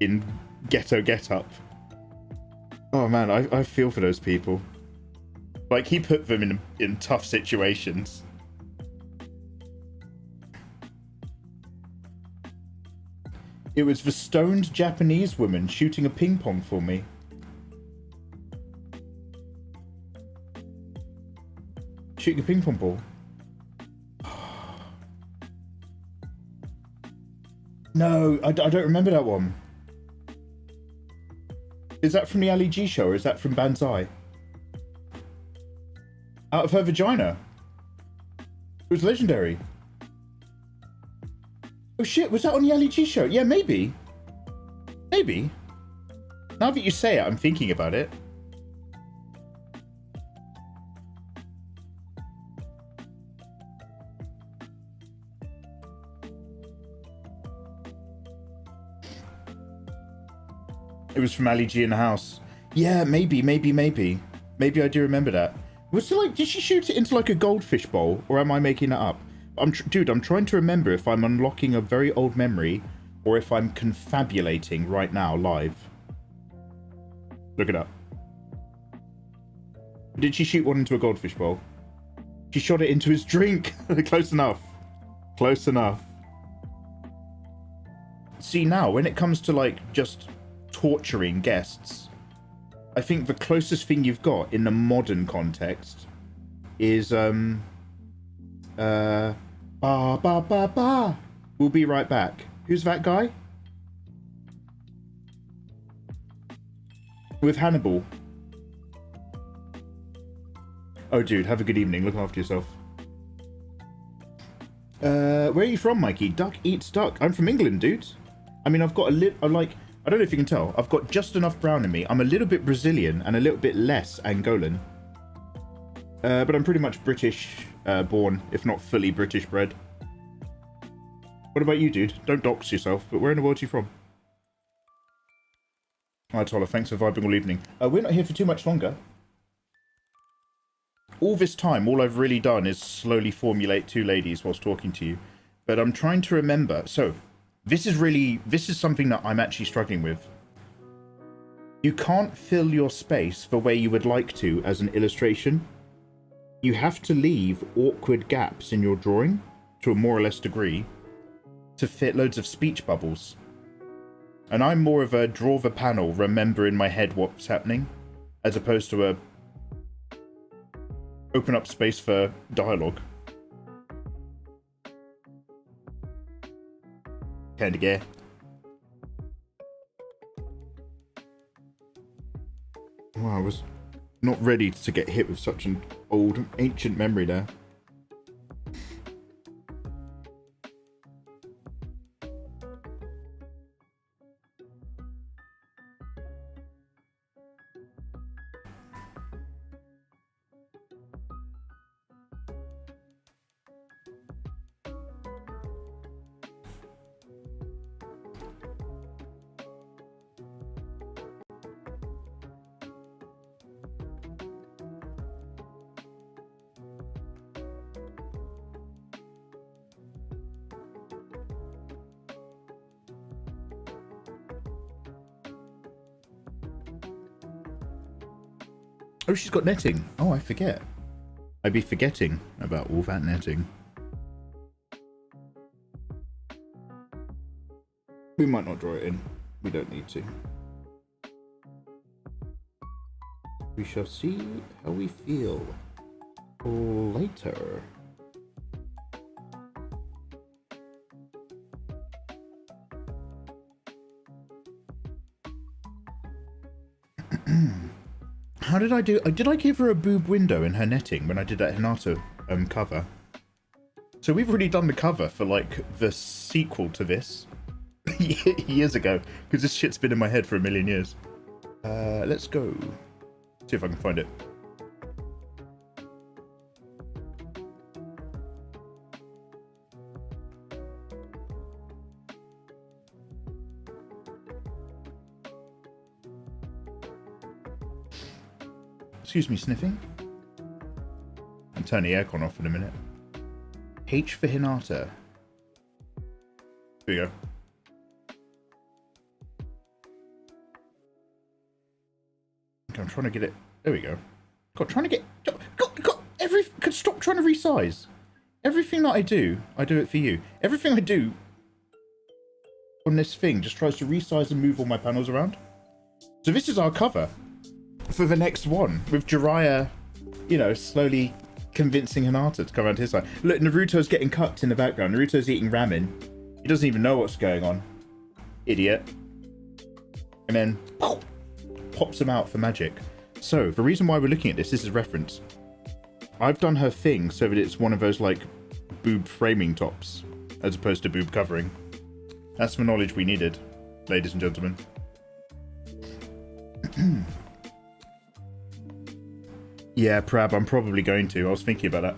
in ghetto get-up. Oh man, I feel for those people. Like, he put them in tough situations. It was the stoned Japanese woman shooting a ping pong for me. Shooting a ping pong ball. No, I don't remember that one. Is that from the Ali G show or is that from Banzai? Out of her vagina. It was legendary. Oh shit, was that on the Ali G show? Yeah, maybe. Maybe. Now that you say it, I'm thinking about it. It was from Ali G in the house. Yeah, maybe. Maybe I do remember that. Was it like, did she shoot it into like a goldfish bowl, or am I making that up? Dude, I'm trying to remember if I'm unlocking a very old memory, or if I'm confabulating right now, live. Look it up. Did she shoot one into a goldfish bowl? She shot it into his drink. Close enough. Close enough. See, now, when it comes to like, just torturing guests, I think the closest thing you've got in the modern context is ba ba ba ba. We'll be right back. Who's that guy? With Hannibal. Oh dude, have a good evening. Look after yourself. Where are you from, Mikey? Duck eats duck. I'm from England, dude. I mean, I've got I don't know if you can tell, I've got just enough brown in me. I'm a little bit Brazilian and a little bit less Angolan. But I'm pretty much British born, if not fully British bred. What about you, dude? Don't dox yourself, but where in the world are you from? Hi, Toller, thanks for vibing all evening. We're not here for too much longer. All this time, all I've really done is slowly formulate two ladies whilst talking to you. But I'm trying to remember, so... This is something that I'm actually struggling with. You can't fill your space the way you would like to as an illustration. You have to leave awkward gaps in your drawing, to a more or less degree, to fit loads of speech bubbles. And I'm more of a draw the panel, remember in my head what's happening, as opposed to a open up space for dialogue. Kinda gay. Wow, I was not ready to get hit with such an old, ancient memory there. Oh, she's got netting. Oh, I forget. I'd be forgetting about all that netting. We might not draw it in. We don't need to. We shall see how we feel later. How did I do? Did I give her a boob window in her netting when I did that Hinata cover? So we've already done the cover for like the sequel to this years ago, because this shit's been in my head for a million years. Let's go. See if I can find it. Excuse me, sniffing. I'll turn the aircon off in a minute. H for Hinata. Here we go. I'm trying to get it. There we go. God, trying to get. God, stop trying to resize. Everything that I do it for you. Everything I do on this thing just tries to resize and move all my panels around. So this is our cover for the next one, with Jiraiya, you know, slowly convincing Hinata to come around to his side. Look, Naruto's getting cooked in the background. Naruto's eating ramen. He doesn't even know what's going on. Idiot. And then pops him out for magic. So, the reason why we're looking at this is reference. I've done her thing so that it's one of those, like, boob framing tops, as opposed to boob covering. That's the knowledge we needed, ladies and gentlemen. Yeah, Prab, I'm probably going to. I was thinking about that.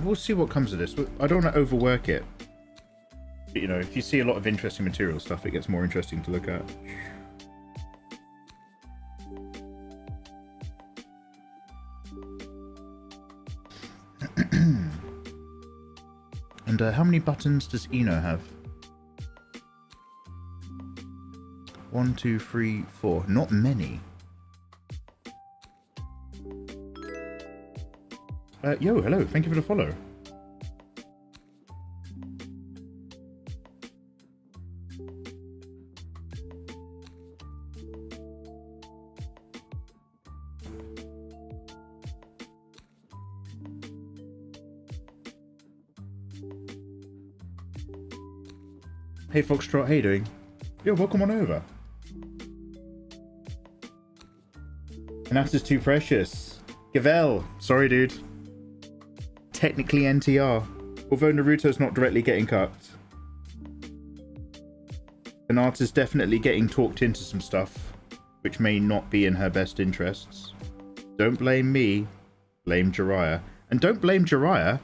We'll see what comes of this. I don't want to overwork it. But, you know, if you see a lot of interesting material stuff, it gets more interesting to look at. And how many buttons does Ino have? 1, 2, 3, 4. Not many. Yo, hello. Thank you for the follow. Hey, Foxtrot. How you doing? Yo, welcome on over. Anata's too precious. Gavel. Sorry, dude. Technically NTR, although Naruto's not directly getting cucked. Hinata's definitely getting talked into some stuff, which may not be in her best interests. Don't blame me, blame Jiraiya. And don't blame Jiraiya,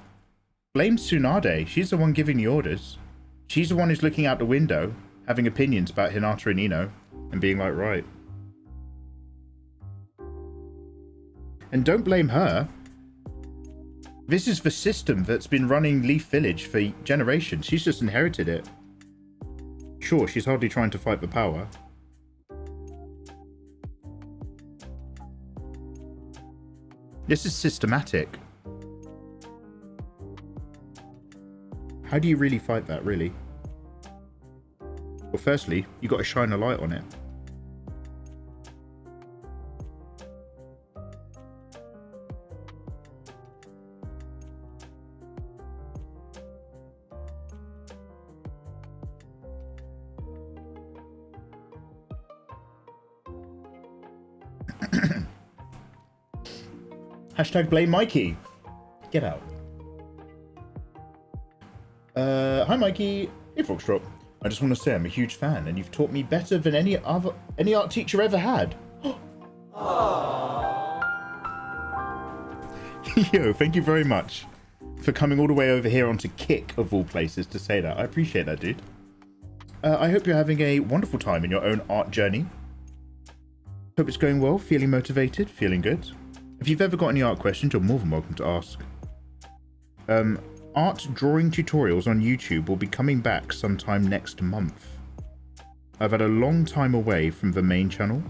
blame Tsunade. She's the one giving the orders. She's the one who's looking out the window, having opinions about Hinata and Ino, and being like, right. And don't blame her. This is the system that's been running Leaf Village for generations. She's just inherited it. Sure, she's hardly trying to fight the power. This is systematic. How do you really fight that, really? Well, firstly, you got to shine a light on it. Hashtag blame Mikey. Get out. Hi Mikey. Hey Foxtrot. I just want to say I'm a huge fan and you've taught me better than any art teacher ever had. Yo, thank you very much for coming all the way over here onto Kick, of all places, to say that. I appreciate that, dude. I hope you're having a wonderful time in your own art journey. Hope it's going well, feeling motivated, feeling good. If you've ever got any art questions, you're more than welcome to ask. Art drawing tutorials on YouTube will be coming back sometime next month. I've had a long time away from the main channel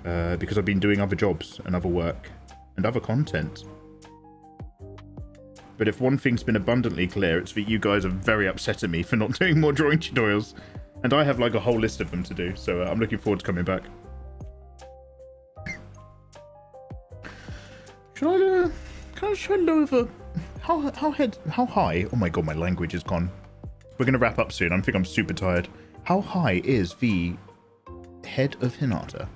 because I've been doing other jobs and other work and other content. But if one thing's been abundantly clear, it's that you guys are very upset at me for not doing more drawing tutorials. And I have like a whole list of them to do, so I'm looking forward to coming back. Should I lower? How high? Oh my god, my language is gone. We're gonna wrap up soon. I think I'm super tired. How high is the head of Hinata?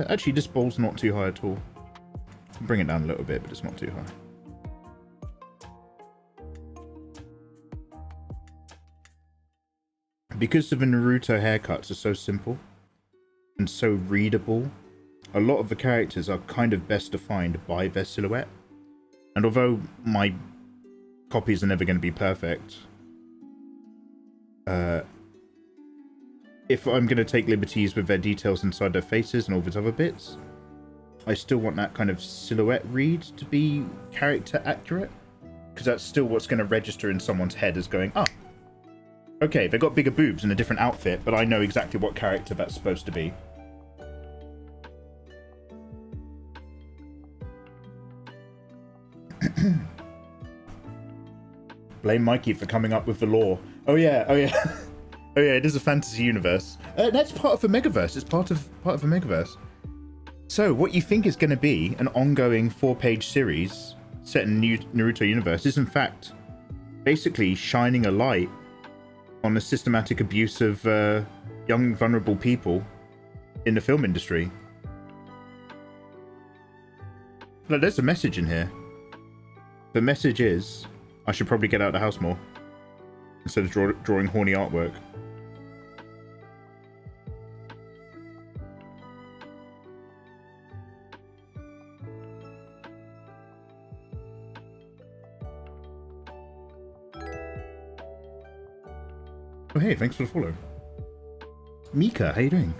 Actually, this bowl's not too high at all. Bring it down a little bit, but it's not too high. Because the Naruto haircuts are so simple and so readable, a lot of the characters are kind of best defined by their silhouette. And although my copies are never going to be perfect, if I'm going to take liberties with their details inside their faces and all these other bits, I still want that kind of silhouette read to be character accurate, because that's still what's going to register in someone's head as going, ah, okay, they got bigger boobs in a different outfit, but I know exactly what character that's supposed to be. Blame Mikey for coming up with the lore. Oh yeah, oh yeah. Oh yeah, it is a fantasy universe. That's part of the Megaverse. It's part of the Megaverse. So what you think is going to be an ongoing 4-page series set in the Naruto universe is in fact basically shining a light on the systematic abuse of young vulnerable people in the film industry. Look, there's a message in here. The message is I should probably get out of the house more instead of drawing horny artwork. Oh hey, thanks for the follow. Mika, how you doing?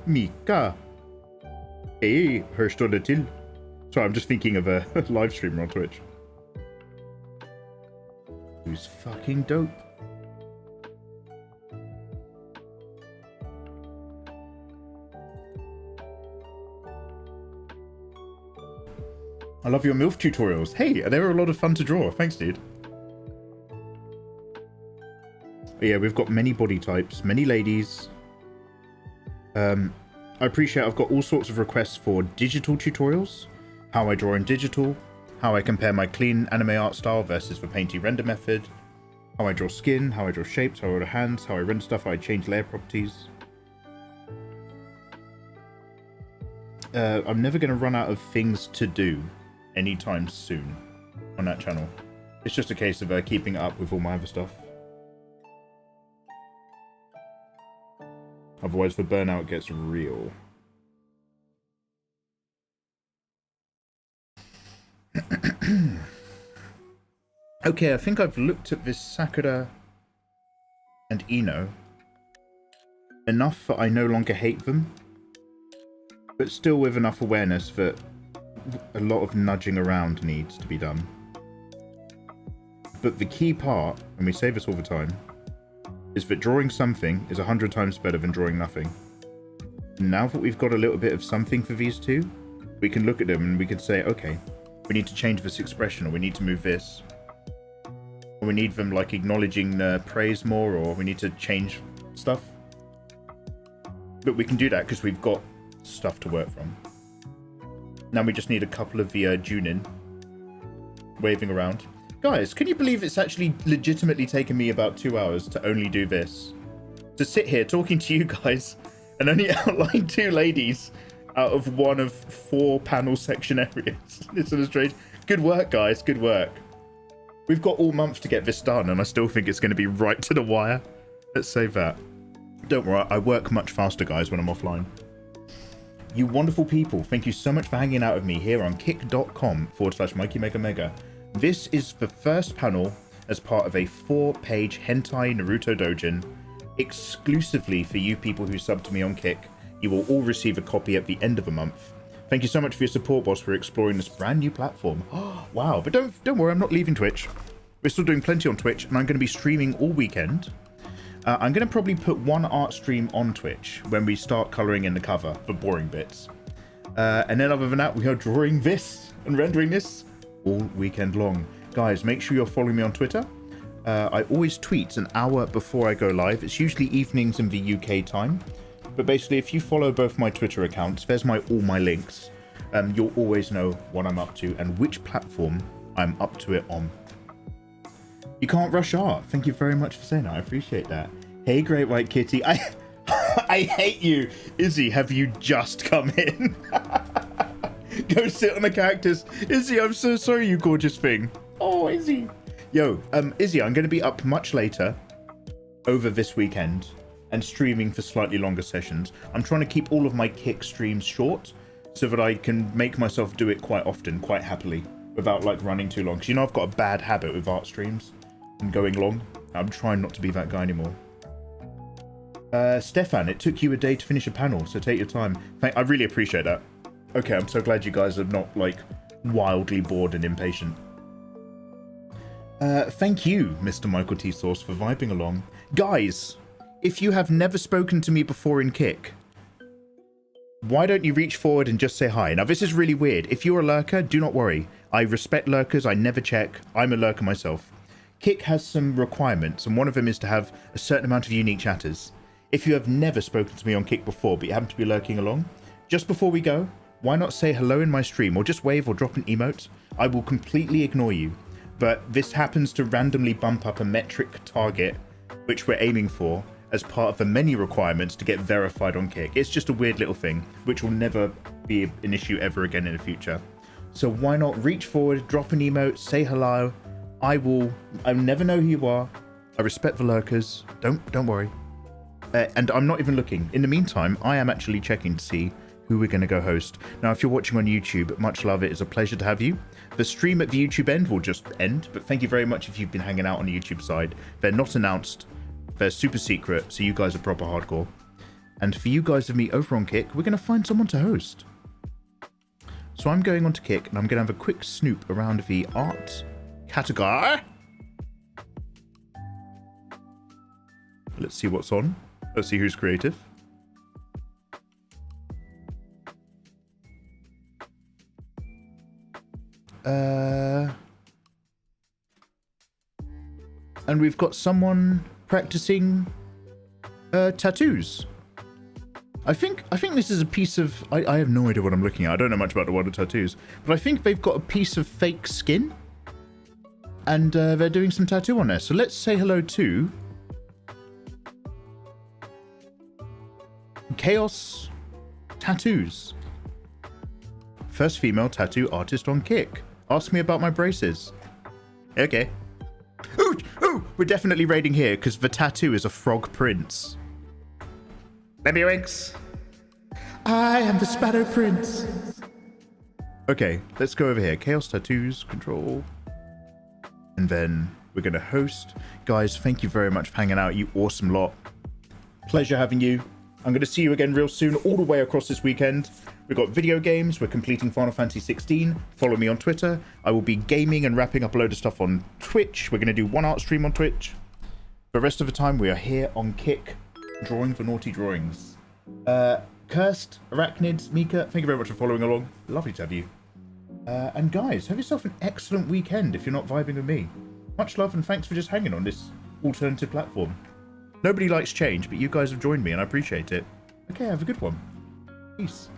Mika. Hey, hur står det till? Sorry, I'm just thinking of a live streamer on Twitch. Who's fucking dope. I love your MILF tutorials. Hey, they were a lot of fun to draw. Thanks, dude. But yeah, we've got many body types, many ladies. I appreciate I've got all sorts of requests for digital tutorials. How I draw in digital. How I compare my clean anime art style versus the painty render method. How I draw skin, how I draw shapes, how I draw hands, how I render stuff, how I change layer properties. I'm never going to run out of things to do anytime soon on that channel. It's just a case of keeping up with all my other stuff. Otherwise the burnout gets real. Okay, I think I've looked at this Sakura and Ino enough that I no longer hate them, but still with enough awareness that a lot of nudging around needs to be done. But the key part, and we say this all the time, is that drawing something is 100 times better than drawing nothing. Now that we've got a little bit of something for these two, we can look at them and we can say, okay, we need to change this expression, or we need to move this. Or we need them like acknowledging praise more, or we need to change stuff. But we can do that because we've got stuff to work from. Now we just need a couple of the Junin waving around. Guys, can you believe it's actually legitimately taken me about 2 hours to only do this? To sit here talking to you guys and only outline 2 ladies out of one of 4 panel section areas. It's illustrated. Good work, guys. Good work. We've got all month to get this done, and I still think it's going to be right to the wire. Let's save that. Don't worry, I work much faster, guys, when I'm offline. You wonderful people, thank you so much for hanging out with me here on kick.com/MikeyMegaMega. This is the first panel as part of a 4-page hentai Naruto doujin, exclusively for you people who sub to me on Kick. You will all receive a copy at the end of the month. Thank you so much for your support whilst we're exploring this brand new platform. Oh, wow, but don't worry, I'm not leaving Twitch. We're still doing plenty on Twitch, and I'm going to be streaming all weekend. I'm going to probably put one art stream on Twitch when we start colouring in the cover for boring bits. And then other than that, we are drawing this and rendering this all weekend long. Guys, make sure you're following me on Twitter. I always tweet an hour before I go live. It's usually evenings in the UK time. But basically, if you follow both my Twitter accounts, there's all my links. You'll always know what I'm up to and which platform I'm up to it on. You can't rush art. Thank you very much for saying that. I appreciate that. Hey, Great White Kitty. I hate you. Izzy, have you just come in? Go sit on the cactus. Izzy, I'm so sorry, you gorgeous thing. Oh, Izzy. Yo, Izzy, I'm going to be up much later over this weekend and streaming for slightly longer sessions. I'm trying to keep all of my Kick streams short so that I can make myself do it quite often, quite happily, without like running too long. Because you know I've got a bad habit with art streams and going long. I'm trying not to be that guy anymore. Stefan, it took you a day to finish a panel, so take your time. I really appreciate that. Okay, I'm so glad you guys are not like wildly bored and impatient. Thank you, Mr. Michael T. Source, for vibing along. Guys, if you have never spoken to me before in Kick, why don't you reach forward and just say hi? Now, this is really weird. If you're a lurker, do not worry. I respect lurkers. I never check. I'm a lurker myself. Kick has some requirements, and one of them is to have a certain amount of unique chatters. If you have never spoken to me on Kick before, but you happen to be lurking along, just before we go, why not say hello in my stream, or just wave or drop an emote? I will completely ignore you. But this happens to randomly bump up a metric target, which we're aiming for, as part of the many requirements to get verified on Kick. It's just a weird little thing, which will never be an issue ever again in the future. So why not reach forward, drop an emote, say hello. I'll never know who you are. I respect the lurkers. Don't worry. And I'm not even looking. In the meantime, I am actually checking to see who we're going to go host. Now, if you're watching on YouTube, much love. It is a pleasure to have you. The stream at the YouTube end will just end, but thank you very much if you've been hanging out on the YouTube side. They're not announced. They're super secret, so you guys are proper hardcore. And for you guys of me over on Kick, we're going to find someone to host. So I'm going on to Kick, and I'm going to have a quick snoop around the art category. Let's see what's on. Let's see who's creative. And we've got someone practicing tattoos. I think this is a piece of... I have no idea what I'm looking at. I don't know much about the world of tattoos. But I think they've got a piece of fake skin. And they're doing some tattoo on there. So let's say hello to... Chaos Tattoos. First female tattoo artist on Kick. Ask me about my braces. Okay. Ooh, we're definitely raiding here because the tattoo is a frog prince. Baby winks. I am the Spatter Prince. Okay, let's go over here. Chaos Tattoos, control. And then we're going to host. Guys, thank you very much for hanging out, you awesome lot. Pleasure having you. I'm going to see you again real soon, all the way across this weekend. We've got video games. We're completing Final Fantasy 16. Follow me on Twitter. I will be gaming and wrapping up a load of stuff on Twitch. We're going to do one art stream on Twitch. The rest of the time, we are here on Kick, drawing for naughty drawings. Cursed, Arachnids, Mika, thank you very much for following along. Lovely to have you. And guys, have yourself an excellent weekend if you're not vibing with me. Much love and thanks for just hanging on this alternative platform. Nobody likes change, but you guys have joined me and I appreciate it. Okay, have a good one. Peace.